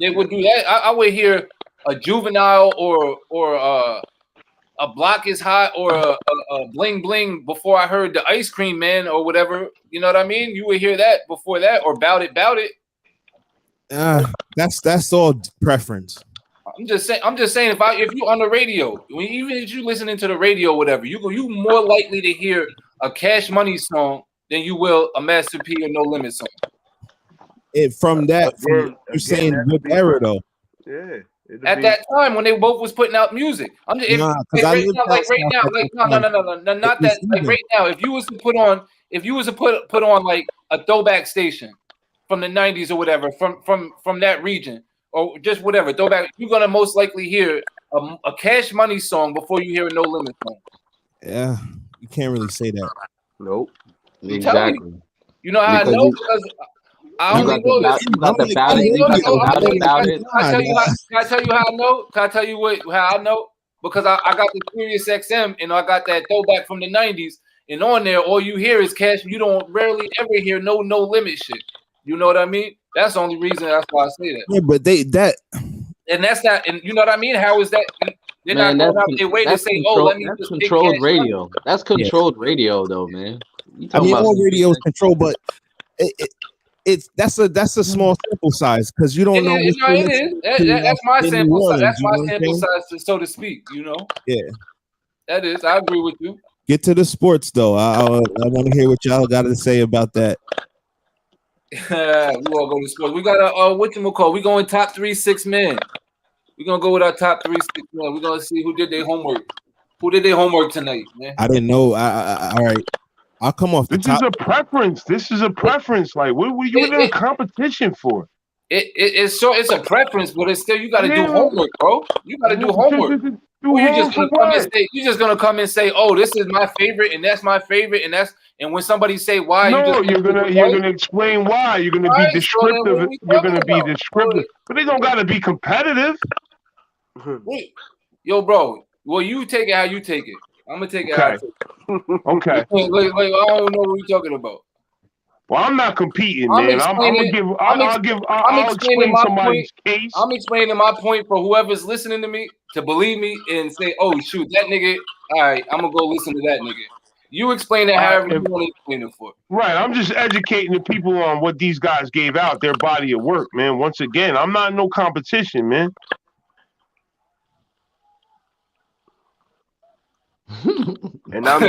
Speaker 1: They would do that. I would hear a Juvenile or a Block is Hot or a Bling Bling before I heard the Ice Cream Man or whatever. You know what I mean? You would hear that before that or Bout It.
Speaker 5: That's all preference.
Speaker 1: I'm just saying if you on the radio, even if you listening to the radio, whatever, you more likely to hear a Cash Money song than you will a Master P or No Limit song. You're saying good era though. Yeah. At that time when they both was putting out music, not that right now. If you was to put on like a throwback station from the 90s or whatever, from that region or just whatever throwback, you're gonna most likely hear a Cash Money song before you hear a No Limit song.
Speaker 5: Yeah, you can't really say that.
Speaker 3: Nope.
Speaker 4: Exactly.
Speaker 1: You know how I know? Because I only know this. Can I tell you how I know? Can I tell you how I know? Because I got the Sirius XM and I got that throwback from the 90s, and on there, all you hear is Cash. You don't rarely ever hear no limit shit. You know what I mean? That's the only reason. That's why I say that.
Speaker 5: Yeah, but
Speaker 1: that's not, and you know what I mean? How is that? They're not going out their way to say, let me just
Speaker 4: controlled radio. That's controlled radio, though, man.
Speaker 5: All radio is controlled, but that's a small sample size because you don't know.
Speaker 1: It is. That's my sample size. That's my sample size, so to speak. You know.
Speaker 5: Yeah.
Speaker 1: That is. I agree with you.
Speaker 5: Get to the sports though. I want to hear what y'all got to say about that.
Speaker 1: We all go to sports. We got a whatchamacallit. We going top 3 6 men. We're gonna go with our top 3 6 men. We're gonna see who did their homework. Who did their homework tonight, man?
Speaker 5: I didn't know. All right. I'll come off the top.
Speaker 2: This is a preference. This is a preference. Like, what were you in a competition for?
Speaker 1: It's a preference, but it's still you got to do homework, bro. You got to do homework. You're just gonna come and say, "Oh, this is my favorite, and that's my favorite, and when somebody say why,
Speaker 2: you're gonna explain why. You're gonna be descriptive. You're gonna be descriptive, but they don't gotta be competitive.
Speaker 1: Wait, yo, bro. Well, you take it how you take it. I'm gonna take it how I take it.
Speaker 2: Okay.
Speaker 1: I don't know what you're talking about.
Speaker 2: Well, I'm not competing, man. I'll explain somebody's case.
Speaker 1: I'm explaining my point for whoever's listening to me to believe me and say, "Oh, shoot, that nigga." All right, I'm gonna go listen to that nigga. You explain it however you want to explain it for.
Speaker 2: Right. I'm just educating the people on what these guys gave out, their body of work, man. Once again, I'm not in no competition, man.
Speaker 3: And I'm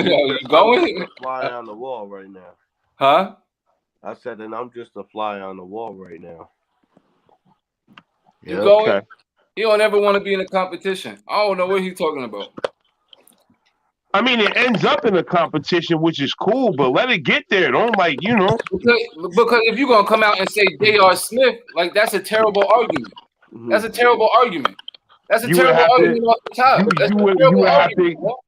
Speaker 1: going
Speaker 3: fly on the wall right now.
Speaker 1: Huh?
Speaker 3: I said, and I'm just a fly on the wall right now.
Speaker 1: You going? Okay. He don't ever want to be in a competition. I don't know what he's talking about.
Speaker 2: I mean, it ends up in a competition, which is cool, but let it get there. Don't Because
Speaker 1: if you're gonna come out and say J.R. Smith, like that's a terrible argument. That's a terrible argument. That's a terrible argument off the top.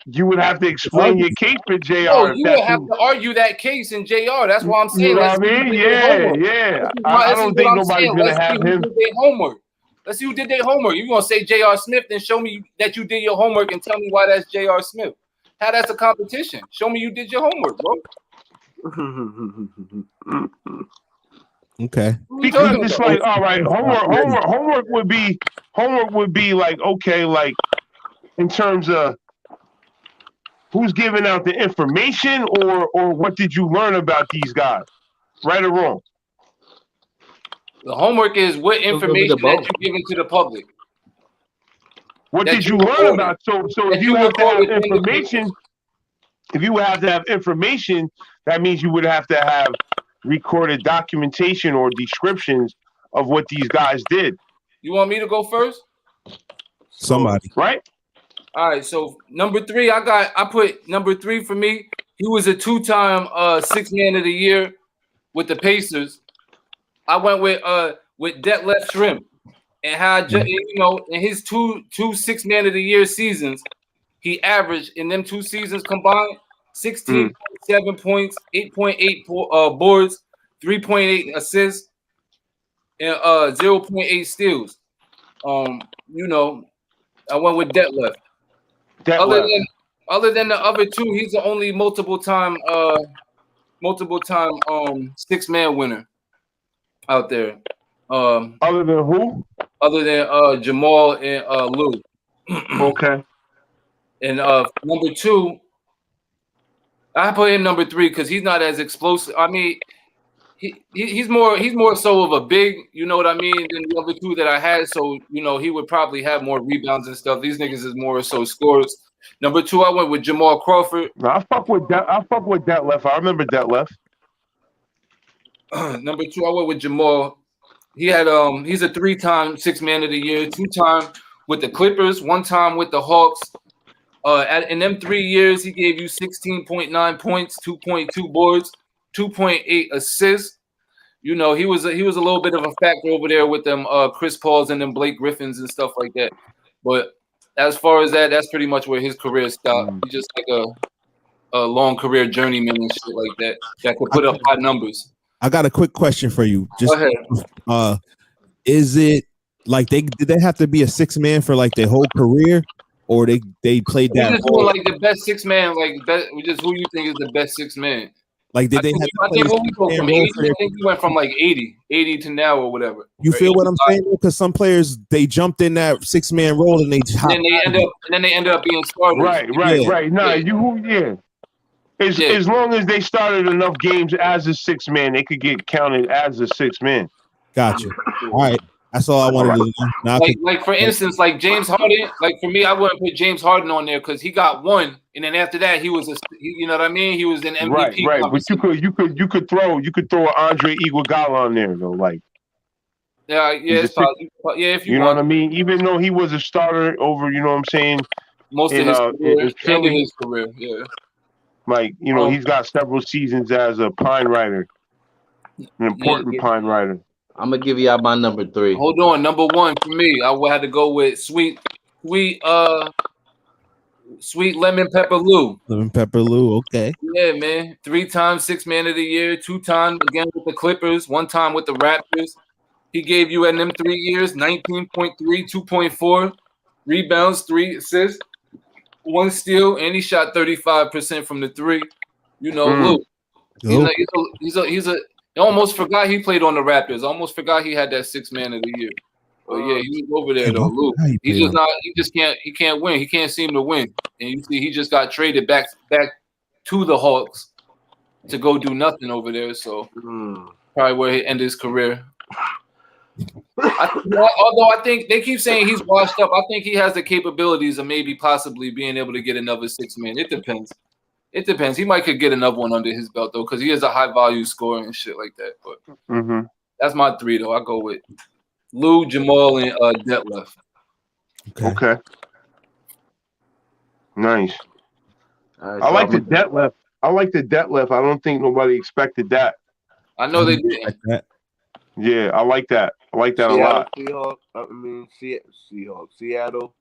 Speaker 2: You would have to explain your case for JR.
Speaker 1: No, you would have to argue that case in JR. That's why I'm saying.
Speaker 2: You know what I mean? Yeah. I don't think nobody's gonna have him.
Speaker 1: Let's see who did their homework. You're gonna say J.R. Smith, then show me that you did your homework and tell me why that's J.R. Smith. How that's a competition? Show me you did your homework, bro.
Speaker 5: Okay.
Speaker 2: Because it's like, all right, homework would be like, okay, like in terms of who's giving out the information or what did you learn about these guys, right or wrong?
Speaker 1: The homework is what information that you're giving to the public.
Speaker 2: What did you learn about? So if you have to have information, that means you would have to have recorded documentation or descriptions of what these guys did.
Speaker 1: You want me to go first?
Speaker 5: Somebody.
Speaker 2: Right?
Speaker 1: All right, so number 3, I put number 3 for me. He was a 2-time 6th man of the year with the Pacers. I went with Det Left Shrimp. and how you know in his two 6 man of the year seasons, he averaged in them 2 seasons combined 16.7 points, 8.8 boards, 3.8 assists, and 0.8 steals. You know, I went with Detlef. Other than the other two, he's the only multiple time 6 man winner out there.
Speaker 2: Other than who?
Speaker 1: Other than Jamal and Lou.
Speaker 2: Okay.
Speaker 1: And number 2, I put him number 3 because he's not as explosive. I mean, he's more so of a big, you know what I mean, than the other 2 that I had. So you know he would probably have more rebounds and stuff. These niggas is more so scorers. Number 2, I went with Jamal Crawford.
Speaker 2: No, I fuck with Detlef. I remember Detlef.
Speaker 1: Number 2, I went with Jamal. He had he's a 3-time 6 man of the year, 2-time with the Clippers, 1 time with the Hawks. In them 3 years, he gave you 16.9 points, 2.2 boards, 2.8 assists. You know, he was a little bit of a factor over there with them Chris Pauls and them Blake Griffins and stuff like that. But as far as that, that's pretty much where his career stopped. He's just like a long career journeyman and shit like that could put up high numbers.
Speaker 5: I got a quick question for you. Just
Speaker 1: go ahead.
Speaker 5: Is it like did they have to be a 6 man for like their whole career, or they played that?
Speaker 1: Just doing like the best 6 man, like just who you think is the best 6 man.
Speaker 5: Like did they have to play
Speaker 1: when we go from 80, I think we went from like 80 to now or whatever.
Speaker 5: You feel what I'm saying? Because some players they jumped in that 6 man role and they
Speaker 1: ended up being starters.
Speaker 2: Right. No, As long as they started enough games as a 6 man, they could get counted as a 6 man.
Speaker 5: Gotcha. All right. That's all I wanted to do. Now
Speaker 1: like for instance, like James Harden, like for me, I wouldn't put James Harden on there because he got 1, and then after that, he was you know what I mean? He was an MVP.
Speaker 2: Right. But you could throw an Andre Iguodala on there though, like.
Speaker 1: It's possible. Yeah, if you
Speaker 2: know what I mean? Even though he was a starter over, you know what I'm saying?
Speaker 1: Most of his career, yeah.
Speaker 2: Like, you know, he's got several seasons as a Pine Rider, an important Pine Rider.
Speaker 4: I'm gonna give y'all my number 3.
Speaker 1: Hold on, number 1 for me, I would have to go with sweet lemon pepper Lou.
Speaker 5: Lemon pepper Lou, okay.
Speaker 1: Yeah, man. 3-time 6 man of the year, 2 times again with the Clippers, 1 time with the Raptors. He gave you in them 3 years 19.3, 2.4 rebounds, 3 assists, 1 steal, and he shot 35% from the 3. You know, Lou. He's a I almost forgot he played on the Raptors. I almost forgot he had that 6 man of the year. But yeah, he was over there though, Lou. He can't win. He can't seem to win. And you see, he just got traded back to the Hawks to go do nothing over there. So probably where he ended his career. Although I think they keep saying he's washed up, I think he has the capabilities of maybe possibly being able to get another 6 man. It depends. He might could get another one under his belt though, because he is a high value scorer and shit like that. But that's my 3 though. I go with Lou, Jamal, and Detlef.
Speaker 2: Okay. Nice. I like the Detlef. I don't think nobody expected that.
Speaker 1: I know they didn't.
Speaker 2: Yeah, I like that. I like that a lot.
Speaker 3: Seattle.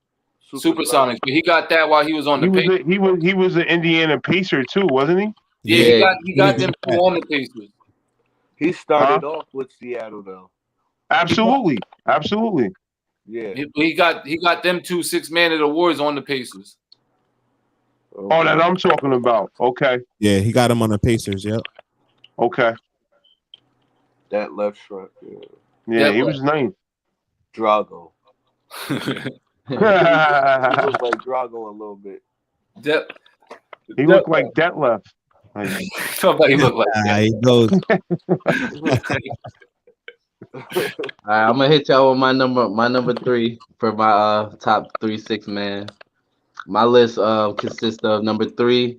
Speaker 1: Supersonics, but he got that while he was on the Pacers.
Speaker 2: He was an Indiana Pacer too, wasn't he?
Speaker 1: Yeah, he got them on the Pacers.
Speaker 3: He started off with Seattle though.
Speaker 2: Absolutely.
Speaker 3: Yeah.
Speaker 1: He got them 2 6 man of the awards on the Pacers.
Speaker 2: Oh, that I'm talking about. Okay.
Speaker 5: Yeah, he got him on the Pacers. Yep.
Speaker 2: Okay.
Speaker 3: That left front.
Speaker 2: Yeah, he was nice.
Speaker 3: Drago. He looked like Drago a little bit.
Speaker 2: He looked like Detlef.
Speaker 1: Somebody looked like that.
Speaker 5: He goes.
Speaker 4: All right, I'm gonna hit y'all with my number 3 for my top 3 6 man. My list consists of number 3,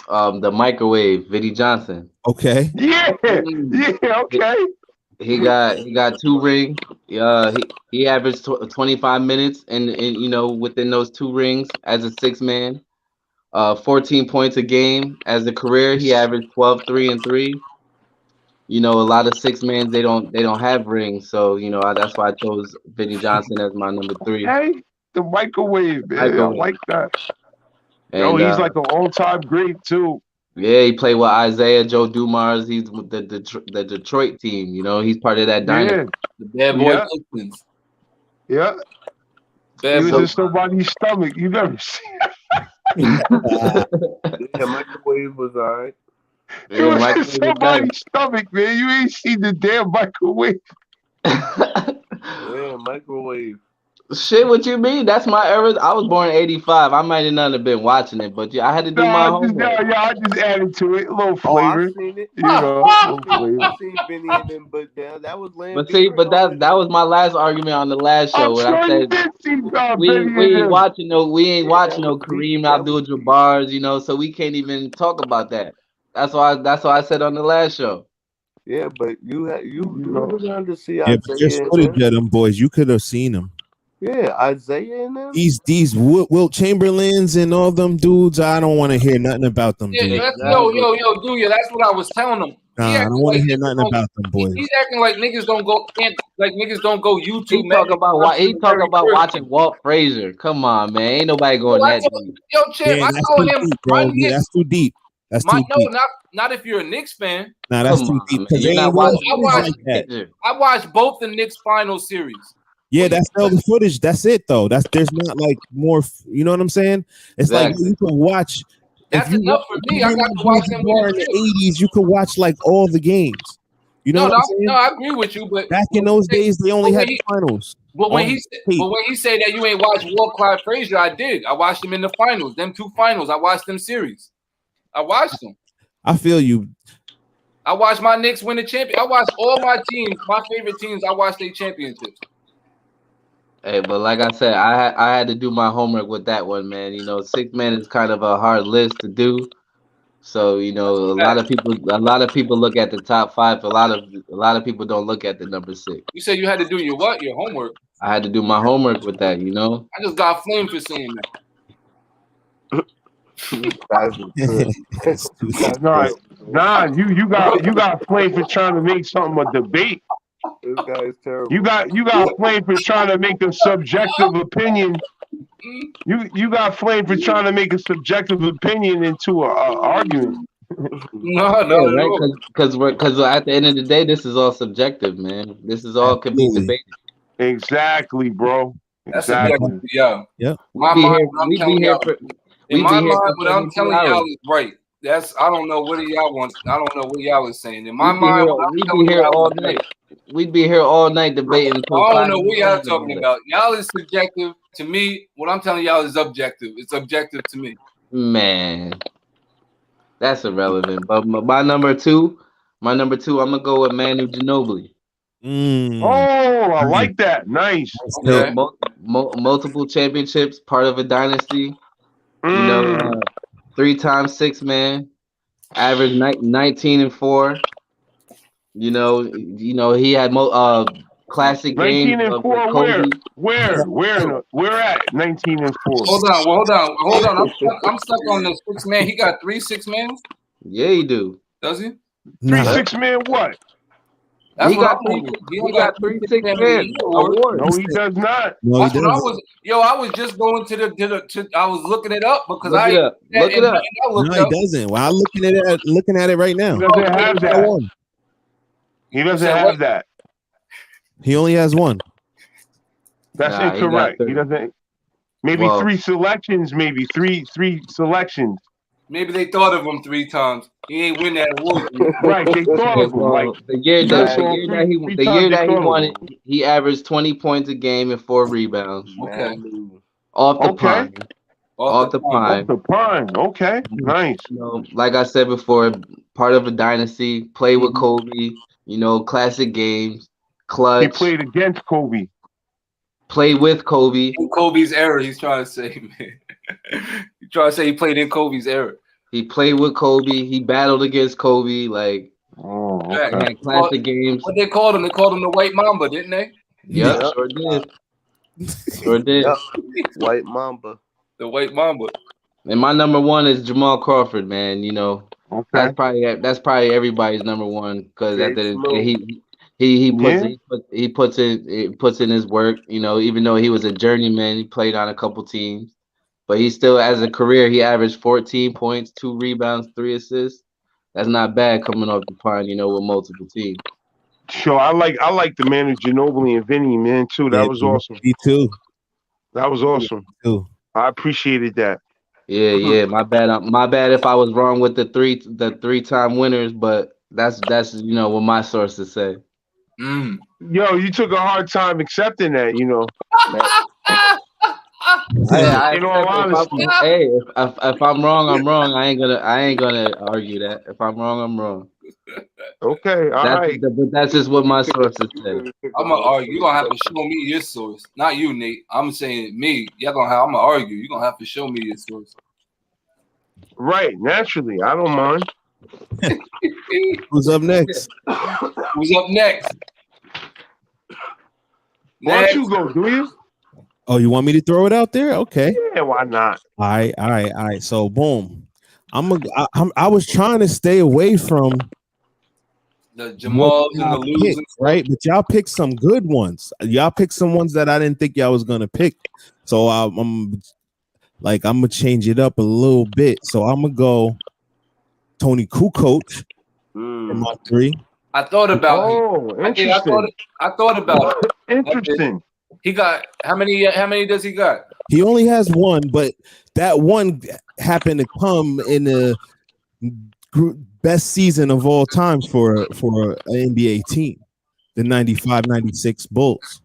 Speaker 4: the microwave, Vinnie Johnson.
Speaker 5: Okay.
Speaker 2: Yeah. Okay.
Speaker 4: He got 2 rings. He averaged 25 minutes, and you know within those 2 rings as a 6 man, 14 points a game as a career. He averaged 12, 3, and 3. you know, a lot of 6-man they don't have rings, so you know that's why I chose Vinnie Johnson as my number 3.
Speaker 2: Hey, the microwave, man.
Speaker 4: Microwave.
Speaker 2: I like that.
Speaker 4: And
Speaker 2: he's like an all-time great too.
Speaker 4: Yeah, he played with Isaiah, Joe Dumars. He's with the Detroit team. You know, he's part of that dynasty.
Speaker 1: The bad boy Pistons.
Speaker 2: Yeah.
Speaker 1: Bad
Speaker 2: He was
Speaker 1: boy.
Speaker 2: in somebody's stomach. You never see.
Speaker 3: Yeah, microwave was all right.
Speaker 2: He was in somebody's stomach, man. You ain't seen the damn microwave.
Speaker 3: Yeah, microwave.
Speaker 4: Shit, what you mean? That's my era. I was born in '85. I might not have been watching it, but I had to do my homework.
Speaker 2: I just added to it a little flavor.
Speaker 3: I've seen it.
Speaker 2: You know,
Speaker 3: I've seen Vinny and them, but that was Lamb.
Speaker 4: But see, that was my last argument on the last show. When I said we ain't watching no Kareem Abdul-Jabbar's, you know, so we can't even talk about that. That's why I said on the last show.
Speaker 3: Yeah, but you learned to see
Speaker 5: Isaiah. But just footage of them boys, you could have seen them.
Speaker 3: Yeah, Isaiah and them.
Speaker 5: These Wilt Chamberlains and all them dudes, I don't want to hear nothing about them.
Speaker 1: Yeah, dude. Dude, that's what I was telling them.
Speaker 5: Nah, I don't want to hear nothing about them boys.
Speaker 1: He's acting like niggas don't go YouTube.
Speaker 4: He talk about watching Walt Frazier. Come on, man, ain't nobody going that deep.
Speaker 1: Yo, Champ, I told him,
Speaker 5: bro. Yeah, that's too deep. That's too deep.
Speaker 1: Not if you're a Knicks fan.
Speaker 5: Nah, that's too deep.
Speaker 1: I watched both the Knicks final series.
Speaker 5: Yeah, that's all the footage. That's it, though. There's not like more. You know what I'm saying? It's like you can watch.
Speaker 1: That's enough for me. I got to watch them
Speaker 5: in the '80s. You could watch like all the games. You know what I'm saying?
Speaker 1: No, I agree with you. But
Speaker 5: back in those days, they only had the finals.
Speaker 1: But when he said that you ain't watched Walt Clyde Frazier, I did. I watched him in the finals. Them 2 finals. I watched them series. I watched them.
Speaker 5: I feel you.
Speaker 1: I watched my Knicks win the champion. I watched all my teams, my favorite teams. I watched their championships.
Speaker 4: Hey, but like I said, I had to do my homework with that one, man. You know, 6-man is kind of a hard list to do. So, you know, a lot of people look at the top 5. A lot of people don't look at the number 6.
Speaker 1: You said you had to do your what? Your homework.
Speaker 4: I had to do my homework with that, you know.
Speaker 1: I just got flamed for saying that.
Speaker 2: You got flamed for trying to make something a debate.
Speaker 3: This guy is terrible.
Speaker 2: You got flamed for trying to make a subjective opinion. You got flamed for trying to make a subjective opinion into a argument.
Speaker 4: No, because at the end of the day, this is all subjective, man. This is all can be debated.
Speaker 2: Exactly, bro.
Speaker 1: That's exactly. Yeah.
Speaker 4: I'm
Speaker 1: telling y'all is right. I don't know what y'all want. I don't know what y'all is saying. In my mind,
Speaker 4: we'd be here all night. We'd be here all night debating.
Speaker 1: I don't know what y'all talking about. Y'all is subjective. To me, what I'm telling y'all is objective. It's objective to me.
Speaker 4: Man, that's irrelevant. But my number two, I'm gonna go with Manu Ginobili.
Speaker 2: Oh, I like that. Nice.
Speaker 4: Okay. Multiple championships, part of a dynasty. You know, 3-time 6-man, average 19 and 4. You know, he had classic games.
Speaker 2: 19 and 4. Where at 19 and 4?
Speaker 1: Hold on. I'm stuck on the 6-man. He got 3 6-mans.
Speaker 4: Yeah, he do.
Speaker 1: Does he?
Speaker 2: 3 6-man what?
Speaker 4: He got 3 6-man awards.
Speaker 2: No, he does not.
Speaker 5: No,
Speaker 1: that's what I was just going to I was looking it up because
Speaker 4: Look it up.
Speaker 5: No, he doesn't. Well, I'm looking at it right now.
Speaker 2: He doesn't have that. He doesn't have that.
Speaker 5: He only has 1.
Speaker 2: That's incorrect. He doesn't. Maybe 3 selections. Maybe three selections.
Speaker 1: Maybe they thought of him 3 times. He ain't win that award.
Speaker 2: Right, they thought of him. Like
Speaker 4: the year that he won it, he averaged 20 points a game and 4 rebounds.
Speaker 1: Okay.
Speaker 4: Off the pine. Off the
Speaker 2: pine. Okay, nice.
Speaker 4: You know, like I said before, part of a dynasty. Played with Kobe. You know, classic games. Clutch.
Speaker 2: He played against Kobe.
Speaker 4: Played with Kobe.
Speaker 1: In Kobe's era, he's trying to say, man. He's trying to say he played in Kobe's era.
Speaker 4: He played with Kobe. He battled against Kobe. Like, classic games.
Speaker 1: What they called him? They called him the White Mamba, didn't they?
Speaker 4: Yep, sure did. Sure did.
Speaker 3: Yep. White Mamba.
Speaker 1: The White Mamba.
Speaker 4: And my number one is Jamal Crawford, man. You know,
Speaker 2: Okay.
Speaker 4: that's probably everybody's number one because at the end of the day, he puts in his work. You know, even though he was a journeyman, he played on a couple teams, but he still, as a career, he averaged 14 points, 2 rebounds, 3 assists. That's not bad coming off the pine, you know, with multiple teams.
Speaker 2: Sure, I like the man of Ginobili and Vinny, man, too. That was awesome.
Speaker 5: Me too.
Speaker 2: That was awesome.
Speaker 5: Me too.
Speaker 2: I appreciated that.
Speaker 4: Yeah. My bad if I was wrong with the 3-time winners, but that's you know what my sources say.
Speaker 2: Yo, you took a hard time accepting that, you know.
Speaker 4: In all honesty, if I'm wrong, I'm wrong. I ain't gonna argue that. If I'm wrong, I'm wrong.
Speaker 2: Okay, all right.
Speaker 4: But that's just what my sources say.
Speaker 1: I'm gonna argue. You're gonna have to show me your source, not you, Nate. I'm saying me. I'm gonna argue. You're gonna have to show me your source.
Speaker 2: Right, naturally. I don't mind.
Speaker 5: Who's up next?
Speaker 1: Who's up next?
Speaker 2: Why don't you go, do you?
Speaker 5: Oh, you want me to throw it out there? Okay.
Speaker 2: Yeah, why not?
Speaker 5: All right. So boom. I was trying to stay away from
Speaker 1: the Jamal and the losers,
Speaker 5: right? But y'all picked some good ones. Y'all picked some ones that I didn't think y'all was gonna pick. So I'm gonna change it up a little bit. So I'm gonna go Tony Kukoc in my 3.
Speaker 1: I thought about
Speaker 2: it. Interesting.
Speaker 1: I thought about it.
Speaker 2: Interesting.
Speaker 1: He got how many does he got?
Speaker 5: He only has 1, but that one happened to come in the best season of all time for an NBA team, the 95-96 Bulls,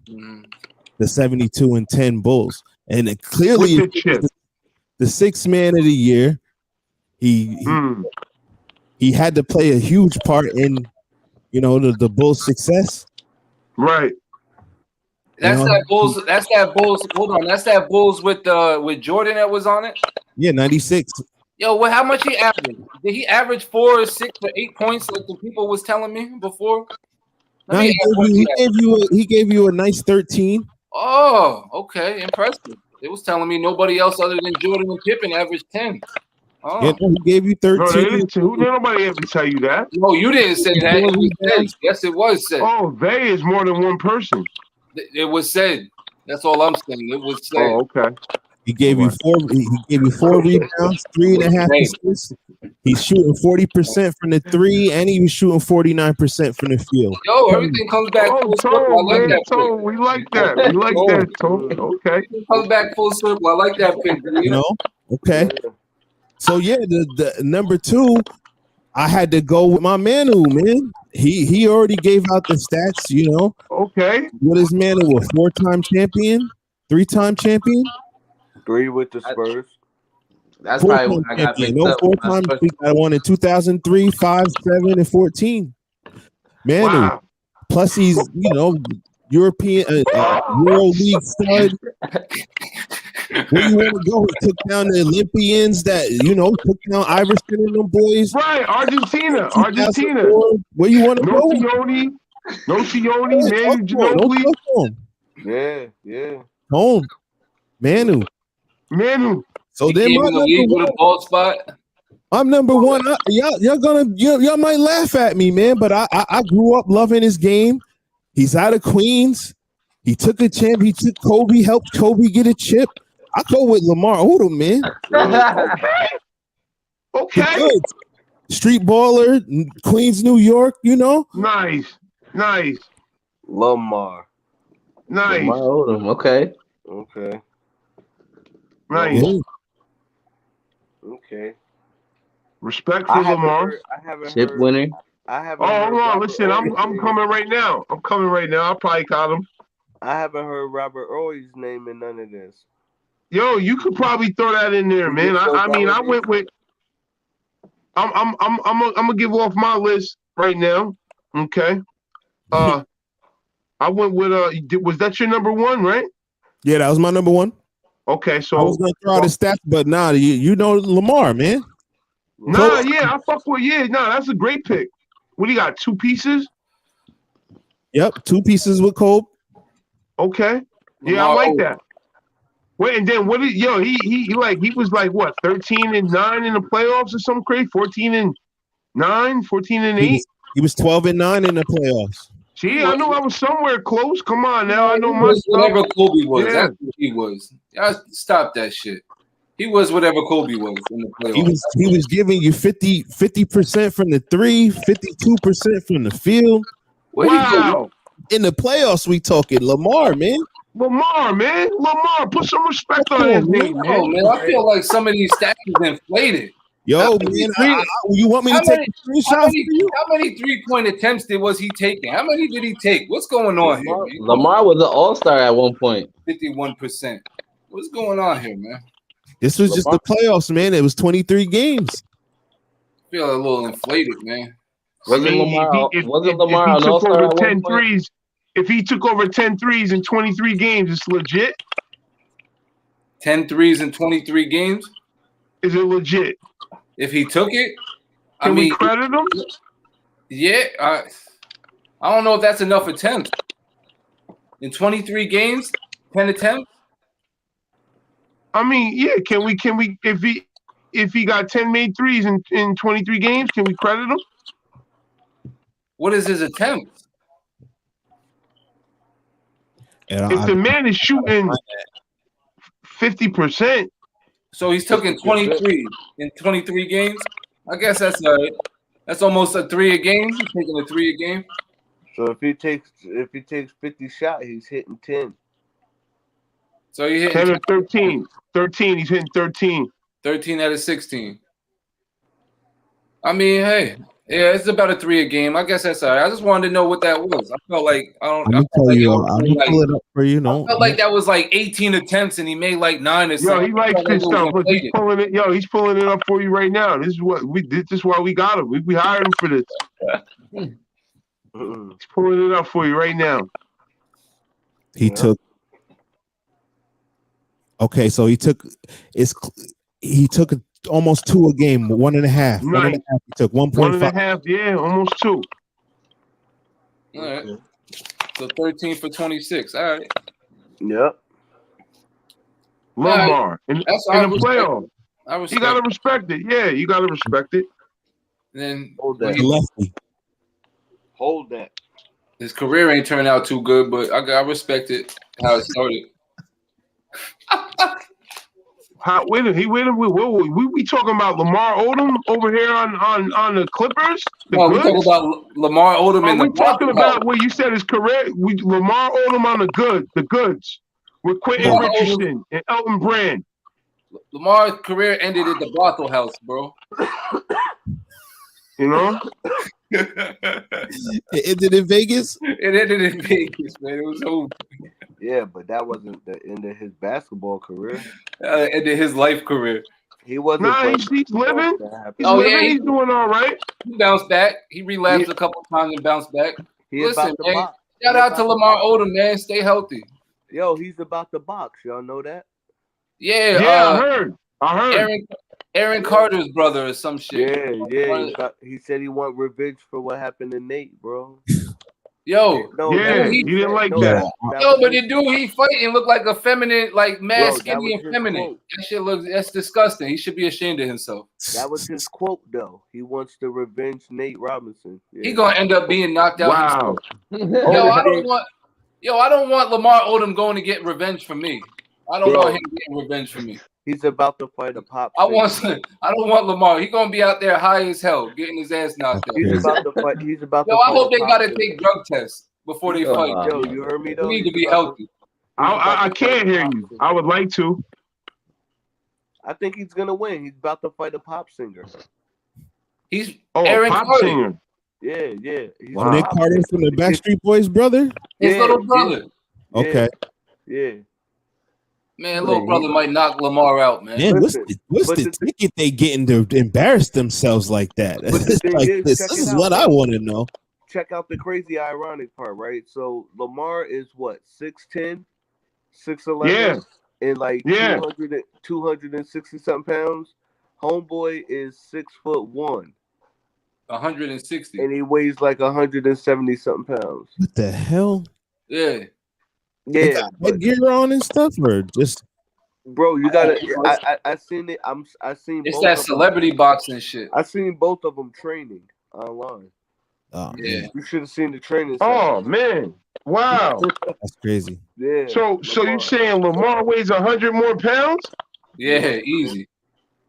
Speaker 5: the 72-10 Bulls, and it clearly the 6th man of the year. He had to play a huge part in, you know, the Bulls' success.
Speaker 2: Right.
Speaker 1: That's that Bulls. Hold on. That's that Bulls with Jordan that was on it.
Speaker 5: Yeah, 96.
Speaker 1: Yo, how much he averaged? Did he average 4 or 6 or 8 points like the people was telling me before?
Speaker 5: He gave you a nice 13.
Speaker 1: Oh, okay, impressive. It was telling me nobody else other than Jordan and Pippen averaged 10. Oh.
Speaker 5: Yeah, he gave you 13.
Speaker 2: No, nobody ever tell you that.
Speaker 1: No, you didn't say that. Yes, it was said.
Speaker 2: Oh, they is more than one person.
Speaker 1: It was said. That's all I'm saying. It was said.
Speaker 2: Oh, okay.
Speaker 5: He gave you 4. He gave you 4 rebounds, 3.5 assists. He's shooting 40% from the 3, and he was shooting 49% from the field.
Speaker 1: Yo, everything comes back full circle. I like that.
Speaker 2: Tom, we like that. We like that, Tom. Okay.
Speaker 1: It comes back full circle. I like that pick.
Speaker 5: You know? Okay. So yeah, the number 2, I had to go with my Manu, man. He already gave out the stats, you know.
Speaker 2: Okay.
Speaker 5: What is Manu, a 4-time champion? 3-time champion?
Speaker 3: 3 with the Spurs.
Speaker 4: That's probably what I got picked up.
Speaker 5: 4-time. We got one in 2003, 5, 7, and 14. Manu.
Speaker 2: Wow.
Speaker 5: Plus he's, you know, European World League stud. Where you want to go? He took down the Olympians that, you know, took down Iverson and them boys.
Speaker 2: Right, Argentina.
Speaker 5: Where you want to go?
Speaker 2: No Sione, man.
Speaker 5: Yeah. Home. Manu. So then I'm number 1. Y'all might laugh at me, man, but I grew up loving his game. He's out of Queens. He took a champ. He took Kobe, helped Kobe get a chip. I go with Lamar Odom, man.
Speaker 2: Okay.
Speaker 5: Street baller, Queens, New York, you know?
Speaker 2: Nice.
Speaker 3: Lamar.
Speaker 2: Nice.
Speaker 4: Lamar Odom, okay.
Speaker 2: Nice.
Speaker 3: Okay.
Speaker 2: Respect for Lamar.
Speaker 4: Chip winner.
Speaker 2: Hold on. Listen, I'm coming right now. I probably caught him.
Speaker 3: I haven't heard Robert Ory's name in none of this.
Speaker 2: Yo, you could probably throw that in there, man. I mean, I went with. I'm gonna give off my list right now. Okay. I went with was that your number 1, right?
Speaker 5: Yeah, that was my number 1.
Speaker 2: Okay, so
Speaker 5: I was gonna throw out the stats, but you know Lamar, man.
Speaker 2: I fuck with that's a great pick. What do you got? 2 pieces?
Speaker 5: Yep, 2 pieces with Kobe.
Speaker 2: Okay. Yeah, I like that. Wait, and then what did he was like what 13-9 in the playoffs or something crazy? 14-9, 14-8.
Speaker 5: He was 12-9 in the playoffs.
Speaker 2: See, I knew I was somewhere close. Come on now, I know my stuff.
Speaker 1: Whatever Kobe was,
Speaker 2: Yeah.
Speaker 1: that's what he was. Stop that shit. He was whatever Kobe was in the playoffs.
Speaker 5: He was giving you 50% from the 3, 52% from the field.
Speaker 2: Wow.
Speaker 5: In the playoffs, we talking Lamar, man.
Speaker 2: Lamar, put some respect on his name, man.
Speaker 1: Oh, man, I feel like some of these stats is inflated.
Speaker 5: Yo, man, you want me to take a screenshot?
Speaker 1: How many 3-point attempts was he taking? How many did he take? What's going on here, man?
Speaker 4: Lamar was an all-star at one point.
Speaker 1: 51%. What's going on here, man?
Speaker 5: This was just the playoffs, man. It was 23 games.
Speaker 1: I feel a little inflated, man.
Speaker 5: Wasn't Lamar
Speaker 2: an all-star at 10 threes? If he took over 10 threes in 23 games, it's legit.
Speaker 1: 10 threes in 23 games?
Speaker 2: Is it legit?
Speaker 1: If he took it,
Speaker 2: Can we credit him?
Speaker 1: Yeah, I don't know if that's enough attempts. In 23 games, 10 attempts?
Speaker 2: I mean, yeah, can we if he got 10 made threes in 23 games, can we credit him?
Speaker 1: What is his attempts?
Speaker 2: If the man is shooting 50%.
Speaker 1: So he's taking 23 in 23 games. I guess that's all right. That's almost a 3 a game. He's taking a 3 a game.
Speaker 3: So if he takes 50 shots, he's hitting 10.
Speaker 1: So he hit
Speaker 2: 10 or 13. 13. He's hitting 13.
Speaker 1: 13 out of 16. I mean, hey, yeah, it's about a 3 a game. I guess that's all right. I just wanted to know what that was. I felt like
Speaker 5: I'll pull it up for you. No,
Speaker 1: I felt like that was like 18 attempts and he made like 9 or something.
Speaker 2: Yo, he likes this stuff. Look, he's pulling it. Yo, he's pulling it up for you right now. This is what we did. This is why we got him. We hired him for this. He's pulling it up for you right now.
Speaker 5: He took. Okay, so he took almost 2 a game, 1.5.
Speaker 2: Nice.
Speaker 5: 1.5. He took 1.5.
Speaker 2: 1.5, yeah, almost 2.
Speaker 1: All right. So 13 for 26. All right.
Speaker 3: Yep.
Speaker 2: Lamar in the playoff. You gotta respect it. Yeah, you gotta respect it.
Speaker 1: Then
Speaker 3: hold that.
Speaker 5: Lefty.
Speaker 3: Hold that.
Speaker 1: His career ain't turned out too good, but I respect it how it started.
Speaker 2: We talking about Lamar Odom over here on the Clippers?
Speaker 1: No, we talking about Lamar Odom in the.
Speaker 2: We talking about what you said is correct. Lamar Odom on the goods with Quentin Richardson and Elton Brand.
Speaker 1: Lamar's career ended at the brothel house, bro.
Speaker 2: You know.
Speaker 5: It ended in Vegas.
Speaker 1: It ended in Vegas, man. It was over.
Speaker 3: Yeah, but that wasn't the end of his basketball career.
Speaker 1: Ended his life career.
Speaker 3: He wasn't.
Speaker 2: Nah, he's living. He's doing all right.
Speaker 1: He bounced back. He relapsed a couple times and bounced back. Listen, man.
Speaker 3: Box.
Speaker 1: Shout out to Lamar Odom, man. Stay healthy.
Speaker 3: Yo, he's about to box. Y'all know that?
Speaker 1: Yeah.
Speaker 2: I heard.
Speaker 1: Aaron Carter's brother or some shit.
Speaker 3: Yeah. He said he want revenge for what happened to Nate, bro.
Speaker 1: Yo,
Speaker 2: he didn't like that.
Speaker 1: Yo, but the dude he fighting looked like a feminine, like mad, skinny, and feminine. That shit that's disgusting. He should be ashamed of himself.
Speaker 3: That was his quote, though. He wants to revenge Nate Robinson. Yeah.
Speaker 1: He gonna end up being knocked out.
Speaker 2: Wow.
Speaker 1: I don't want Lamar Odom going to get revenge for me. I don't want him getting revenge for me.
Speaker 3: He's about to fight a pop.
Speaker 1: I don't want Lamar. He's gonna be out there high as hell, getting his ass knocked out.
Speaker 3: He's about to fight.
Speaker 1: I hope they gotta take drug tests before they fight.
Speaker 3: Yo, you heard me though.
Speaker 1: We need to be healthy.
Speaker 2: I can't hear you. I would like to.
Speaker 3: I think he's gonna win. He's about to fight a pop singer.
Speaker 1: He's Aaron
Speaker 2: pop
Speaker 1: Carter.
Speaker 2: singer.
Speaker 3: Yeah.
Speaker 5: Nick Carter from the Backstreet Boys brother?
Speaker 1: His little brother.
Speaker 5: Okay.
Speaker 3: Yeah.
Speaker 1: Man, little brother might knock Lamar out, man.
Speaker 5: Man, what's the ticket they getting to embarrass themselves like that? This is what I want to know.
Speaker 3: Check out the crazy ironic part, right? So Lamar is what, 6'10", 6'11", and like 260 something pounds. Homeboy is 6'1",
Speaker 1: 160,
Speaker 3: and he weighs like 170 something pounds.
Speaker 5: What the hell?
Speaker 1: Yeah.
Speaker 5: They got gear on and stuff, or just
Speaker 3: Bro, you gotta. I seen it. I seen.
Speaker 1: It's
Speaker 3: both
Speaker 1: that
Speaker 3: of
Speaker 1: celebrity
Speaker 3: them.
Speaker 1: boxing shit.
Speaker 3: I seen both of them training online.
Speaker 5: Oh,
Speaker 1: Yeah,
Speaker 3: you should have seen the training.
Speaker 2: Oh man, wow,
Speaker 5: that's crazy.
Speaker 3: Yeah.
Speaker 2: So you saying Lamar weighs 100 more pounds?
Speaker 1: Yeah, easy.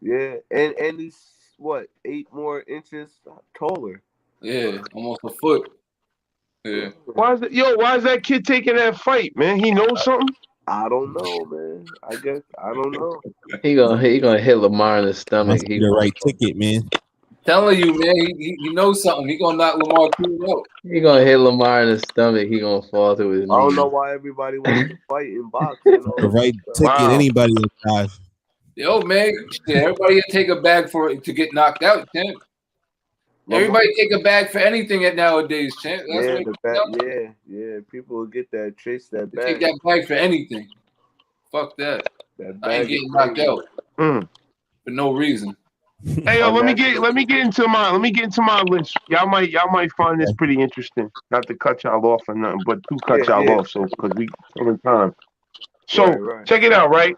Speaker 3: Yeah, and he's what 8 more inches taller.
Speaker 1: Yeah, almost a foot. Yeah.
Speaker 2: Why is that kid taking that fight, man? He knows something.
Speaker 3: I don't know, man. I guess I don't know.
Speaker 4: He gonna hit Lamar in the stomach.
Speaker 5: Must be the right ticket, man.
Speaker 1: Telling you, man, he knows something. He gonna knock Lamar clean out.
Speaker 4: He gonna hit Lamar in the stomach. He gonna fall through his knees.
Speaker 3: I don't know why everybody wants to fight in boxing.
Speaker 5: The right ticket, anybody will dive.
Speaker 1: Yo, man, everybody take a bag for it to get knocked out, champ. Everybody take a bag for anything at nowadays, champ. That's
Speaker 3: yeah. People will get that, chase that bag.
Speaker 1: Take that bag for anything. Fuck that. I ain't getting knocked out for no reason.
Speaker 2: Hey, yo, let me get into my list. Y'all might find this pretty interesting. Not to cut y'all off or nothing, but to cut y'all off, so because we in time. So check it out, right?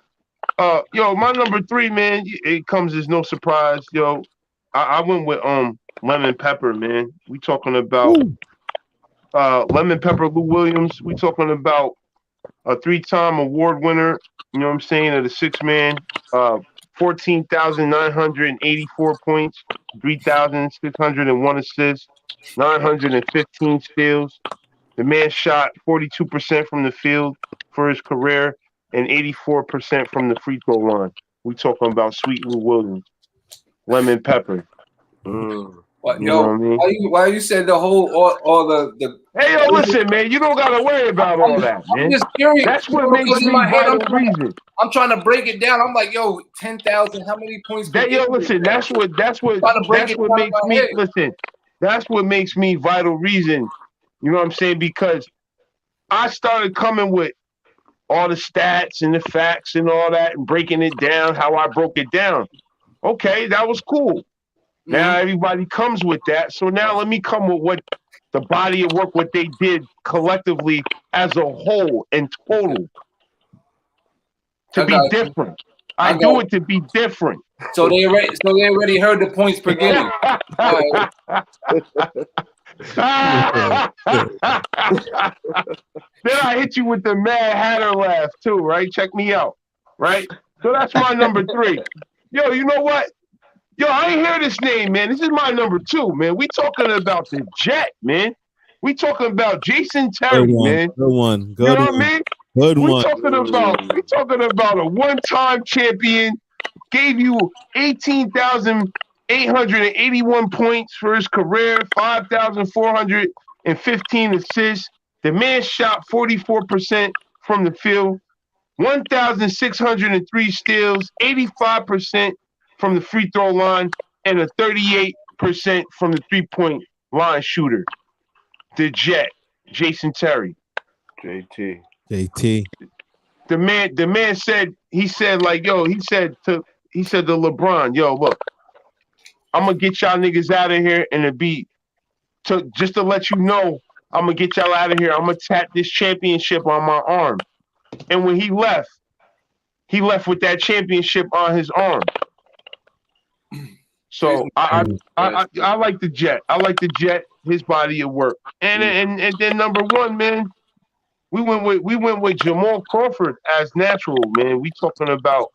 Speaker 2: Yo, my number 3, man. It comes as no surprise, yo. I went with Lemon Pepper, man. We talking about Lemon Pepper Lou Williams. We talking about a 3-time award winner. You know what I'm saying? Of the 6-man. 14,984 points, 3,601 assists, 915 steals. The man shot 42% from the field for his career and 84% from the free throw line. We talking about Sweet Lou Williams, Lemon Pepper.
Speaker 1: What, yo, what I mean? why you said the whole all the
Speaker 2: Hey, yo, listen, man, you don't gotta worry about all that, man.
Speaker 1: I'm just curious.
Speaker 2: That's what makes me vital reason.
Speaker 1: I'm trying to break it down. I'm like, yo, 10,000. How many points?
Speaker 2: Listen. That's what makes me listen. That's what makes me vital reason. You know what I'm saying? Because I started coming with all the stats and the facts and all that, and breaking it down how I broke it down. Okay, that was cool. Now everybody comes with that. So now let me come with what the body of work, what they did collectively as a whole and total. To be different. I do it to be different.
Speaker 1: So they already heard the points per game.
Speaker 2: Then I hit you with the Mad Hatter laugh too, right? Check me out, right? So that's my number 3. Yo, you know what? Yo, I ain't hear this name, man. This is my number 2, man. We talking about the Jet, man. We talking about Jason Terry, man.
Speaker 5: Good one.
Speaker 2: You know what I mean?
Speaker 5: Good one.
Speaker 2: We talking about a one-time champion. Gave you 18,881 points for his career, 5,415 assists. The man shot 44% from the field, 1,603 steals, 85% from the free throw line, and a 38% from the three-point line shooter. The Jet, Jason Terry.
Speaker 3: JT.
Speaker 2: The man said, he said to LeBron, yo, look, I'm gonna get y'all niggas out of here, and just to let you know, I'm gonna get y'all out of here. I'm gonna tap this championship on my arm. And when he left with that championship on his arm. So I like the Jet. I like the Jet, his body of work. And then number 1, man, we went with Jamal Crawford as natural, man. We talking about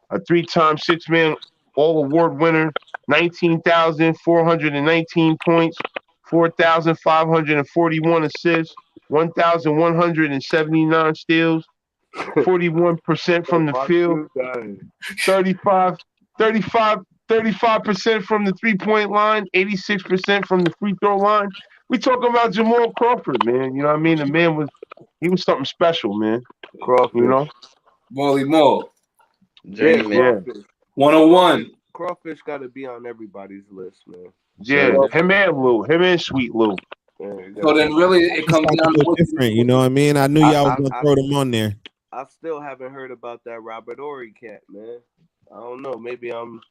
Speaker 2: a 3-time 6-man all-award winner, 19,419 points, 4,541 assists, 1,179 steals, 41% from the field, 35% from the three-point line, 86% from the free throw line. We talking about Jamal Crawford, man. You know what I mean? The man was something special, man.
Speaker 3: Crawford,
Speaker 2: you know?
Speaker 1: Molly Moore.
Speaker 3: Yeah.
Speaker 1: 101.
Speaker 3: Crawfish got to be on everybody's list, man.
Speaker 2: Yeah, him and Sweet Lou.
Speaker 1: So then really it comes down to
Speaker 5: different, you know what I mean? I knew y'all was gonna throw them on there.
Speaker 3: I still haven't heard about that Robert Horry cat, man. I don't know. Maybe I'm.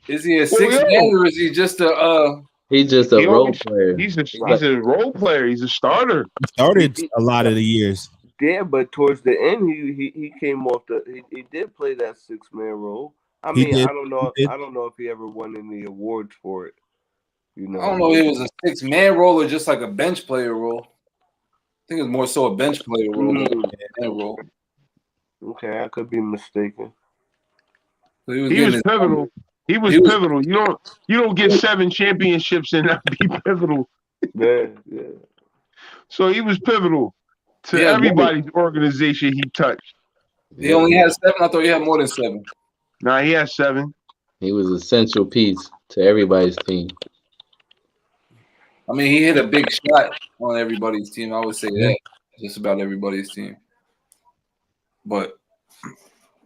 Speaker 1: Is he a 6-man or is he just a?
Speaker 4: He's just a role player.
Speaker 2: He's a role player. He's a starter.
Speaker 5: He started a lot of the years.
Speaker 3: Yeah, but towards the end, he came off he did play that 6-man role. I mean, I don't know if he ever won any awards for it. You know,
Speaker 1: I don't know if it was a 6-man role or just like a bench player role. I think it was more so a bench player role than a man role.
Speaker 3: Okay, I could be mistaken.
Speaker 1: So
Speaker 2: he was pivotal. He was pivotal. You don't get 7 championships and not be pivotal.
Speaker 3: Yeah.
Speaker 2: So he was pivotal to everybody's organization he touched.
Speaker 1: He only had 7. I thought he had more than 7.
Speaker 2: Nah, he had 7.
Speaker 4: He was an essential piece to everybody's team.
Speaker 1: I mean, he hit a big shot on everybody's team. I would say that. Just about everybody's team. But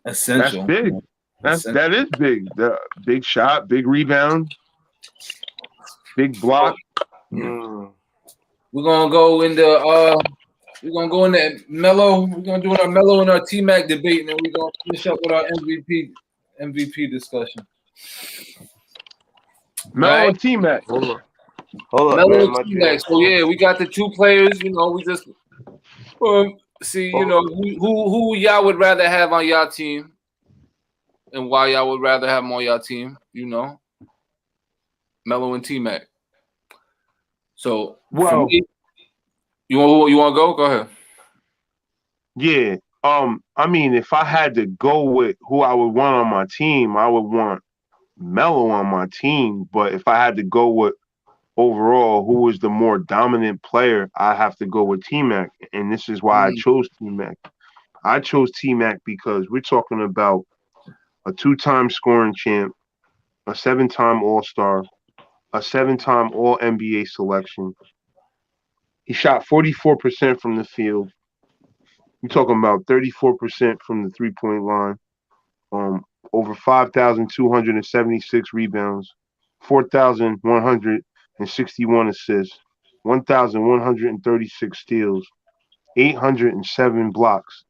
Speaker 1: essential.
Speaker 2: That's big. That is big. The big shot, big rebound, big block.
Speaker 1: We're gonna go into Melo. We're gonna do our Melo and our T-Mac debate, and then we're gonna finish up with our MVP discussion.
Speaker 2: Melo and T-Mac.
Speaker 3: Hold on,
Speaker 1: Melo and T-Mac. So yeah, we got the 2 players. You know, we just see. You know, who y'all would rather have on y'all team, and why y'all would rather have them on y'all team. You know, Melo and T-Mac. So,
Speaker 2: well,
Speaker 1: me, you want to go? Go ahead.
Speaker 2: Yeah. I mean, if I had to go with who I would want on my team, I would want Melo on my team. But if I had to go with overall who was the more dominant player, I have to go with T-Mac. And this is why I chose T-Mac. I chose T-Mac because we're talking about a 2-time scoring champ, a 7-time All-Star, a 7-time All-NBA selection. He shot 44% from the field. You're talking about 34% from the 3-point line. Over 5,276 rebounds, 4,161 assists, 1,136 steals, 807 blocks,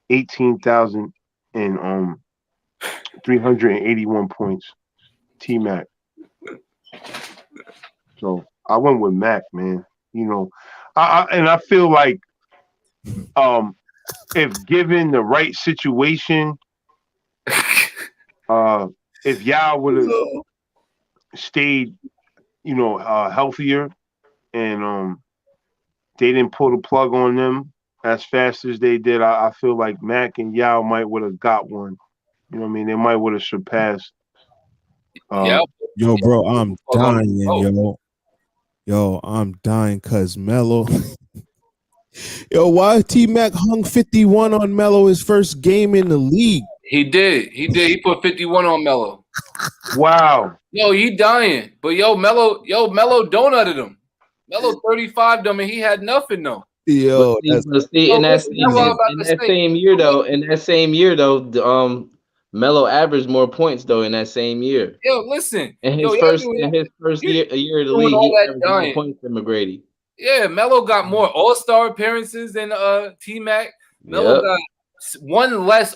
Speaker 2: 18,381 points. T-Mac. So I went with Mac, man. You know, I feel like if given the right situation, if y'all would have stayed, healthier and they didn't pull the plug on them as fast as they did, I feel like Mac and Yao might would have got one. You know what I mean? They might would have surpassed.
Speaker 5: Yo, bro, I'm dying, yo, I'm dying because Melo. Yo, why T-Mac hung 51 on Melo his first game in the league?
Speaker 1: He did. He put 51 on Melo.
Speaker 2: Wow.
Speaker 1: Yo, he dying. But Melo donutted him. Melo 35 them and he had nothing though.
Speaker 5: Yo,
Speaker 4: in that same year though, Melo averaged more points though in that same year.
Speaker 1: Yo, listen.
Speaker 4: In his first year of the league, he averaged more points than McGrady.
Speaker 1: Yeah, Melo got more All-Star appearances than T-Mac. Melo got 1 less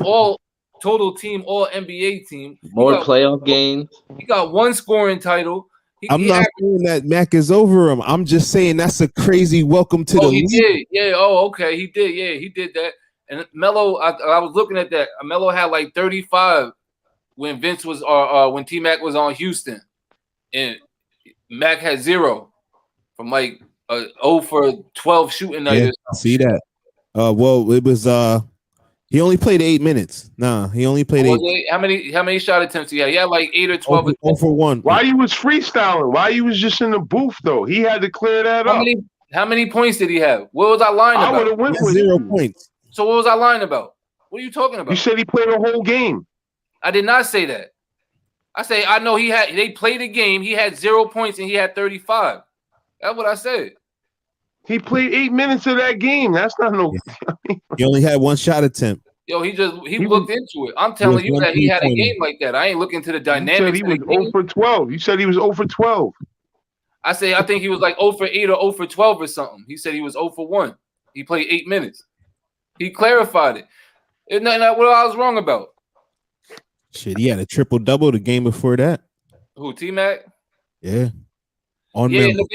Speaker 1: total team All-NBA team.
Speaker 4: More playoff games.
Speaker 1: He got 1 scoring title.
Speaker 5: I'm not saying that Mac is over him. I'm just saying that's a crazy welcome to the league.
Speaker 1: He did. Yeah. Oh, okay. He did. Yeah, he did that. And Melo, I was looking at that. Melo had like 35 when Vince was when T-Mac was on Houston, and Mac had 0 from like 0 for 12 shooting night.
Speaker 5: Yeah, I see that. Well, it was he only played 8 minutes. Nah, he only played 8.
Speaker 1: How many shot attempts he had? He had like 8 or 12.
Speaker 5: 0 for 1.
Speaker 2: Why he was freestyling? Why he was just in the booth though? He had to clear that up.
Speaker 1: How many points did he have? What was I lying about?
Speaker 2: I would have went with
Speaker 5: 0 points.
Speaker 1: So what was I lying about? What are you talking about?
Speaker 2: You said he played a whole game.
Speaker 1: I did not say that. I say I know they played a game. He had 0 points and he had 35. That's what I said.
Speaker 2: He played 8 minutes of that game. That's not no.
Speaker 5: He only had 1 shot attempt.
Speaker 1: Yo, he looked into it. I'm telling you that he had a game like that. I ain't looking to the dynamics.
Speaker 2: You said he was 0 for 12. You said he was 0 for 12.
Speaker 1: I think he was like 0 for 8 or 0 for 12 or something. He said he was 0 for 1. He played 8 minutes. He clarified it. Isn't that what I was wrong about?
Speaker 5: Shit, he had a triple-double the game before that.
Speaker 1: Who, T-Mac?
Speaker 5: Yeah. on Melo.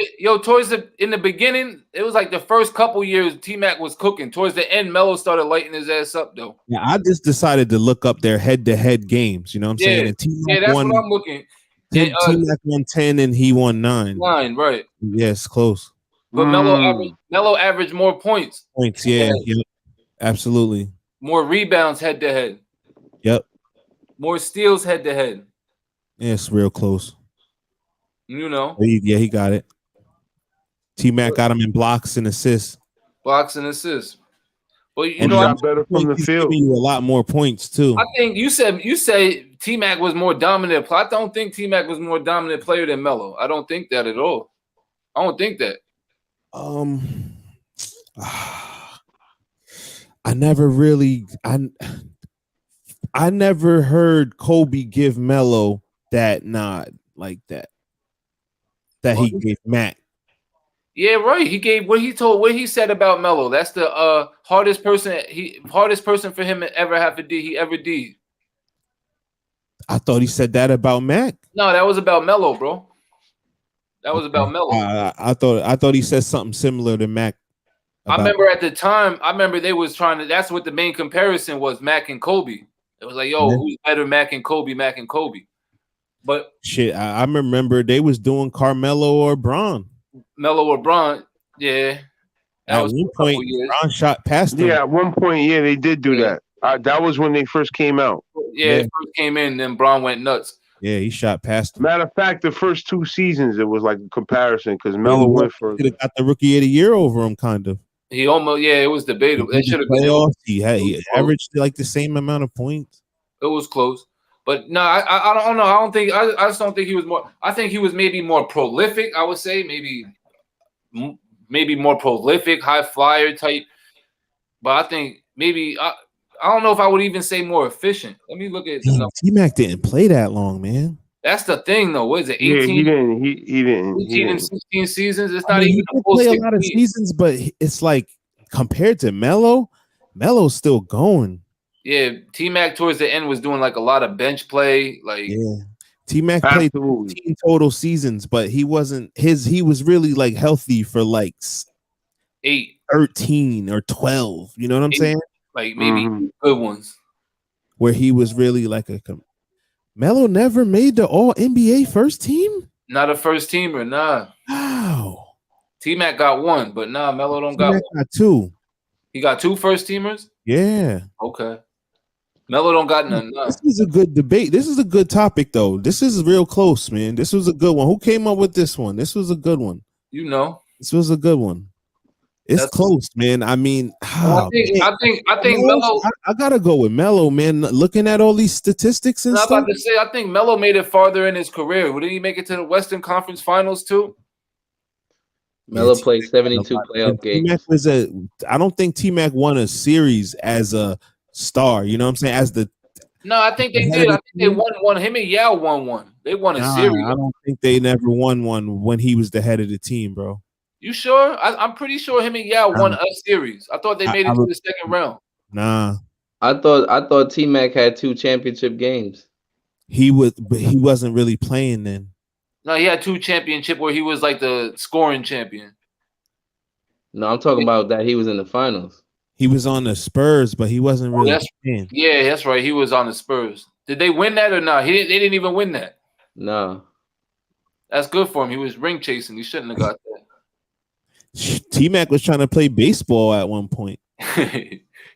Speaker 1: In the beginning, it was like the first couple years T-Mac was cooking. Towards the end, Melo started lighting his ass up though.
Speaker 5: Yeah, I just decided to look up their head-to-head games. You know what I'm saying? And T-Mac
Speaker 1: that's
Speaker 5: won,
Speaker 1: what I'm looking.
Speaker 5: T-Mac won 10 and he won 9.
Speaker 1: 9, right?
Speaker 5: Yes, close.
Speaker 1: But Melo averaged more points.
Speaker 5: Yeah, absolutely.
Speaker 1: More rebounds head to head.
Speaker 5: Yep.
Speaker 1: More steals head to head.
Speaker 5: Yeah, it's real close.
Speaker 1: You know.
Speaker 5: Yeah, he got it. T-Mac got him in blocks and assists.
Speaker 1: Blocks and assists. Well,
Speaker 2: you know, got better from the field.
Speaker 5: Giving you a lot more points too.
Speaker 1: I think you say T-Mac was more dominant. I don't think T-Mac was more dominant player than Melo. I don't think that at all. I don't think that.
Speaker 5: I never heard Kobe give Melo that nod like that. That he gave Mac.
Speaker 1: Yeah, right. He gave what he said about Melo. That's the hardest person for him to ever have to do. He ever did.
Speaker 5: I thought he said that about Mac.
Speaker 1: No, that was about Melo, bro. That was about Melo.
Speaker 5: I thought he said something similar to Mac.
Speaker 1: I remember at the time. I remember they was trying to. That's what the main comparison was: Mac and Kobe. It was like, yo, who's better, Mac and Kobe? Mac and Kobe. But
Speaker 5: shit, I remember they was doing Carmelo or Bron.
Speaker 1: Melo or Bron, yeah.
Speaker 5: At one point, Bron shot past him.
Speaker 2: Yeah, at one point, they did do that. That was when they first came out.
Speaker 1: Yeah, it first came in, then Bron went nuts.
Speaker 5: Yeah, he shot past him.
Speaker 2: Matter of fact, the first 2 seasons, it was like a comparison because Melo went for.
Speaker 5: Could have got the Rookie of the Year over him, kind of.
Speaker 1: He almost, it was debatable. They should have been.
Speaker 5: He averaged like the same amount of points.
Speaker 1: It was close. But no, I don't know. I just don't think he was more. I think he was maybe more prolific. I would say maybe more prolific, high flyer type. But I think maybe I don't know if I would even say more efficient. Let me look at the numbers.
Speaker 5: T-Mac didn't play that long, man.
Speaker 1: That's the thing, though. What is it? 18?
Speaker 2: Yeah, he didn't.
Speaker 1: 18 and 16 seasons. It's not even
Speaker 5: a full 16. A lot of seasons, but it's like compared to Melo, Melo's still going.
Speaker 1: Yeah, T-Mac towards the end was doing like a lot of bench play. Like
Speaker 5: T-Mac played 18 total seasons, but he wasn't he was really like healthy for like
Speaker 1: 8,
Speaker 5: 13 or 12. You know what I'm saying?
Speaker 1: Like maybe good ones.
Speaker 5: Where he was really like Melo never made the All NBA first team?
Speaker 1: Not a first teamer, nah.
Speaker 5: Wow.
Speaker 1: T-Mac got 1, but nah, Melo don't got 1.
Speaker 5: Got 2.
Speaker 1: He got 2 first teamers?
Speaker 5: Yeah.
Speaker 1: Okay. Melo don't got none.
Speaker 5: This is a good debate. This is a good topic, though. This is real close, man. This was a good one. Who came up with this one? This was a good one.
Speaker 1: You know.
Speaker 5: This was a good one. It's close, man. I mean,
Speaker 1: I think Melo.
Speaker 5: I gotta go with Melo, man. Looking at all these statistics and stuff.
Speaker 1: I'm about to say, I think Melo made it farther in his career. Didn't he make it to the Western Conference Finals too?
Speaker 4: Melo played 72 playoff games.
Speaker 5: I don't think T-Mac won a series as a star. You know what I'm saying?
Speaker 1: No, I think they did. I think they won one. Him and Yao won one. They won a series.
Speaker 5: I don't think they never won one when he was the head of the team, bro.
Speaker 1: You sure? I'm pretty sure him and Yao won a series. I thought they made it to the second round.
Speaker 5: Nah.
Speaker 4: I thought T-Mac had 2 championship games.
Speaker 5: But he wasn't really playing then.
Speaker 1: No, he had 2 championship where he was like the scoring champion.
Speaker 4: No, I'm talking about that he was in the finals.
Speaker 5: He was on the Spurs, but he wasn't really playing.
Speaker 1: Yeah, that's right. He was on the Spurs. Did they win that or not? They didn't even win that.
Speaker 4: No.
Speaker 1: That's good for him. He was ring chasing. He shouldn't have got that.
Speaker 5: T-Mac was trying to play baseball at one point.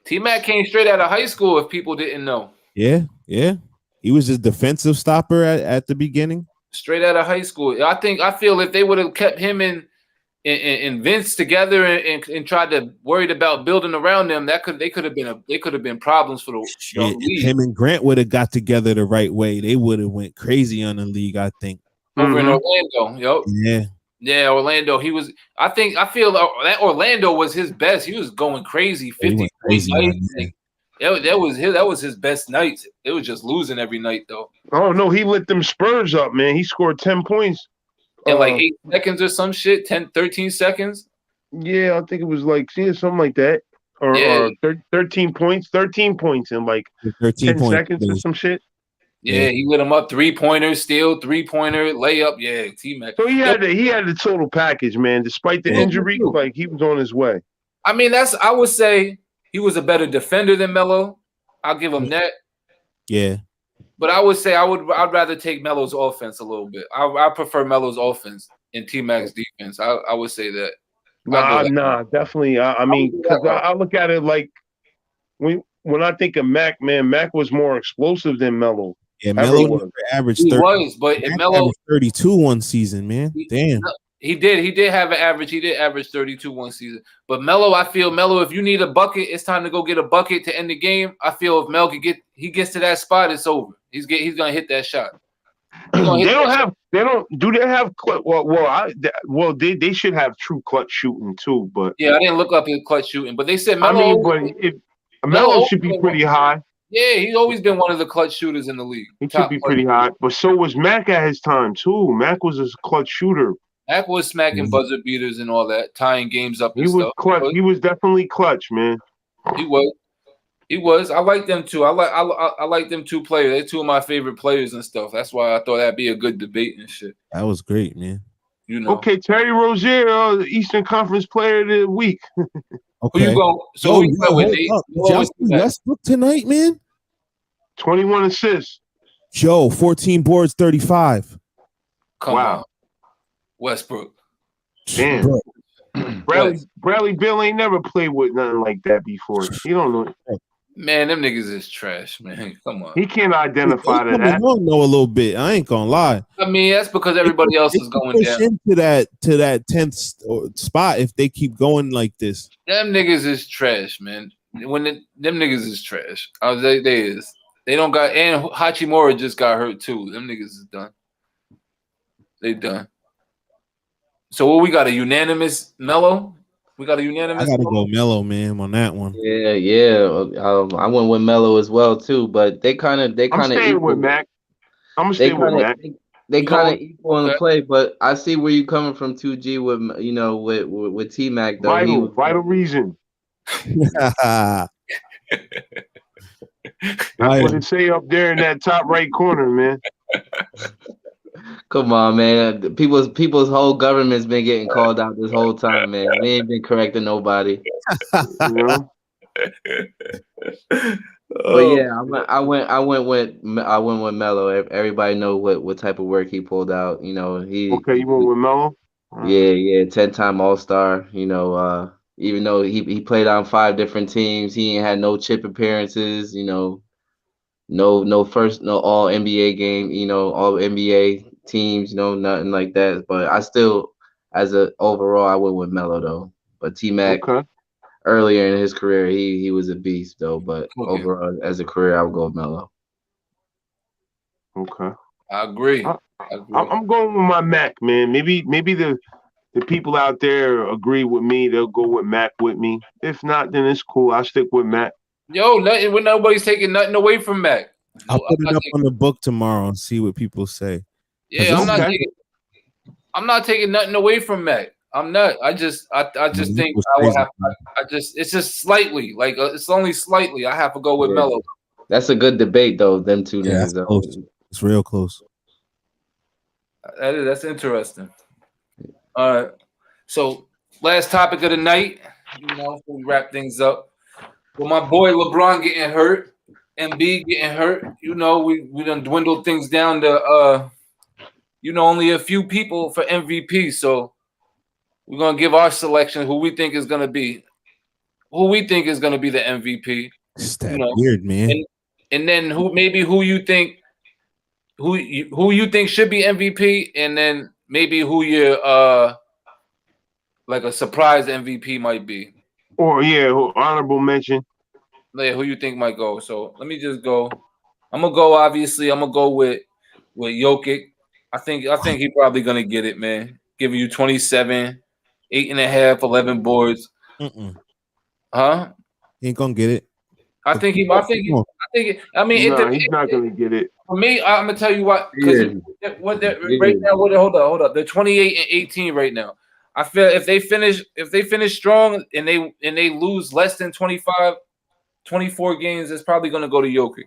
Speaker 1: T-Mac came straight out of high school if people didn't know.
Speaker 5: Yeah. He was just defensive stopper at the beginning.
Speaker 1: Straight out of high school. I feel if they would have kept him and Vince together and tried to worried about building around them, they could have been problems for the league.
Speaker 5: Him and Grant would have got together the right way. They would have went crazy on the league, I think.
Speaker 1: Over in Orlando, Yeah, Orlando. I feel that Orlando was his best. He was going crazy. 50 nights. That was his best night. It was just losing every night though.
Speaker 2: Oh no, he lit them Spurs up, man. He scored 10 points
Speaker 1: in like 8 seconds or some shit. 13 seconds.
Speaker 2: Yeah, I think it was like something like that. Or 13 points. 13 points in like 10 seconds or some shit.
Speaker 1: Yeah, he lit him up. 3-pointer, steal, 3-pointer, layup. Yeah, T-Mac.
Speaker 2: So he had the total package, man. Despite the injury, like he was on his way.
Speaker 1: I mean, I would say he was a better defender than Melo. I'll give him that.
Speaker 5: Yeah.
Speaker 1: But I would say I'd rather take Melo's offense a little bit. I prefer Melo's offense and T-Mac's defense. I would say that.
Speaker 2: Nah, definitely. I mean, because I look at it like when I think of Mac, man, Mac was more explosive than Melo.
Speaker 5: Yeah, Melo averaged 30.
Speaker 1: He was, but Melo
Speaker 5: averaged 32 one season, man. Damn.
Speaker 1: He did have an average. He did average 32 one season. But Melo, I feel Melo, if you need a bucket, it's time to go get a bucket to end the game. I feel if Mel he gets to that spot, it's over. He's gonna hit that shot. They
Speaker 2: should have true clutch shooting too, but
Speaker 1: yeah, I didn't look up his clutch shooting, but they said
Speaker 2: Melo. Melo should be pretty high.
Speaker 1: Yeah, he's always been one of the clutch shooters in the league.
Speaker 2: He should be pretty high, but so was Mac at his time too. Mac was a clutch shooter.
Speaker 1: Mac was smacking buzzer beaters and all that, tying games up.
Speaker 2: He was clutch. He was definitely clutch, man.
Speaker 1: He was. I like them too. I like them two players. They're two of my favorite players and stuff. That's why I thought that'd be a good debate and shit.
Speaker 5: That was great, man.
Speaker 1: You know.
Speaker 2: Okay, Terry Rozier, the Eastern Conference Player of the Week.
Speaker 5: Okay.
Speaker 1: Who you go? So we went with Nate.
Speaker 5: Westbrook tonight, man.
Speaker 2: 21 assists.
Speaker 5: Joe, 14 boards, 35.
Speaker 1: Come on. Westbrook.
Speaker 2: Damn. Bradley Bill ain't never played with nothing like that before. He don't know.
Speaker 1: Man, them niggas is trash, man. Come on.
Speaker 2: He can't identify that.
Speaker 5: I don't know a little bit. I ain't gonna lie.
Speaker 1: I mean, that's because everybody else is going down.
Speaker 5: Into that 10th spot if they keep going like this.
Speaker 1: Them niggas is trash, man. Them niggas is trash. They is. They don't got, and Hachimura just got hurt too. Them niggas is done. They done. So what we got, a unanimous Melo? We got a unanimous.
Speaker 5: I gotta go Melo, man, on that one.
Speaker 4: Yeah. I went with Melo as well too, but they kind of.
Speaker 2: I'm staying with Mac. I'm gonna stay with Mac.
Speaker 4: They kind of equal in the play, but I see where you coming from. 2G with T Mac though.
Speaker 2: Vital reason. That's what it say up there in that top right corner, man.
Speaker 4: Come on, man. People's whole government's been getting called out this whole time, man. They ain't been correcting nobody.
Speaker 2: You know?
Speaker 4: But yeah, I went with Melo. Everybody know what type of work he pulled out. You know,
Speaker 2: you went with Melo?
Speaker 4: Yeah, 10-time All-Star. You know, even though he played on 5 different teams, he ain't had no chip appearances. You know, no All NBA game. You know, All NBA teams. You know, nothing like that. But I still, overall, I went with Melo though. But T-Mac. Okay. Earlier in his career, he was a beast though, but overall as a career, I would go with Melo.
Speaker 2: Okay,
Speaker 1: I agree.
Speaker 2: I'm going with my Mac, man. Maybe the people out there agree with me. They'll go with Mac with me. If not, then it's cool. I'll stick with Mac.
Speaker 1: Yo, nobody's taking nothing away from Mac.
Speaker 5: I'll put it up on the book tomorrow and see what people say.
Speaker 1: Yeah, I'm not taking nothing away from Mac. I'm not. I just think I will have. It's just slightly. Like it's only slightly. I have to go with Melo.
Speaker 4: That's a good debate, though. Them two niggas, though.
Speaker 5: It's real close.
Speaker 1: That's interesting. All right. So last topic of the night. You know, before we wrap things up. Well, my boy LeBron getting hurt, Embiid getting hurt. You know, we done dwindled things down to only a few people for MVP. So. We're gonna give our selection who we think is gonna be the MVP.
Speaker 5: It's that weird, man.
Speaker 1: And then who you think should be MVP, and then maybe who your like a surprise MVP might be.
Speaker 2: Or honorable mention.
Speaker 1: Yeah, who you think might go. So let me just go. I'm gonna go with Jokic. I think he's probably gonna get it, man. Giving you 27. 8.5, 11 boards. Huh?
Speaker 5: He ain't gonna get it.
Speaker 1: I mean,
Speaker 2: he's not gonna get it.
Speaker 1: For me, I'm gonna tell you what. Because right now, hold up. They're 28 and 18 right now. I feel if they finish strong and they lose less than 25, 24 games, it's probably gonna go to Jokic.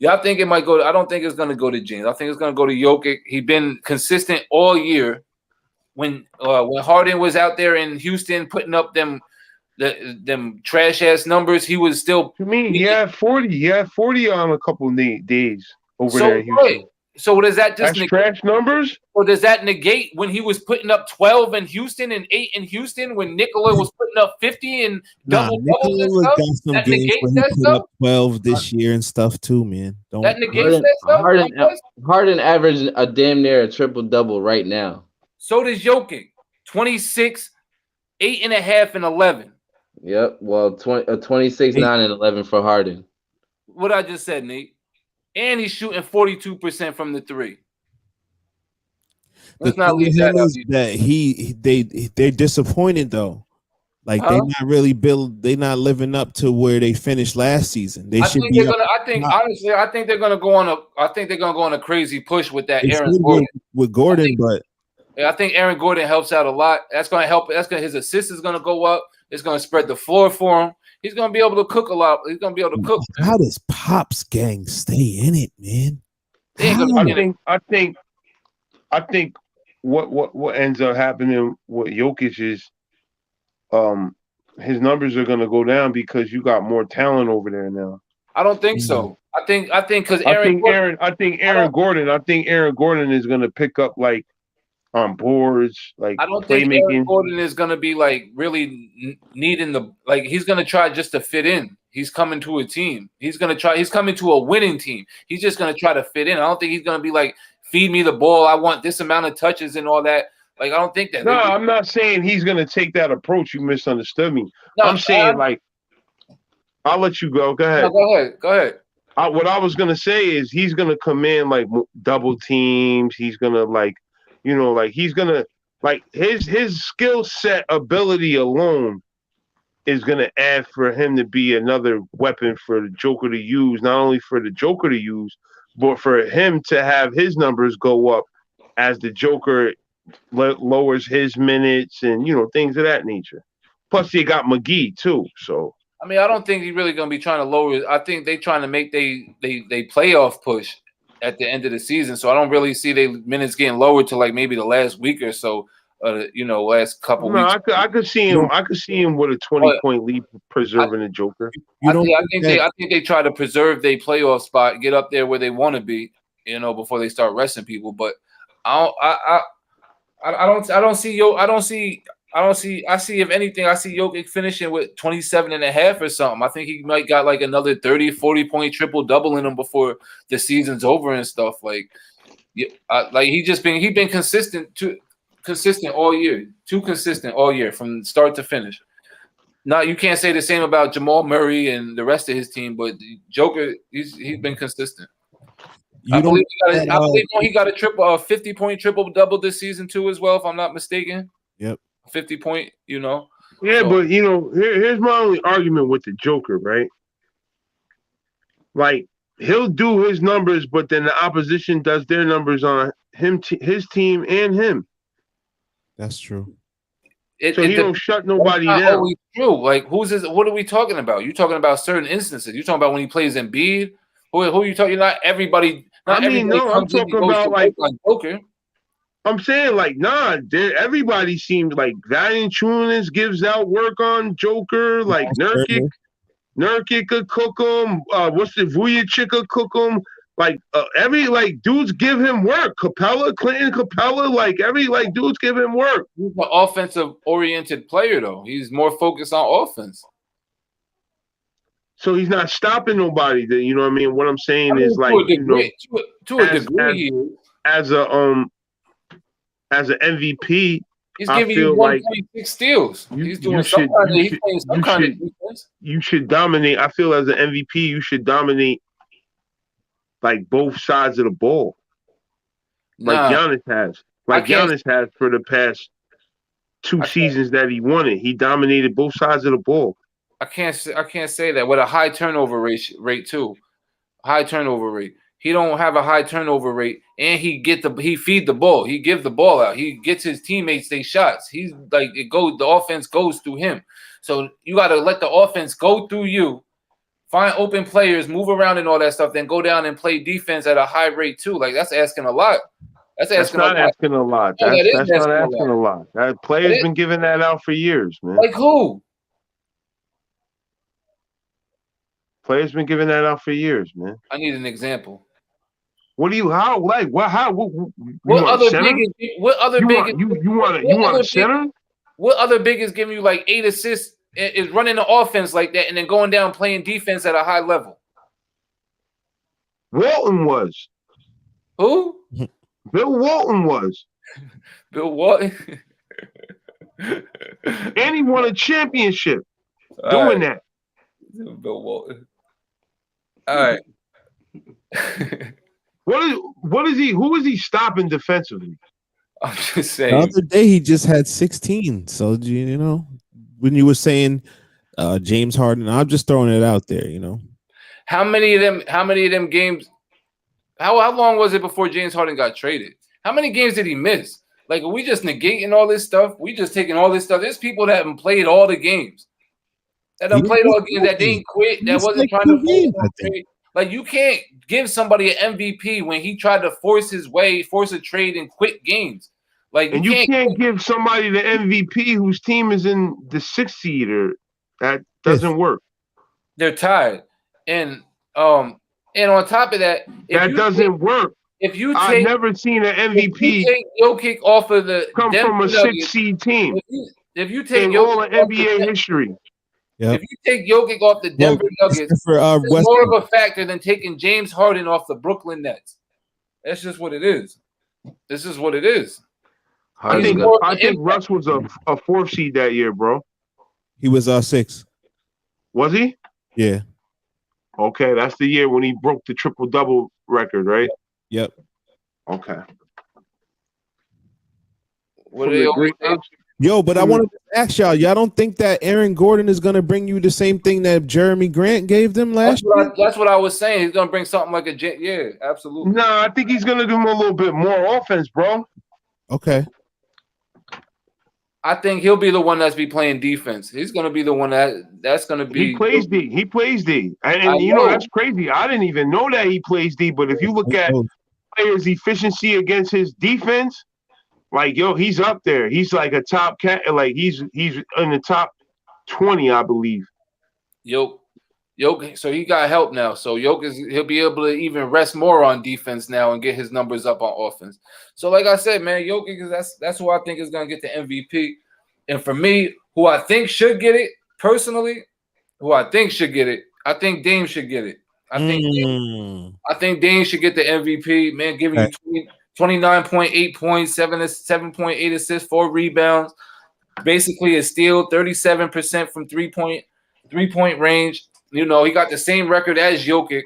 Speaker 1: Yeah, I think it might go. I don't think it's gonna go to James. I think it's gonna go to Jokic. He's been consistent all year. When Harden was out there in Houston putting up them trash ass numbers, he was still.
Speaker 2: To me, he had 40. He had 40 on a couple days over there in Houston.
Speaker 1: Right. So does that just
Speaker 2: negate trash numbers?
Speaker 1: Or does that negate when he was putting up 12 in Houston and 8 in Houston when Nikola was putting up 50 and double
Speaker 5: Nikola got some
Speaker 1: that
Speaker 5: games where he put up 12 this year and stuff too, man.
Speaker 1: That negates that stuff.
Speaker 4: Harden averaged a damn near a triple double right now.
Speaker 1: So does Jokic, 26, 8.5, and 11.
Speaker 4: Yep. Well, 26, 9, and 11 for Harden.
Speaker 1: What I just said, Nate. And he's shooting 42% from the three. Let's not leave that out.
Speaker 5: They're disappointed though. Like they're not really they're not living up to where they finished last season. They should be.
Speaker 1: Honestly, I think they're gonna go on a crazy push with that Aaron Gordon.
Speaker 5: With Gordon, but
Speaker 1: I think Aaron Gordon helps out a lot. That's gonna help. His assist is gonna go up. It's gonna spread the floor for him. He's gonna be able to cook a lot. He's gonna be able to cook.
Speaker 5: How does Pop's gang stay in it, man?
Speaker 2: I think what ends up happening with Jokic is his numbers are gonna go down because you got more talent over there now.
Speaker 1: I don't think so. I think because
Speaker 2: Aaron Gordon is gonna pick up like on boards, like
Speaker 1: I don't think Aaron Gordon is gonna be like really needing he's gonna try just to fit in. He's coming to a team. He's coming to a winning team. He's just gonna try to fit in. I don't think he's gonna be like, feed me the ball. I want this amount of touches and all that. Like I don't think that.
Speaker 2: No, I'm not saying he's gonna take that approach. You misunderstood me. No, I'm saying I'll let you go. Go ahead.
Speaker 1: No, go ahead.
Speaker 2: What I was gonna say is he's gonna come in like double teams. He's gonna he's gonna his skill set ability alone is gonna add for him to be another weapon for the Joker to use. Not only for the Joker to use, but for him to have his numbers go up as the Joker lowers his minutes and things of that nature. Plus, you got McGee too. So
Speaker 1: I mean, I don't think he's really gonna be trying to lower it. I think they're trying to make they playoff push at the end of the season. So I don't really see their minutes getting lowered to like maybe the last week or so. Last couple weeks.
Speaker 2: I could see him. I could see him with a 20-point lead, preserving the Joker.
Speaker 1: I think they try to preserve their playoff spot, get up there where they want to be, before they start resting people. But I see if anything, I see Jokic finishing with 27.5 or something. I think he might got like another 40 point triple double in him before the season's over and stuff. He's been consistent all year, too consistent all year from start to finish. Now you can't say the same about Jamal Murray and the rest of his team, but Joker, he's been consistent. I believe he got a 50-point triple double this season too, as well, if I'm not mistaken.
Speaker 5: Yep,
Speaker 1: 50-point.
Speaker 2: Yeah, but here's my only argument with the Joker, right? Like he'll do his numbers, but then the opposition does their numbers on him, his team, and him.
Speaker 5: That's true.
Speaker 2: He don't shut nobody down.
Speaker 1: Always true. Like what are we talking about? You talking about certain instances? You talking about when he plays Embiid? Who are you talking? Not everybody. I'm talking about like Joker.
Speaker 2: I'm saying everybody seems like Valanciunas gives out work on Joker. Like Nurkic could cook him. Vujacic could cook him. Dudes give him work. Clinton Capella, dudes give him work.
Speaker 1: He's an offensive oriented player though. He's more focused on offense.
Speaker 2: So he's not stopping nobody. You know what I mean? What I'm saying is
Speaker 1: to a degree,
Speaker 2: as an MVP,
Speaker 1: he's giving you 1.6 steals. He's doing some kind of defense.
Speaker 2: You should dominate. I feel as an MVP, you should dominate like both sides of the ball, like Giannis has. Giannis has for the past two seasons that he won it. He dominated both sides of the ball.
Speaker 1: I can't say that with a high turnover rate too. High turnover rate. He don't have a high turnover rate, and he feed the ball. He give the ball out. He gets his teammates their shots. He's the offense goes through him. So you got to let the offense go through you find open players, move around and all that stuff, then go down and play defense at a high rate too. Like that's asking a lot. That's
Speaker 2: not asking a lot. That's not asking a lot. That player's been giving that out for years, man.
Speaker 1: Like who?
Speaker 2: Players been giving that out for years, man.
Speaker 1: I need an example.
Speaker 2: What do you? How? Like what? How?
Speaker 1: What other big? What other big?
Speaker 2: You want a center?
Speaker 1: What other big is giving you like 8 assists? Is running the offense like that and then going down playing defense at a high level?
Speaker 2: Walton was.
Speaker 1: Who?
Speaker 2: Bill Walton was.
Speaker 1: Bill Walton.
Speaker 2: And he won a championship doing that.
Speaker 1: Bill Walton. All right.
Speaker 2: What is he? Who is he stopping defensively?
Speaker 1: I'm just saying.
Speaker 5: The other day he just had 16. So you know, when you were saying James Harden, I'm just throwing it out there. You know,
Speaker 1: how many of them games? How long was it before James Harden got traded? How many games did he miss? Like, are we just negating all this stuff? We just taking all this stuff. There's people that haven't played all the games. That have played all the games that didn't quit. That wasn't trying to force. Like, you can't give somebody an MVP when he tried to force a trade and quit games. Like,
Speaker 2: and you can't give somebody the MVP whose team is in the 6th seed. Or that doesn't work.
Speaker 1: They're tied, and on top of that,
Speaker 2: that doesn't work.
Speaker 1: If you take,
Speaker 2: I've never seen an MVP
Speaker 1: take Jokic off of the
Speaker 2: come from a 6th seed team.
Speaker 1: If you take
Speaker 2: in all of NBA history.
Speaker 5: Yep.
Speaker 1: If you take Jokic off the Denver Nuggets, it's more of a factor than taking James Harden off the Brooklyn Nets. That's just what it is. This is what it is.
Speaker 2: I think Russ was a 4th seed that year, bro.
Speaker 5: He was 6.
Speaker 2: Was he?
Speaker 5: Yeah.
Speaker 2: Okay, that's the year when he broke the triple-double record, right?
Speaker 5: Yep.
Speaker 2: Okay.
Speaker 1: What do they always say?
Speaker 5: Yo, but I wanted to ask y'all don't think that Aaron Gordon is going to bring you the same thing that Jeremy Grant gave them last year?
Speaker 1: That's what I was saying. He's going to bring something like yeah, absolutely.
Speaker 2: No, I think he's going to do a little bit more offense, bro.
Speaker 5: Okay.
Speaker 1: I think he'll be the one that's be playing defense. He's going to be the one that's going to be.
Speaker 2: He plays D. He plays D. And you know, that's crazy. I didn't even know that he plays D. But if you look at players' efficiency against his defense, like, yo, he's up there. He's like a top cat. Like, he's in the top 20, I believe.
Speaker 1: Jokic, so he got help now. So he'll be able to even rest more on defense now and get his numbers up on offense. So like I said, man, Jokic that's who I think is gonna get the MVP. And for me, who I think should get it personally, I think Dame should get it. I think Dame should get the MVP. Man, giving you 29.8 points, 7.8 assists, 4 rebounds, basically a steal, 37% from three-point range. You know, he got the same record as Jokic,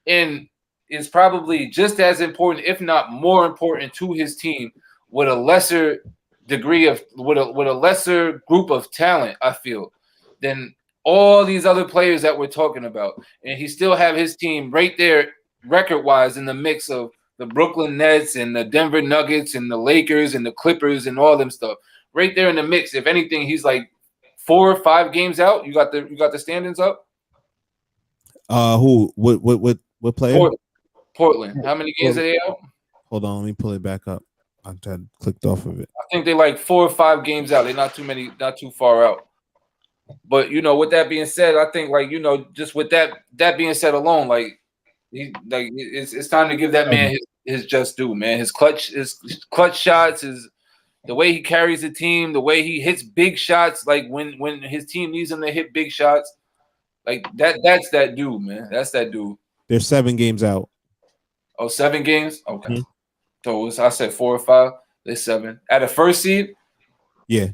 Speaker 1: and is probably just as important, if not more important, to his team with a lesser degree of with a lesser group of talent, I feel, than all these other players that we're talking about. And he still have his team right there record-wise in the mix of the Brooklyn Nets and the Denver Nuggets and the Lakers and the Clippers and all them stuff. Right there in the mix. If anything, he's like 4 or 5 games out. You got the standings up?
Speaker 5: Who? What player?
Speaker 1: Portland. How many games are they out?
Speaker 5: Hold on, let me pull it back up. I clicked off of it.
Speaker 1: I think they're like 4 or 5 games out. They're not too far out. But you know, with that being said, I think like, you know, just with that being said alone, like it's time to give that man his just due, man. His clutch shots, the way he carries the team, the way he hits big shots, like when his team needs him to hit big shots, like that's that dude, man. That's that dude.
Speaker 5: They're 7 games out.
Speaker 1: Oh, 7 games? Okay. Mm-hmm. So I said 4 or 5. They're 7. At a first seed?
Speaker 5: Yeah.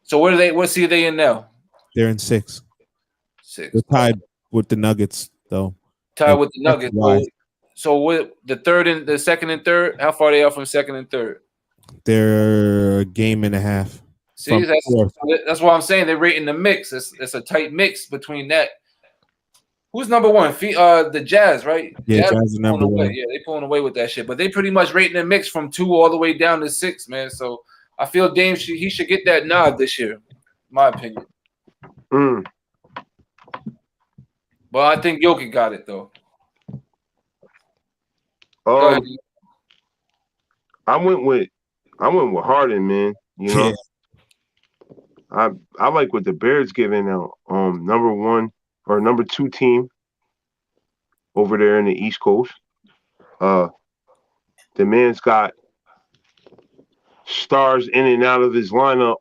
Speaker 1: So what seed are they in now? They're in
Speaker 5: 6. They're tied with the Nuggets, though.
Speaker 1: Tied with the Nuggets. So what the second and third? How far are they out from second and third?
Speaker 5: They're a game and a half.
Speaker 1: See, that's what I'm saying. They're right in the mix. It's a tight mix between that. Who's number 1? The Jazz, right?
Speaker 5: Yeah, Jazz is number 1.
Speaker 1: Yeah, they pulling away with that shit. But they pretty much right in the mix from 2 all the way down to 6, man. So I feel Dame he should get that nod this year, in my opinion. But I think Jokic got it though. Go ahead.
Speaker 2: I went with Harden, man. You know, I like what the Bears giving out. Number 1 or number 2 team over there in the East Coast. The man's got stars in and out of his lineup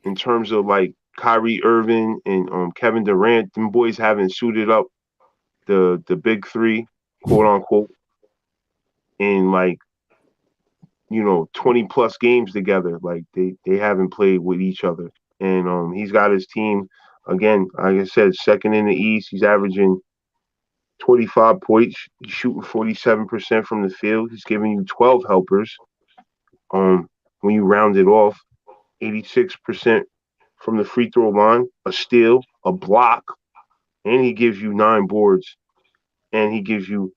Speaker 2: in terms of like Kyrie Irving and Kevin Durant. Them boys haven't suited up the big 3, quote unquote, in like 20 plus games together. Like they haven't played with each other. And he's got his team again, like I said, second in the East. He's averaging 25 points. He's shooting 47% from the field. He's giving you 12 helpers. When you round it off, 86% from the free throw line, a steal, a block, and he gives you 9 boards, and he gives you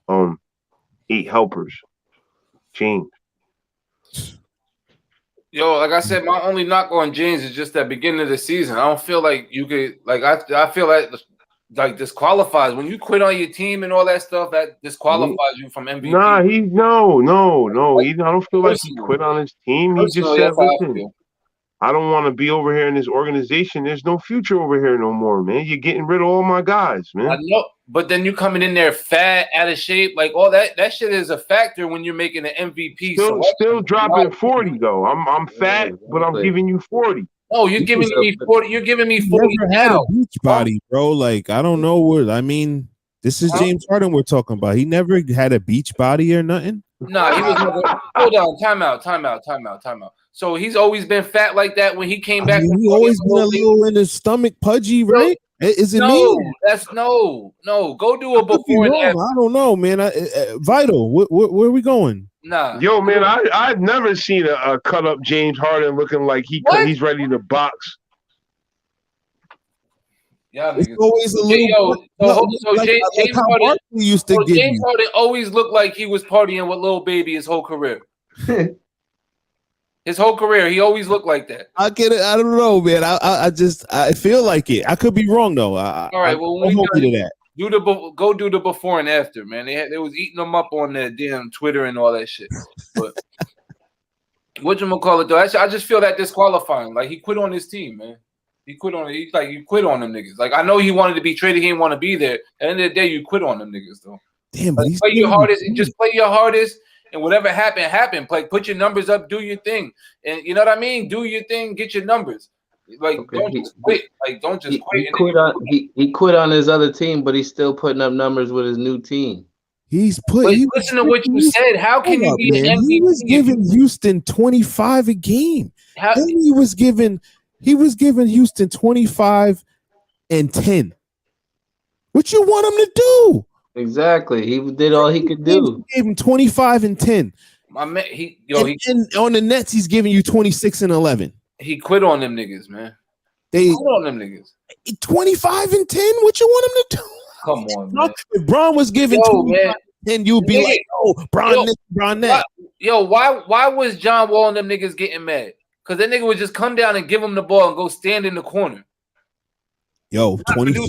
Speaker 2: 8 helpers. James.
Speaker 1: Yo, like I said, my only knock on James is just that beginning of the season. I don't feel like you could I feel like disqualifies when you quit on your team and all that stuff. That disqualifies you from MVP.
Speaker 2: Nah, no. I don't feel like he quit on his team. He just said, "Listen, I don't want to be over here in this organization. There's no future over here no more, man. You're getting rid of all my guys, man."
Speaker 1: I know, but then you coming in there fat, out of shape, like all that shit is a factor when you're making an MVP.
Speaker 2: Still dropping 40 though. I'm fat, but I'm giving you 40.
Speaker 1: Oh, you're giving me 40. You're giving me 40
Speaker 5: never had a beach body, bro. Like I don't know what I mean. This is James Harden we're talking about. He never had a beach body or nothing.
Speaker 1: Nah, he was never. Hold on, time out. So he's always been fat like that. When he came back,
Speaker 5: he always been a little in his stomach pudgy, right? Is it me?
Speaker 1: That's no. Go do a before and after.
Speaker 5: I don't know, man. Vital, where are we going?
Speaker 1: Nah,
Speaker 2: yo, man, I've never seen a cut up James Harden looking like he's ready to box.
Speaker 1: Yeah,
Speaker 5: it's always a little.
Speaker 1: James Harden used to give James Harden always looked like he was partying with Lil Baby his whole career. His whole career, he always looked like that.
Speaker 5: I get it. I don't know, man. I feel like it. I could be wrong though.
Speaker 1: All right, well, when we do that. Go do the before and after, man. They was eating them up on their damn Twitter and all that shit. But whatchamacallit though? I just feel that disqualifying. Like he quit on his team, man. He quit on it. He's like you quit on them niggas. Like I know he wanted to be traded. He didn't want to be there. At the end of the day, you quit on them niggas though.
Speaker 5: Damn, but
Speaker 1: play your hardest and just play your hardest. And whatever happened. Like put your numbers up, do your thing, and you know what I mean. Do your thing, get your numbers. Like don't just quit. Like don't just quit.
Speaker 4: He quit on his other team, but he's still putting up numbers with his new team.
Speaker 1: Listen to what you said. How can you be an MVP?
Speaker 5: He was giving Houston 25 a game. Then he was giving Houston 25 and 10. What you want him to do?
Speaker 4: Exactly. He did all he could do.
Speaker 5: He gave him 25 and 10.
Speaker 1: My man,
Speaker 5: and on the Nets, he's giving you 26 and 11.
Speaker 1: He quit on them niggas, man. He quit on them niggas.
Speaker 5: 25 and 10? What you want him to do?
Speaker 1: Come on, man.
Speaker 5: If Bron was giving 25 and 10, you'd be like, oh, Bron this, Bron that.
Speaker 1: Why was John Wall and them niggas getting mad? Because that nigga would just come down and give him the ball and go stand in the corner.
Speaker 5: Yo, 25.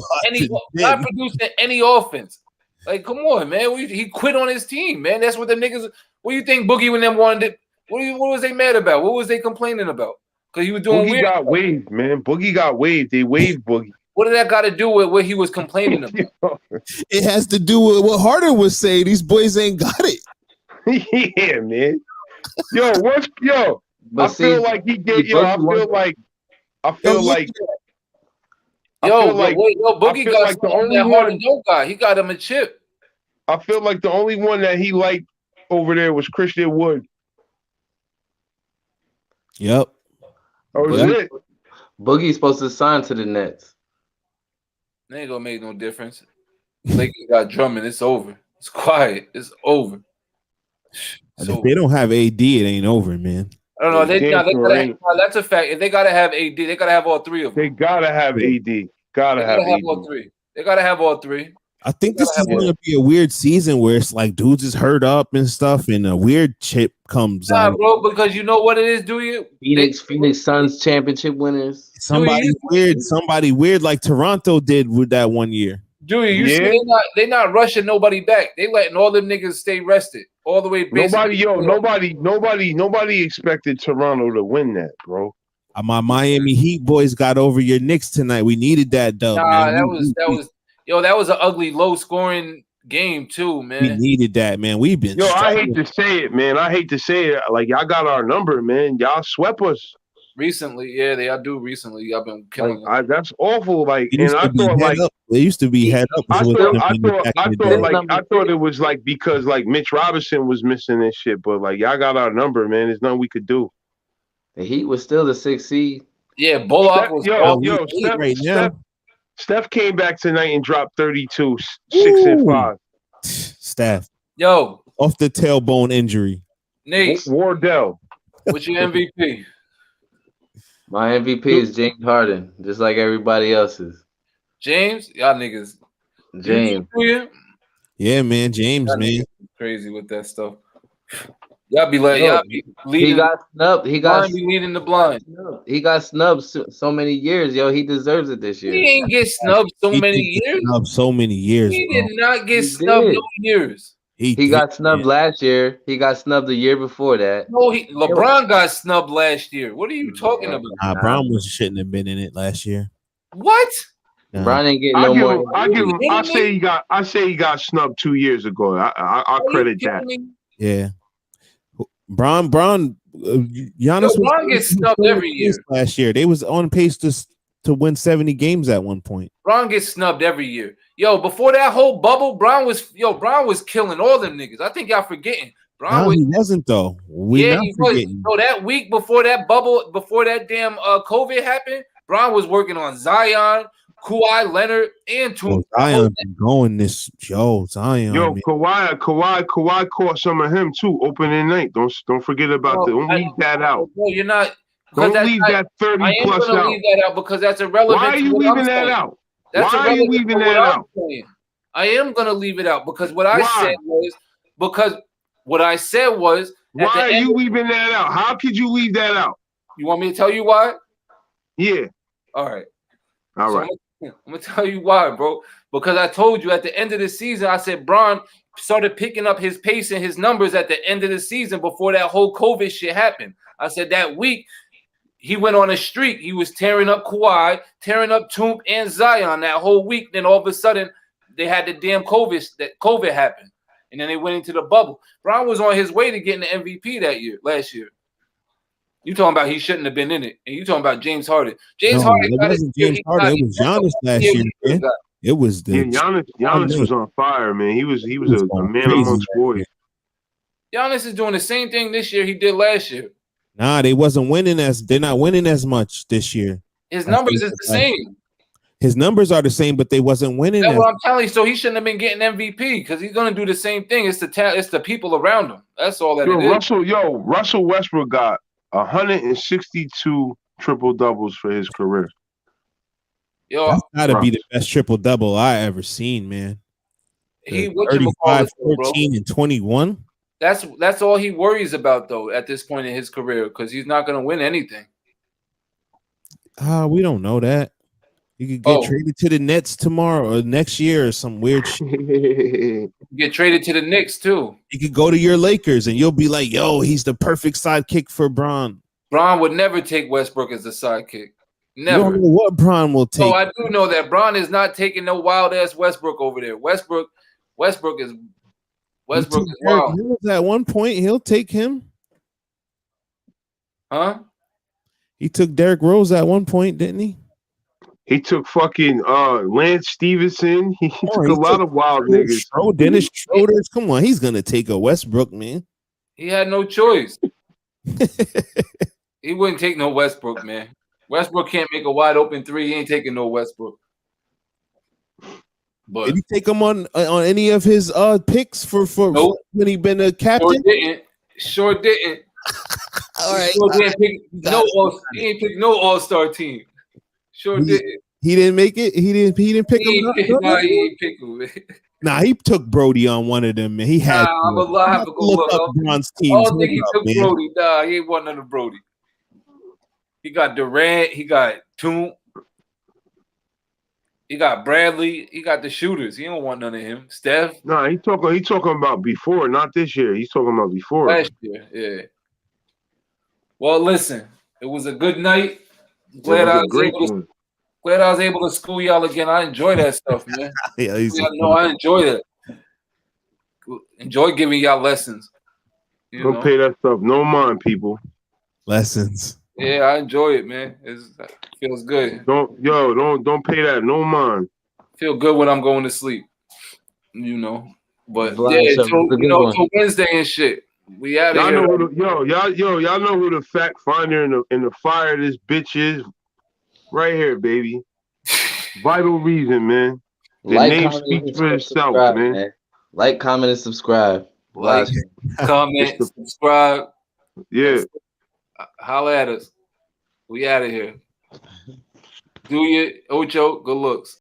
Speaker 1: Not producing any offense. Like, come on, man. He quit on his team, man. That's what the niggas. What do you think Boogie when them wanted it? What was they mad about? What was they complaining about? Because he was doing
Speaker 2: weird. Boogie got waived, man. Boogie got waived. They waived Boogie.
Speaker 1: What did that got to do with what he was complaining about?
Speaker 5: It has to do with what Harden was saying. These boys ain't got it.
Speaker 2: Yeah, man. I feel like he get. I feel like.
Speaker 1: Boogie got like the only Harden guy. He got him a chip.
Speaker 2: I feel like the only one that he liked over there was Christian Wood.
Speaker 5: Yep.
Speaker 4: Boogie's supposed to sign to the Nets.
Speaker 1: They ain't gonna make no difference. Lakers got Drummond. It's over. It's quiet. It's over.
Speaker 5: If they don't have AD, it ain't over, man.
Speaker 1: I don't know. That's a fact. If they gotta have AD, they gotta have all three of them.
Speaker 2: They gotta have AD. Gotta have
Speaker 1: all three. They gotta have all three.
Speaker 5: I think this is going to be a weird season where it's like dudes is hurt up and stuff, and a weird chip comes out.
Speaker 1: Bro, because you know what it is, do you?
Speaker 4: Phoenix Suns championship winners.
Speaker 5: Somebody weird like Toronto did with that one year.
Speaker 1: Julia, you see, they not rushing nobody back. They letting all them niggas stay rested all the way.
Speaker 2: Nobody expected Toronto to win that, bro.
Speaker 5: My Miami Heat boys got over your Knicks tonight. We needed that dub, man.
Speaker 1: That was an ugly, low scoring game too, man.
Speaker 5: We needed that, man. We've been.
Speaker 2: I hate to say it, man. Like y'all got our number, man. Y'all swept us
Speaker 1: recently. Yeah, they do recently. Y'all been killing.
Speaker 2: That's awful. Like,
Speaker 5: and I thought like they used to be head up.
Speaker 2: I thought it was like because like Mitch Robinson was missing and shit, but like y'all got our number, man. There's nothing we could do.
Speaker 4: The Heat was still the 6th seed.
Speaker 1: Yeah, Bullock was
Speaker 2: Steph came back tonight and dropped 32, 6 and 5.
Speaker 5: Steph.
Speaker 1: Yo.
Speaker 5: Off the tailbone injury.
Speaker 1: Nate.
Speaker 2: Wardell.
Speaker 1: What's your MVP?
Speaker 4: My MVP is James Harden, just like everybody else's.
Speaker 1: James? Y'all niggas.
Speaker 4: James.
Speaker 5: Yeah, man. James, man.
Speaker 1: Crazy with that stuff. Y'all be like, y'all be leading.
Speaker 4: He got snubbed. He got
Speaker 1: leading the blind.
Speaker 4: He got snubbed so many years, yo. He deserves it this year.
Speaker 1: He ain't get snubbed so many years.
Speaker 5: So many years.
Speaker 1: He did not get snubbed no years.
Speaker 4: He got snubbed last year. He got snubbed the year before that.
Speaker 1: No, LeBron got snubbed last year. What are you talking about?
Speaker 5: Brown shouldn't have been in it last year.
Speaker 1: What?
Speaker 4: LeBron ain't getting no more.
Speaker 2: I say he got snubbed 2 years ago. I'll credit that.
Speaker 5: Yeah. Giannis
Speaker 1: LeBron gets snubbed every year.
Speaker 5: Last year, they was on pace to win 70 games at one point.
Speaker 1: Bron gets snubbed every year. Yo, before that whole bubble, Bron was killing all them niggas. I think y'all forgetting.
Speaker 5: He wasn't though. He was.
Speaker 1: So that week before that bubble, before that damn COVID happened, Bron was working on Zion, Kawhi Leonard, and Toon.
Speaker 5: Zion been going this Zion.
Speaker 2: Yo, Kawhi caught some of him too. Opening night. Don't forget about that. Don't leave that out.
Speaker 1: No, you're not.
Speaker 2: Don't leave that 30
Speaker 1: I am
Speaker 2: plus
Speaker 1: gonna
Speaker 2: out.
Speaker 1: leave that out because that's irrelevant.
Speaker 2: Why are you leaving that out? Why are you leaving that out?
Speaker 1: I am gonna leave it out because what I said was.
Speaker 2: Why are you leaving that out? How could you leave that out?
Speaker 1: You want me to tell you why?
Speaker 2: Yeah.
Speaker 1: All right.
Speaker 2: All right.
Speaker 1: I'm gonna tell you why, bro. Because I told you at the end of the season, I said Bron started picking up his pace and his numbers at the end of the season before that whole COVID shit happened. I said that week he went on a streak. He was tearing up Kawhi, tearing up Toomp and Zion that whole week. Then all of a sudden they had the damn COVID happened, and then they went into the bubble. Bron was on his way to getting the MVP last year. You talking about he shouldn't have been in it, and you talking about James Harden. Harden.
Speaker 5: It wasn't James Harden. It was Giannis last year. Man. It was
Speaker 2: Giannis was on fire, man. He was a man amongst boys.
Speaker 1: Giannis is doing the same thing this year he did last year.
Speaker 5: Nah, they're not winning as much this year.
Speaker 1: His numbers is the same.
Speaker 5: His numbers are the same, but they wasn't winning.
Speaker 1: That's what I'm telling you. So he shouldn't have been getting MVP because he's gonna do the same thing. It's the people around him. That's all that it is.
Speaker 2: Russell Westbrook got 162 triple doubles for his career.
Speaker 1: Yo,
Speaker 5: that's gotta be the best triple double I ever seen, man.
Speaker 1: He
Speaker 5: 35, 14, and 21.
Speaker 1: That's all he worries about though at this point in his career because he's not going to win anything.
Speaker 5: We don't know that. He could get traded to the Nets tomorrow or next year or some weird shit.
Speaker 1: Get traded to the Knicks too.
Speaker 5: He could go to your Lakers and you'll be like, yo, he's the perfect sidekick for Bron.
Speaker 1: Bron would never take Westbrook as a sidekick. Never.
Speaker 5: You don't know what Bron will take.
Speaker 1: No, I do know that Bron is not taking no wild ass Westbrook over there. Westbrook is wild.
Speaker 5: At one point, he'll take him.
Speaker 1: Huh?
Speaker 5: He took Derrick Rose at one point, didn't he?
Speaker 2: He took fucking Lance Stevenson. He took a lot of wild niggas.
Speaker 5: Dennis Schroeder. Come on, he's gonna take a Westbrook, man.
Speaker 1: He had no choice. He wouldn't take no Westbrook, man. Westbrook can't make a wide open three. He ain't taking no Westbrook. But
Speaker 5: did you take him on any of his picks for
Speaker 1: nope.
Speaker 5: When he been a captain?
Speaker 1: Sure didn't.
Speaker 5: All right.
Speaker 1: He ain't pick no all-star team. Sure didn't.
Speaker 5: He didn't make it. He didn't pick him.
Speaker 1: He ain't pick him.
Speaker 5: Nah, he took Brody on one of them, man. He had.
Speaker 1: I have to go look up
Speaker 5: Bron's team.
Speaker 1: I don't think he took Brody. Nah, he ain't one none of Brody. He got Durant. He got Toon. He got Bradley. He got the shooters. He don't want none of him. Steph.
Speaker 2: No, he talking about before, not this year. He's talking about before.
Speaker 1: Last year, yeah. Well, listen, it was a good night. Glad I was able to school y'all again. I enjoy that stuff, man. I enjoy that. Enjoy giving y'all lessons.
Speaker 2: Don't pay that stuff no mind, people.
Speaker 5: Lessons.
Speaker 1: Yeah, I enjoy it, man. It feels good.
Speaker 2: Don't pay that no mind.
Speaker 1: Feel good when I'm going to sleep. But
Speaker 4: VLOD
Speaker 1: yeah,
Speaker 4: Show,
Speaker 1: till Wednesday and shit. We out of here.
Speaker 2: Y'all know who the fact finder in the fire of this bitch is. Right here, baby. Vital reason, man. The name speaks for itself, man.
Speaker 4: Like, comment, and subscribe.
Speaker 1: Like, comment, subscribe.
Speaker 2: Yeah.
Speaker 1: Holla at us. We out of here. Do your Ocho. Good looks.